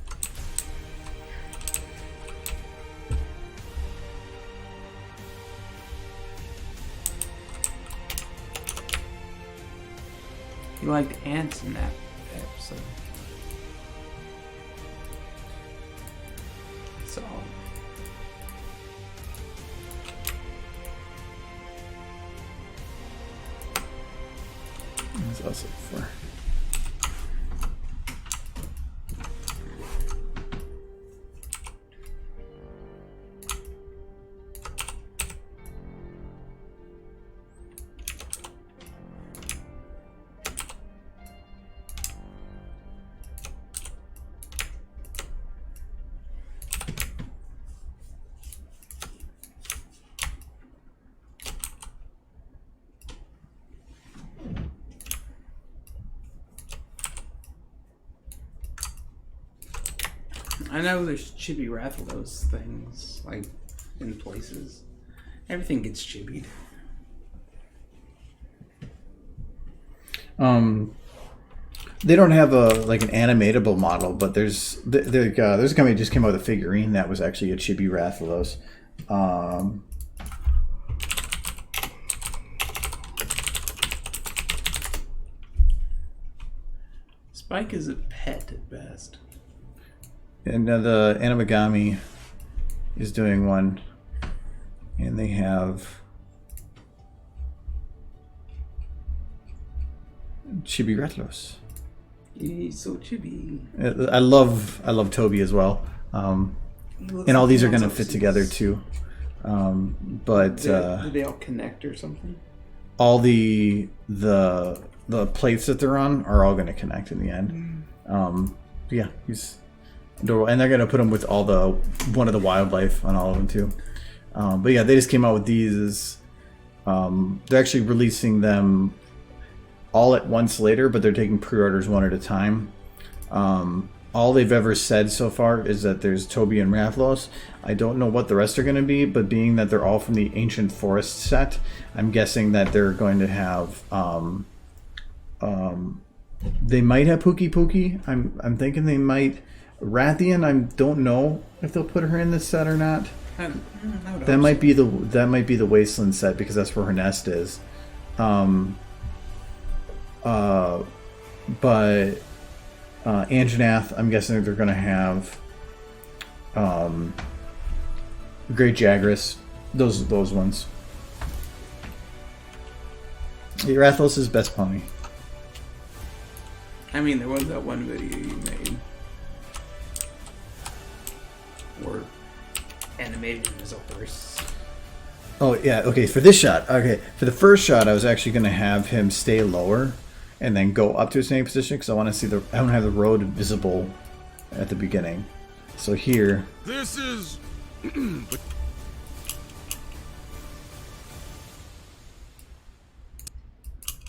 He liked ants in that episode. So. That's also for. I know there's chibi Rathalos things, like, in places. Everything gets chibied. They don't have an animatable model, but there's a company that just came out with a figurine that was actually a chibi Rathalos. Spike is a pet at best. And the Animagami is doing one, and they have chibi Rathalos. He's so chibi. I love Toby as well, and all these are going to fit together too. But do they all connect or something? All the plates that they're on are all going to connect in the end. Yeah, he's adorable, and they're going to put him with one of the wildlife on all of them too. But yeah, they just came out with these. They're actually releasing them all at once later, but they're taking pre-orders one at a time. All they've ever said so far is that there's Toby and Rathalos. I don't know what the rest are going to be, but being that they're all from the Ancient Forest set, I'm guessing that they're going to have. They might have Pookie Pookie. I'm thinking they might. Rathian, I don't know if they'll put her in this set or not. That might be the Wasteland set because that's where her nest is. But Anjanath, I'm guessing they're going to have Great Jagras, those ones. Rathalos is best pony. I mean, there was that one video you made where animated as a horse. Oh yeah, okay. For this shot, okay. For the first shot, I was actually going to have him stay lower and then go up to his same position because I want to see I want to have the road visible at the beginning. So here. This is.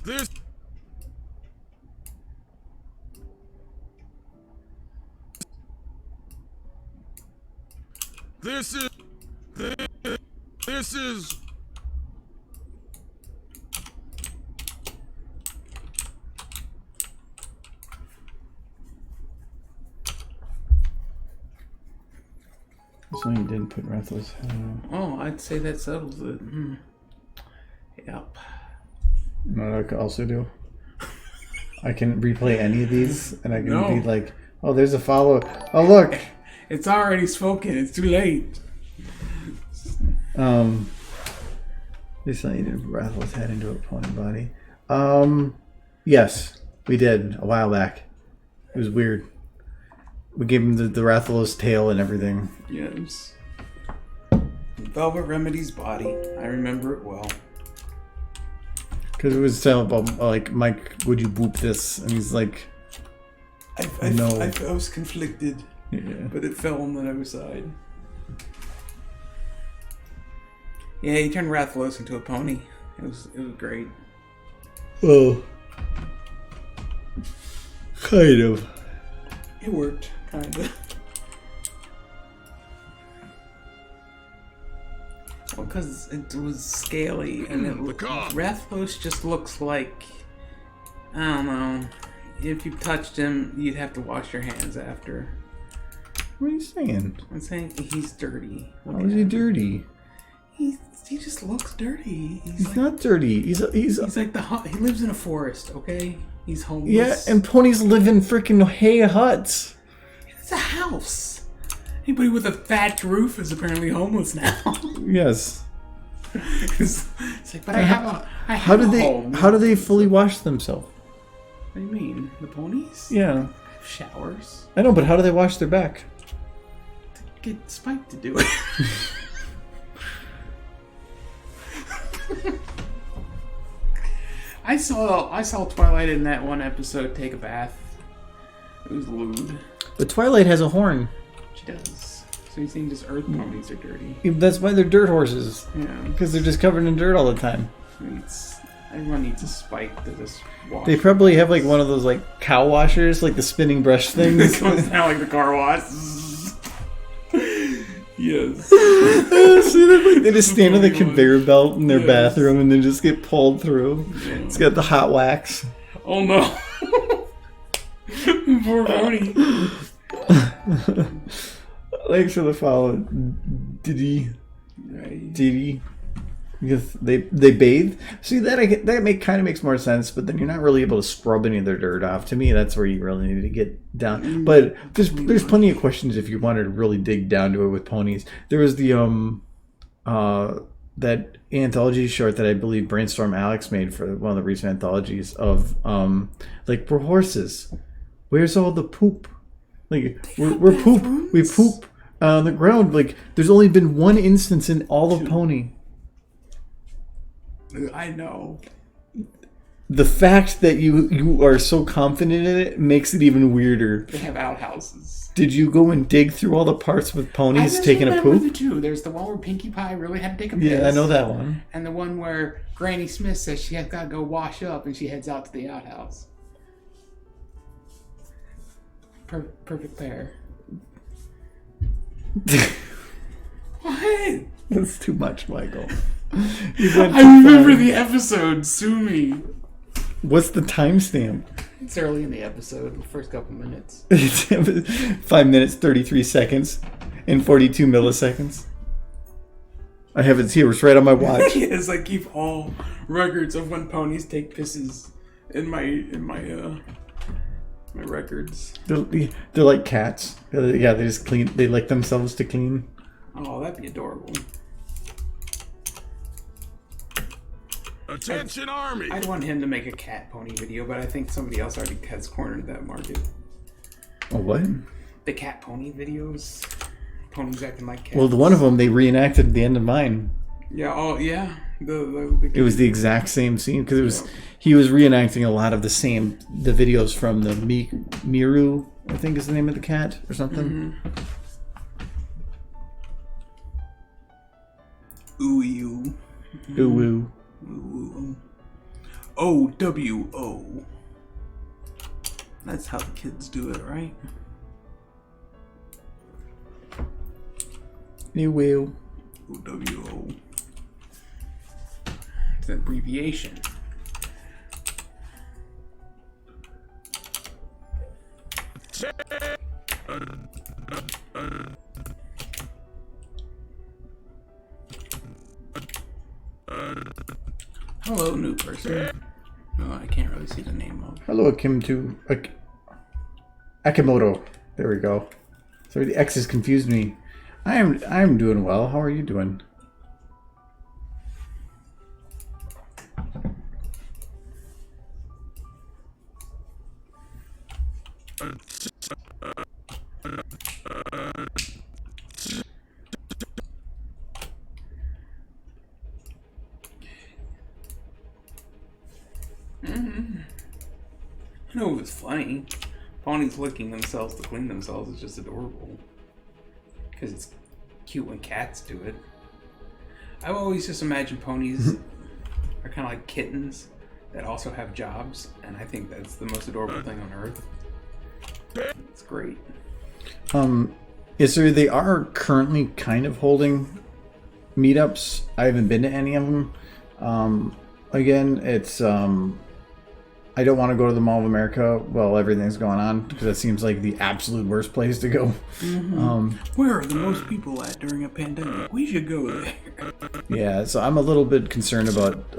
This. This is. This is. So you didn't put Rathalos head on. Oh, I'd say that settles it. Yep. You know what I could also do? I can replay any of these, and I can be like, "Oh, there's a follow. Oh, look, it's already spoken. It's too late." They said you didn't put Rathalos head into a pony body. Yes, we did a while back. It was weird. We gave him the Rathalos tail and everything. Yes. Velvet Remedy's body. I remember it well. Because it was about like, Mike, would you boop this? And he's like, I was conflicted, yeah. But it fell on the other side. Yeah, he turned Rathalos into a pony. It was great. Well, kind of. It worked, kind of. Well, because it was scaly, and Rathalos just looks like, I don't know, if you touched him, you'd have to wash your hands after. What are you saying? I'm saying he's dirty. How is he dirty? He just looks dirty. He's like, not dirty. He's like he lives in a forest, okay? He's homeless. Yeah, and ponies live in freaking hay huts. It's a house. Anybody with a thatched roof is apparently homeless now. Yes. It's like, but I have a home. How do they fully wash themselves? What do you mean? The ponies? Yeah. Have showers. I know, but how do they wash their back? Get Spike to do it. I saw Twilight in that one episode take a bath. It was lewd. But Twilight has a horn. She does. So you think just earth ponies are dirty? That's why they're dirt horses. Yeah. Because they're just covered in dirt all the time. Everyone needs a Spike to just wash. They probably have like one of those like cow washers, like the spinning brush things. It goes down like the car wash. Yes. They just stand on the conveyor belt in their bathroom and then just get pulled through. Yeah. It's got the hot wax. Oh no. Poor pony. Thanks for the follow. Diddy. Because they bathe. See, that kind of makes more sense, but then you're not really able to scrub any of their dirt off. To me, that's where you really need to get down. But there's plenty of questions if you wanted to really dig down to it with ponies. There was the that anthology short that I believe Brainstorm Alex made for one of the recent anthologies of like, we're horses. Where's all the poop? Like we're poop. We poop on the ground. Like, there's only been one instance in all of pony. I know. The fact that you are so confident in it makes it even weirder. They have outhouses. Did you go and dig through all the parts with ponies taking a poop? The two. There's the one where Pinkie Pie really had to take a piss. Yeah, I know that one. And the one where Granny Smith says she has got to go wash up and she heads out to the outhouse. Perfect pair. What? That's too much, Michael. I remember the episode. Sue me. What's the timestamp? It's early in the episode, the first couple minutes. 5 minutes, 33 seconds, and 42 milliseconds. I have it here. It's right on my watch. Yes, I keep all records of when ponies take pisses in my records. They're like cats. Yeah, they just clean. They lick themselves to clean. Oh, that'd be adorable. Attention, Army! I'd want him to make a cat pony video, but I think somebody else already has cornered that market. Oh, what? The cat pony videos. Ponies acting like cats. Well, the one of them they reenacted at the end of mine. Yeah. Oh, yeah. It was the exact same scene because it was he was reenacting a lot of the videos from the Miru, I think is the name of the cat or something. Ooh. Ooh. O-W-O. That's how the kids do it, right? Ooh. O-W-O. It's an abbreviation. Hello, new person. No, I can't really see the name of. Hello, Akimoto. There we go. Sorry, the X's confused me. I'm doing well. How are you doing? I know it's funny. Ponies licking themselves to clean themselves is just adorable. Because it's cute when cats do it. I've always just imagined ponies are kind of like kittens that also have jobs, and I think that's the most adorable thing on earth. It's great. They are currently kind of holding meetups. I haven't been to any of them. Again, it's I don't want to go to the Mall of America while everything's going on because that seems like the absolute worst place to go. Where are the most people at during a pandemic? We should go there. Yeah, so I'm a little bit concerned about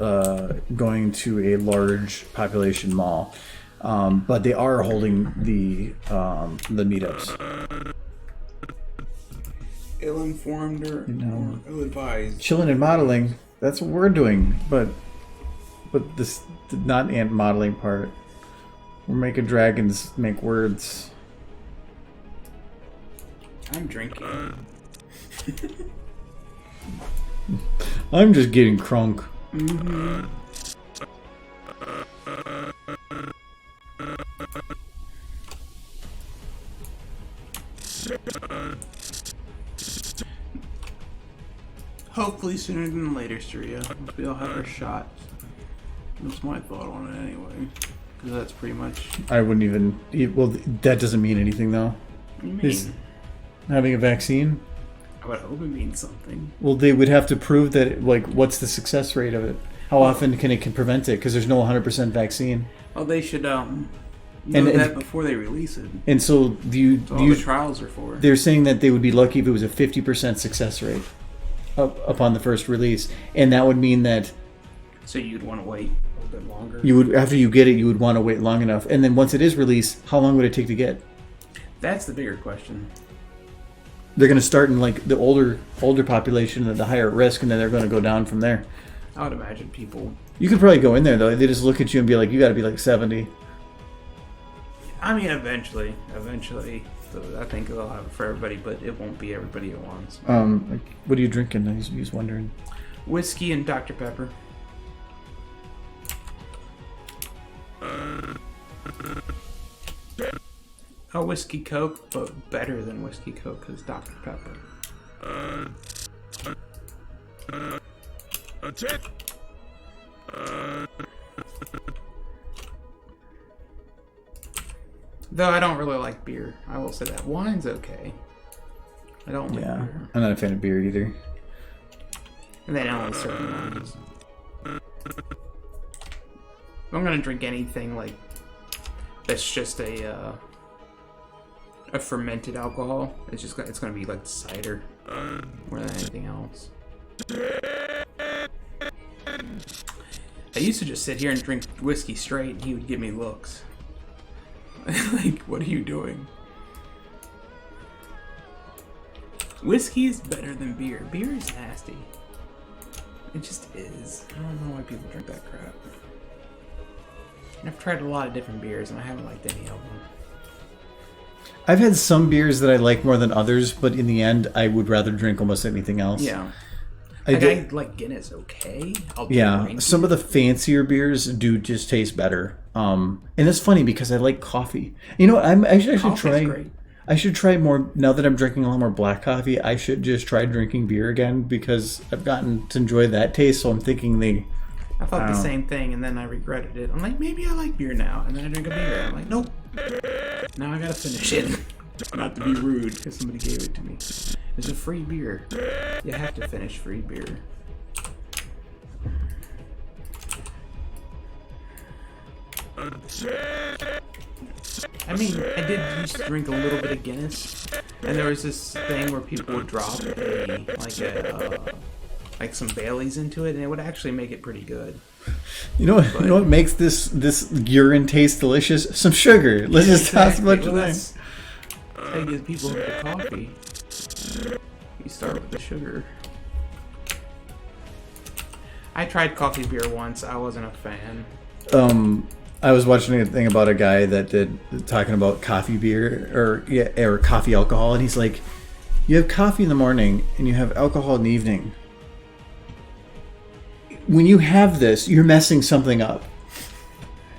going to a large population mall. But they are holding the meetups. Ill-informed or ill-advised. Chilling and modeling. That's what we're doing. But this not ant modeling part. We're making dragons make words. I'm drinking. I'm just getting crunk. Mm-hmm. Hopefully sooner than later, Surya. We all have our shots. That's my thought on it anyway. Because that's pretty much... I wouldn't even... Well, that doesn't mean anything, though. What do you mean? Having a vaccine? I would hope it means something. Well, they would have to prove that, like, what's the success rate of it? How often can it prevent it? Because there's no 100% vaccine. Oh, they should know that before they release it. And so That's all the trials are for. They're saying that they would be lucky if it was a 50% success rate upon the first release. And that would mean that... So you'd want to wait a little bit longer? You would, after you get it, you would want to wait long enough. And then once it is released, how long would it take to get? That's the bigger question. They're going to start in like the older population at the higher risk, and then they're going to go down from there. I would imagine people... You could probably go in there, though. They just look at you and be like, you got to be like 70. I mean, eventually. I think they'll have it for everybody, but it won't be everybody at once. Like, what are you drinking? He's wondering. Whiskey and Dr. Pepper. A whiskey Coke, but better than whiskey Coke because Dr. Pepper. That's it. Though I don't really like beer. I will say that. Wine's okay. I don't like beer. I'm not a fan of beer either. And then only certain wines. If I'm gonna drink anything like that's just a fermented alcohol, it's gonna be like cider more than anything else. I used to just sit here and drink whiskey straight, and he would give me looks. Like, what are you doing? Whiskey is better than beer. Beer is nasty. It just is. I don't know why people drink that crap. I've tried a lot of different beers, and I haven't liked any of them. I've had some beers that I like more than others, but in the end, I would rather drink almost anything else. Yeah. I like Guinness, okay? Some of the fancier beers do just taste better. And it's funny because I like coffee. You know what? I should try. Great. I should try more now that I'm drinking a lot more black coffee. I should just try drinking beer again because I've gotten to enjoy that taste. So I'm thinking I thought the same thing, and then I regretted it. I'm like, maybe I like beer now, and then I drink a beer. I'm like, nope. Now I gotta finish it. Not to be rude, because somebody gave it to me. It's a free beer. You have to finish free beer. I mean, I did used to drink a little bit of Guinness, and there was this thing where people would drop like some Baileys into it, and it would actually make it pretty good. You know what makes this urine taste delicious? Some sugar. Let's just toss a bunch of things. That's how you get people into coffee. You start with the sugar. I tried coffee beer once. I wasn't a fan. I was watching a thing about a guy that did talking about coffee beer or coffee alcohol, and he's like, you have coffee in the morning and you have alcohol in the evening. When you have this, you're messing something up.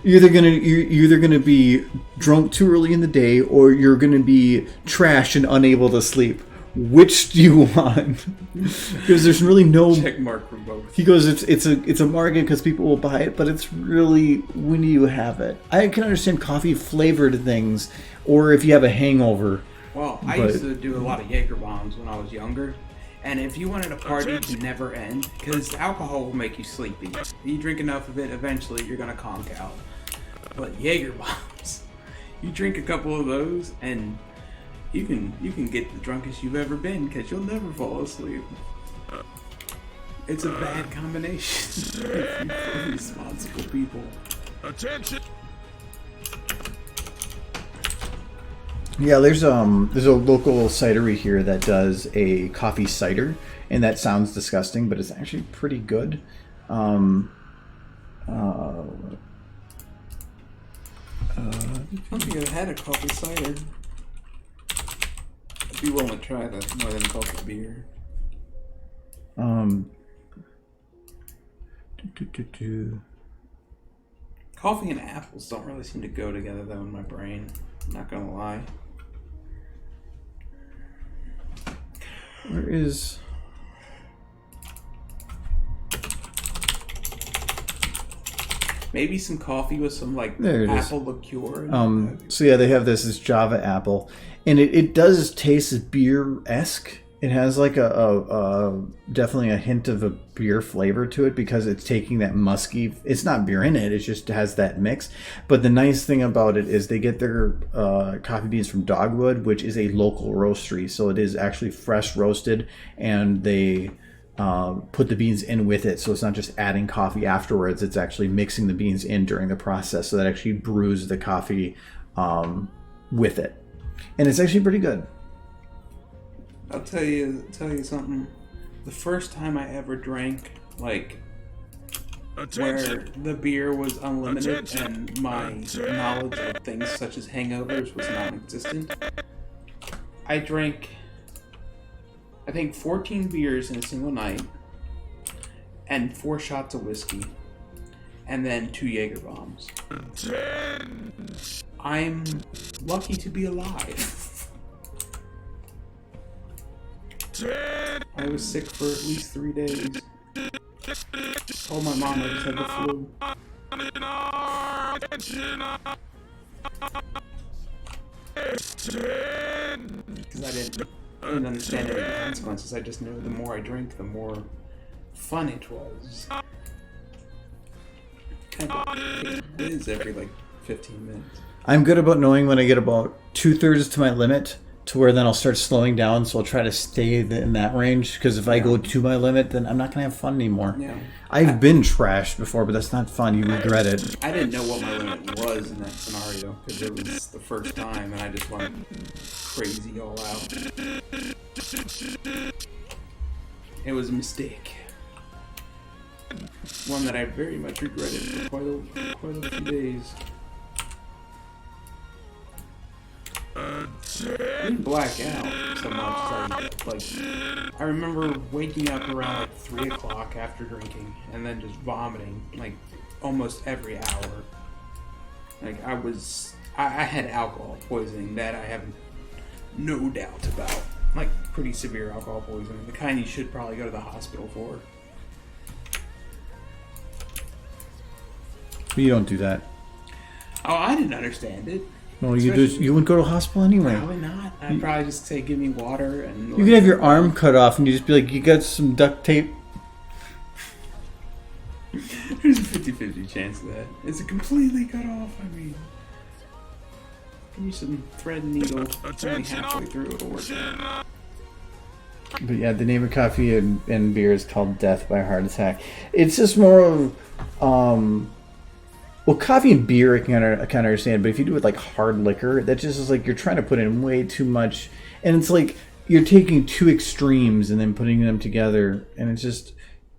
You're either gonna be drunk too early in the day, or you're gonna be trashed and unable to sleep. Which do you want? Because there's really no check mark for both. He goes, it's a market because people will buy it, but it's really when do you have it? I can understand coffee flavored things, or if you have a hangover. Well, I used to do a lot of Jaeger bombs when I was younger. And if you wanted a party to never end, because alcohol will make you sleepy. If you drink enough of it, eventually you're going to conk out. But Jaeger bombs, you drink a couple of those, and you can get the drunkest you've ever been, because you'll never fall asleep. It's a bad combination for responsible people. Attention! Yeah, there's a local cidery here that does a coffee cider, and that sounds disgusting, but it's actually pretty good. I don't think I've had a coffee cider. I'd be willing to try that more than coffee beer. Coffee and apples don't really seem to go together though in my brain. I'm not gonna lie. Where is... Maybe some coffee with some like There it is. apple liqueur. So yeah, they have this Java apple, and it does taste beer-esque. It has like a definitely a hint of a beer flavor to it because it's taking that musky. It's not beer in it. It just has that mix. But the nice thing about it is they get their coffee beans from Dogwood, which is a local roastery. So it is actually fresh roasted, and they put the beans in with it. So it's not just adding coffee afterwards. It's actually mixing the beans in during the process. So that actually brews the coffee with it, and it's actually pretty good. I'll tell you something. The first time I ever drank, like, where the beer was unlimited and my knowledge of things such as hangovers was non-existent, I drank, I think, 14 beers in a single night and 4 shots of whiskey and then 2 Jaeger bombs. I'm lucky to be alive. I was sick for at least 3 days. Told my mom I just had the flu. Because I didn't understand any of the consequences. I just knew the more I drank, the more fun it was. Kind of is every like 15 minutes. I'm good about knowing when I get about 2/3 to my limit, to where then I'll start slowing down, so I'll try to stay in that range, because if I go to my limit, then I'm not going to have fun anymore. Yeah. I've been trashed before, but that's not fun. You regret it. I didn't know what my limit was in that scenario, because it was the first time, and I just went crazy all out. It was a mistake. One that I very much regretted for quite a few days. I didn't black out so much. I remember waking up around like 3 o'clock after drinking and then just vomiting like almost every hour. Like I had alcohol poisoning that I have no doubt about. Like pretty severe alcohol poisoning, the kind you should probably go to the hospital for. But you don't do that. Oh, I didn't understand it. No, you wouldn't go to a hospital anyway. Probably not. I'd probably just say, give me water and... You could have your arm cut off and you just be like, you got some duct tape? There's a 50-50 chance of that. Is it completely cut off? I mean... Give me some thread and needle. Only halfway through it'll work out. But yeah, the name of coffee and beer is called Death by Heart Attack. It's just more of... Well, coffee and beer I can understand, but if you do it like hard liquor, that just is like you're trying to put in way too much, and it's like you're taking two extremes and then putting them together, and it's just.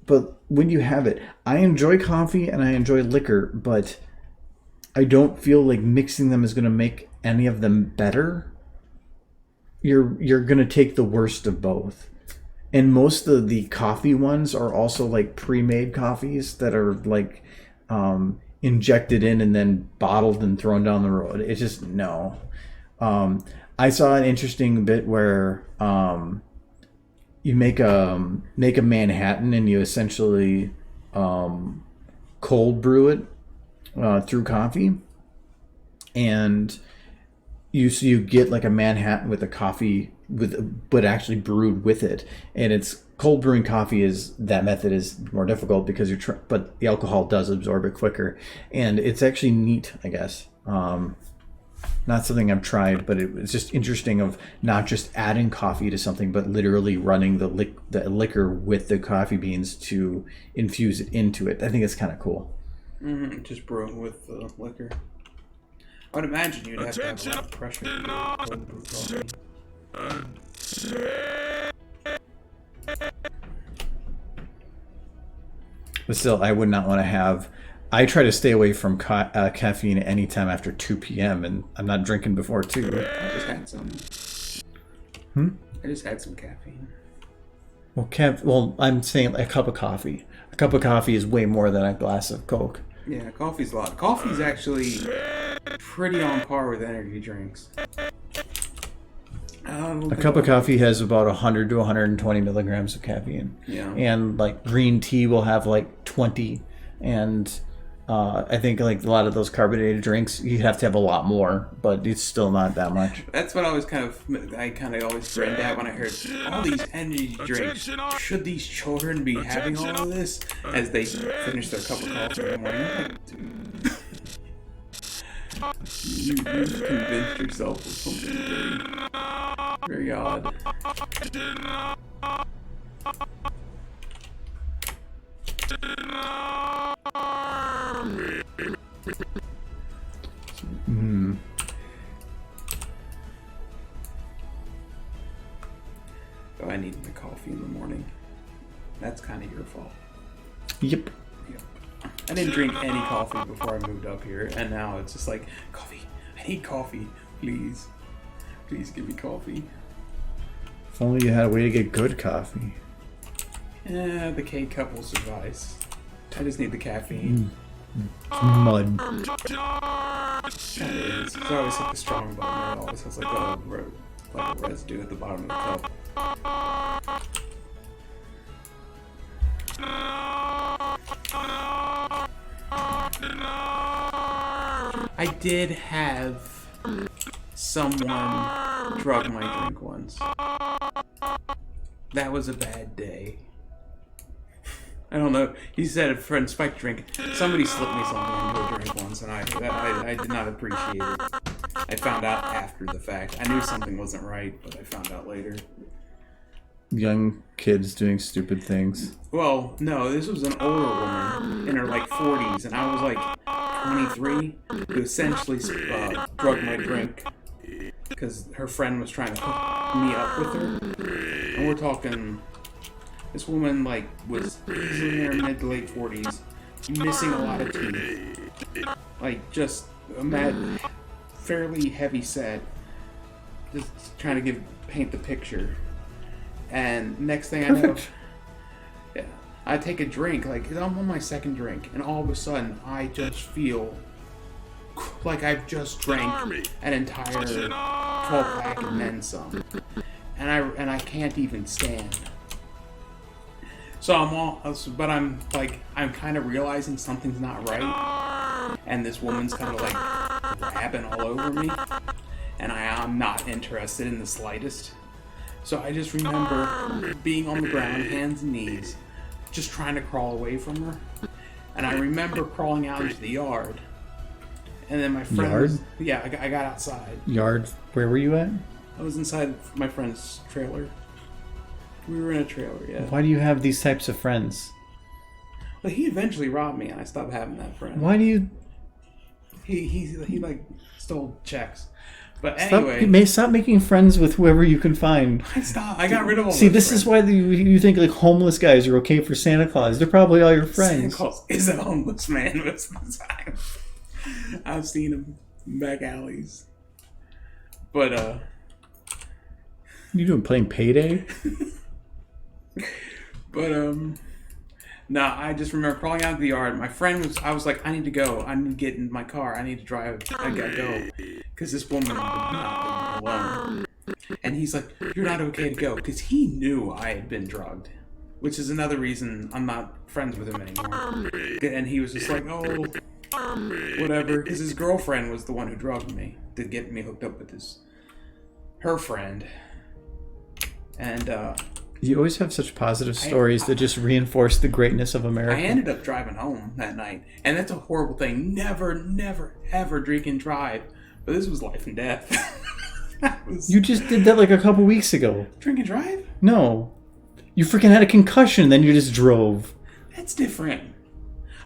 But when you have it, I enjoy coffee and I enjoy liquor, but I don't feel like mixing them is going to make any of them better. You're going to take the worst of both, and most of the coffee ones are also like pre-made coffees that are like. Injected in and then bottled and thrown down the road. It's just no. I saw an interesting bit where you make a Manhattan and you essentially cold brew it through coffee, and you get like a Manhattan with a coffee but actually brewed with it, and it's cold brewing coffee that method is more difficult because but the alcohol does absorb it quicker, and it's actually neat, I guess. Not something I've tried, but it's just interesting of not just adding coffee to something, but literally running the liquor with the coffee beans to infuse it into it. I think it's kind of cool. Just brewing with the liquor. I would imagine you'd have to have a lot of pressure to get cold brew coffee. But still, I would not want to have... I try to stay away from caffeine anytime after 2 p.m. and I'm not drinking before 2. I just had some. I just had some caffeine. Well, I'm saying a cup of coffee. A cup of coffee is way more than a glass of Coke. Yeah, coffee's a lot. Coffee's actually pretty on par with energy drinks. A cup of coffee has about 100 to 120 milligrams of caffeine. Yeah. And like green tea will have like 20. And I think like a lot of those carbonated drinks, you have to have a lot more, but it's still not that much. That's what I always always grinned at when I heard all these energy drinks. Should these children be having all of this as they finish their cup of coffee in the morning? I'm like, dude. You convinced yourself of something very odd. So I need my coffee in the morning. That's kind of your fault. Yep. I didn't drink any coffee before I moved up here, and now it's just like, coffee. I need coffee. Please. Please give me coffee. If only you had a way to get good coffee. Yeah, the K-cup will suffice. I just need the caffeine. Mud. It is. So I always hit the strong button. It always has like a residue at the bottom of the cup. I did have someone drug my drink once. That was a bad day. I don't know. He said a friend spiked drink. Somebody slipped me something into a drink once, and I did not appreciate it. I found out after the fact. I knew something wasn't right, but I found out later. Young kids doing stupid things. Well, no, this was an older woman in her like 40s, and I was like 23, who essentially drugged my drink because her friend was trying to hook me up with her. And we're talking, this woman like was easily in her mid to late 40s, missing a lot of teeth, like just fairly heavy set, just trying to paint the picture. And next thing I know, yeah, I take a drink, like I'm on my second drink, and all of a sudden I just feel like I've just drank an entire 12-pack and then some, and I can't even stand. So I'm kind of realizing something's not right, and this woman's kind of like grabbing all over me, and I'm not interested in the slightest. So I just remember being on the ground, hands and knees, just trying to crawl away from her. And I remember crawling out into the yard. And then my friend... Yard? I got outside. Yard? Where were you at? I was inside my friend's trailer. We were in a trailer, yeah. Why do you have these types of friends? Well, he eventually robbed me, and I stopped having that friend. Why do you... He like, stole checks. But anyway, stop making friends with whoever you can find. I got rid of all. See, this is why you think like homeless guys are okay for Santa Claus. They're probably all your friends. Santa Claus is a homeless man most of the time. I've seen him back alleys. But you doing playing Payday? But no, I just remember crawling out of the yard. My friend I was like, I need to go. I need to get in my car. I need to drive. I gotta go. Because this woman would not leave me alone. And he's like, you're not okay to go. Because he knew I had been drugged. Which is another reason I'm not friends with him anymore. And he was just like, oh, whatever. Because his girlfriend was the one who drugged me. To get me hooked up with her friend. And, you always have such positive stories that just reinforce the greatness of America. I ended up driving home that night. And that's a horrible thing. Never, never, ever drink and drive. But this was life and death. You just did that like a couple weeks ago. Drink and drive? No. You freaking had a concussion, then you just drove. That's different.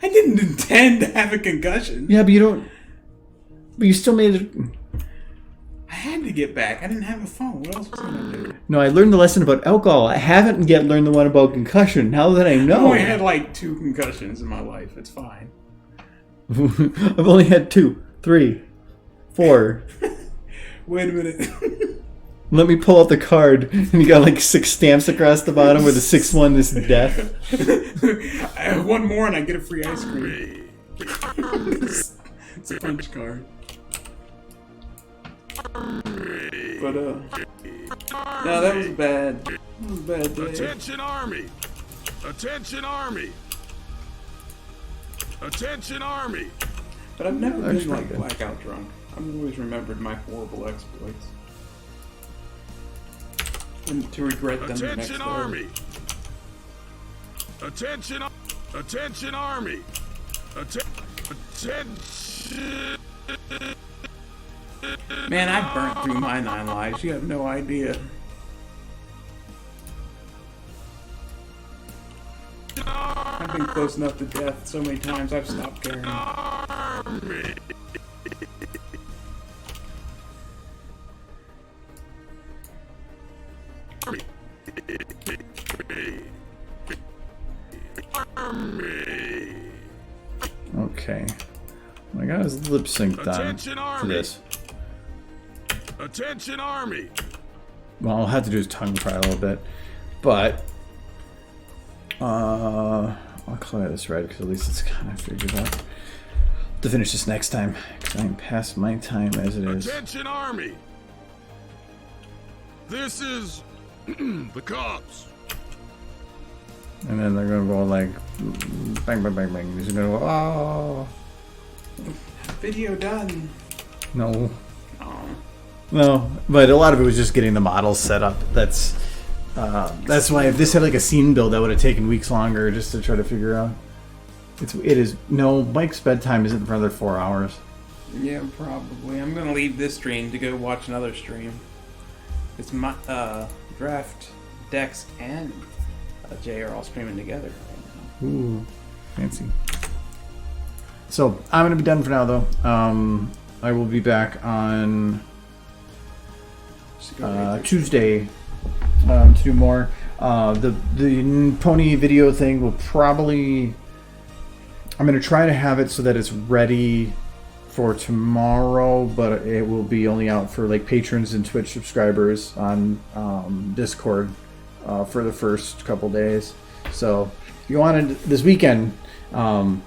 I didn't intend to have a concussion. Yeah, but you don't... But you still made it. I had to get back. I didn't have a phone. What else was I going to do? No, I learned the lesson about alcohol. I haven't yet learned the one about concussion. Now that I I know. only had like 2 concussions in my life. It's fine. I've only had 2, 3, 4. Wait a minute. Let me pull out the card, and you got like 6 stamps across the bottom where the 6th one is death. I have 1 more and I get a free ice cream. It's a punch card. But no, that was bad. That was a bad day. Attention Army! Attention Army! Attention Army! But I've never That's been like pretty good. blackout drunk. I've always remembered my horrible exploits. And to regret them the next Attention day. Army! Attention! Attention Army! Attention! Man, I burnt through my 9 lives. You have no idea. I've been close enough to death so many times I've stopped caring. Army! Army! Okay. I got his lip synced Attention, on to Army. this. Attention Army! Well, I'll have to do his tongue probably a little bit. But, I'll clear this right because at least it's kind of figured out. To finish this next time because I'm past my time as it is. Attention Army! This is the cops. And then they're gonna go like bang, bang, bang, bang. He's gonna go, oh Video done. no, Oh. no. But a lot of it was just getting the models set up. That's why if this had like a scene build, that would have taken weeks longer just to try to figure out. It is no. Mike's bedtime isn't for another 4 hours. Yeah, probably. I'm gonna leave this stream to go watch another stream. It's my Draft, Dex, and Jay are all streaming together right now. Ooh, fancy. So I'm gonna be done for now, though. I will be back on Just go right there. Tuesday to do more. The pony video thing will probably. I'm gonna try to have it so that it's ready for tomorrow, but it will be only out for like patrons and Twitch subscribers on Discord for the first couple days. So if you wanted this weekend, you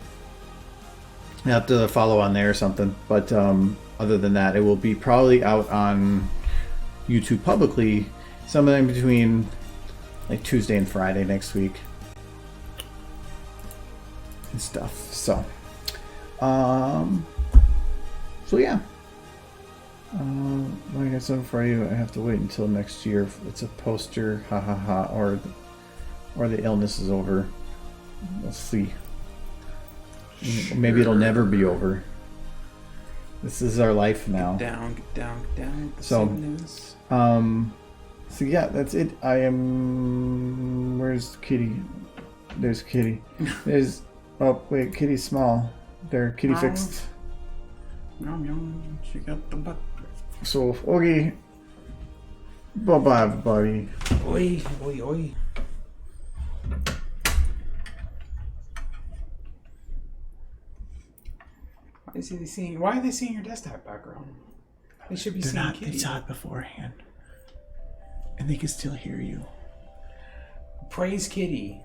have to follow on there or something. But other than that, it will be probably out on YouTube publicly sometime between like Tuesday and Friday next week and stuff. So yeah. I got something for you. I have to wait until next year. It's a poster, ha ha ha, or the illness is over. Let's see. Maybe it'll never be over. This is our life now. Get down. The So, sickness. So yeah, that's it. I am. Where's Kitty? There's Kitty. There's. Oh wait, Kitty's small. There, Kitty Mama. fixed. Yum, she got the butt. So okay. Bye bye, everybody. Oi, oi, oi. Why are they seeing your desktop background? They should be They're seeing not. Kitty. They saw it beforehand, and they can still hear you. Praise Kitty.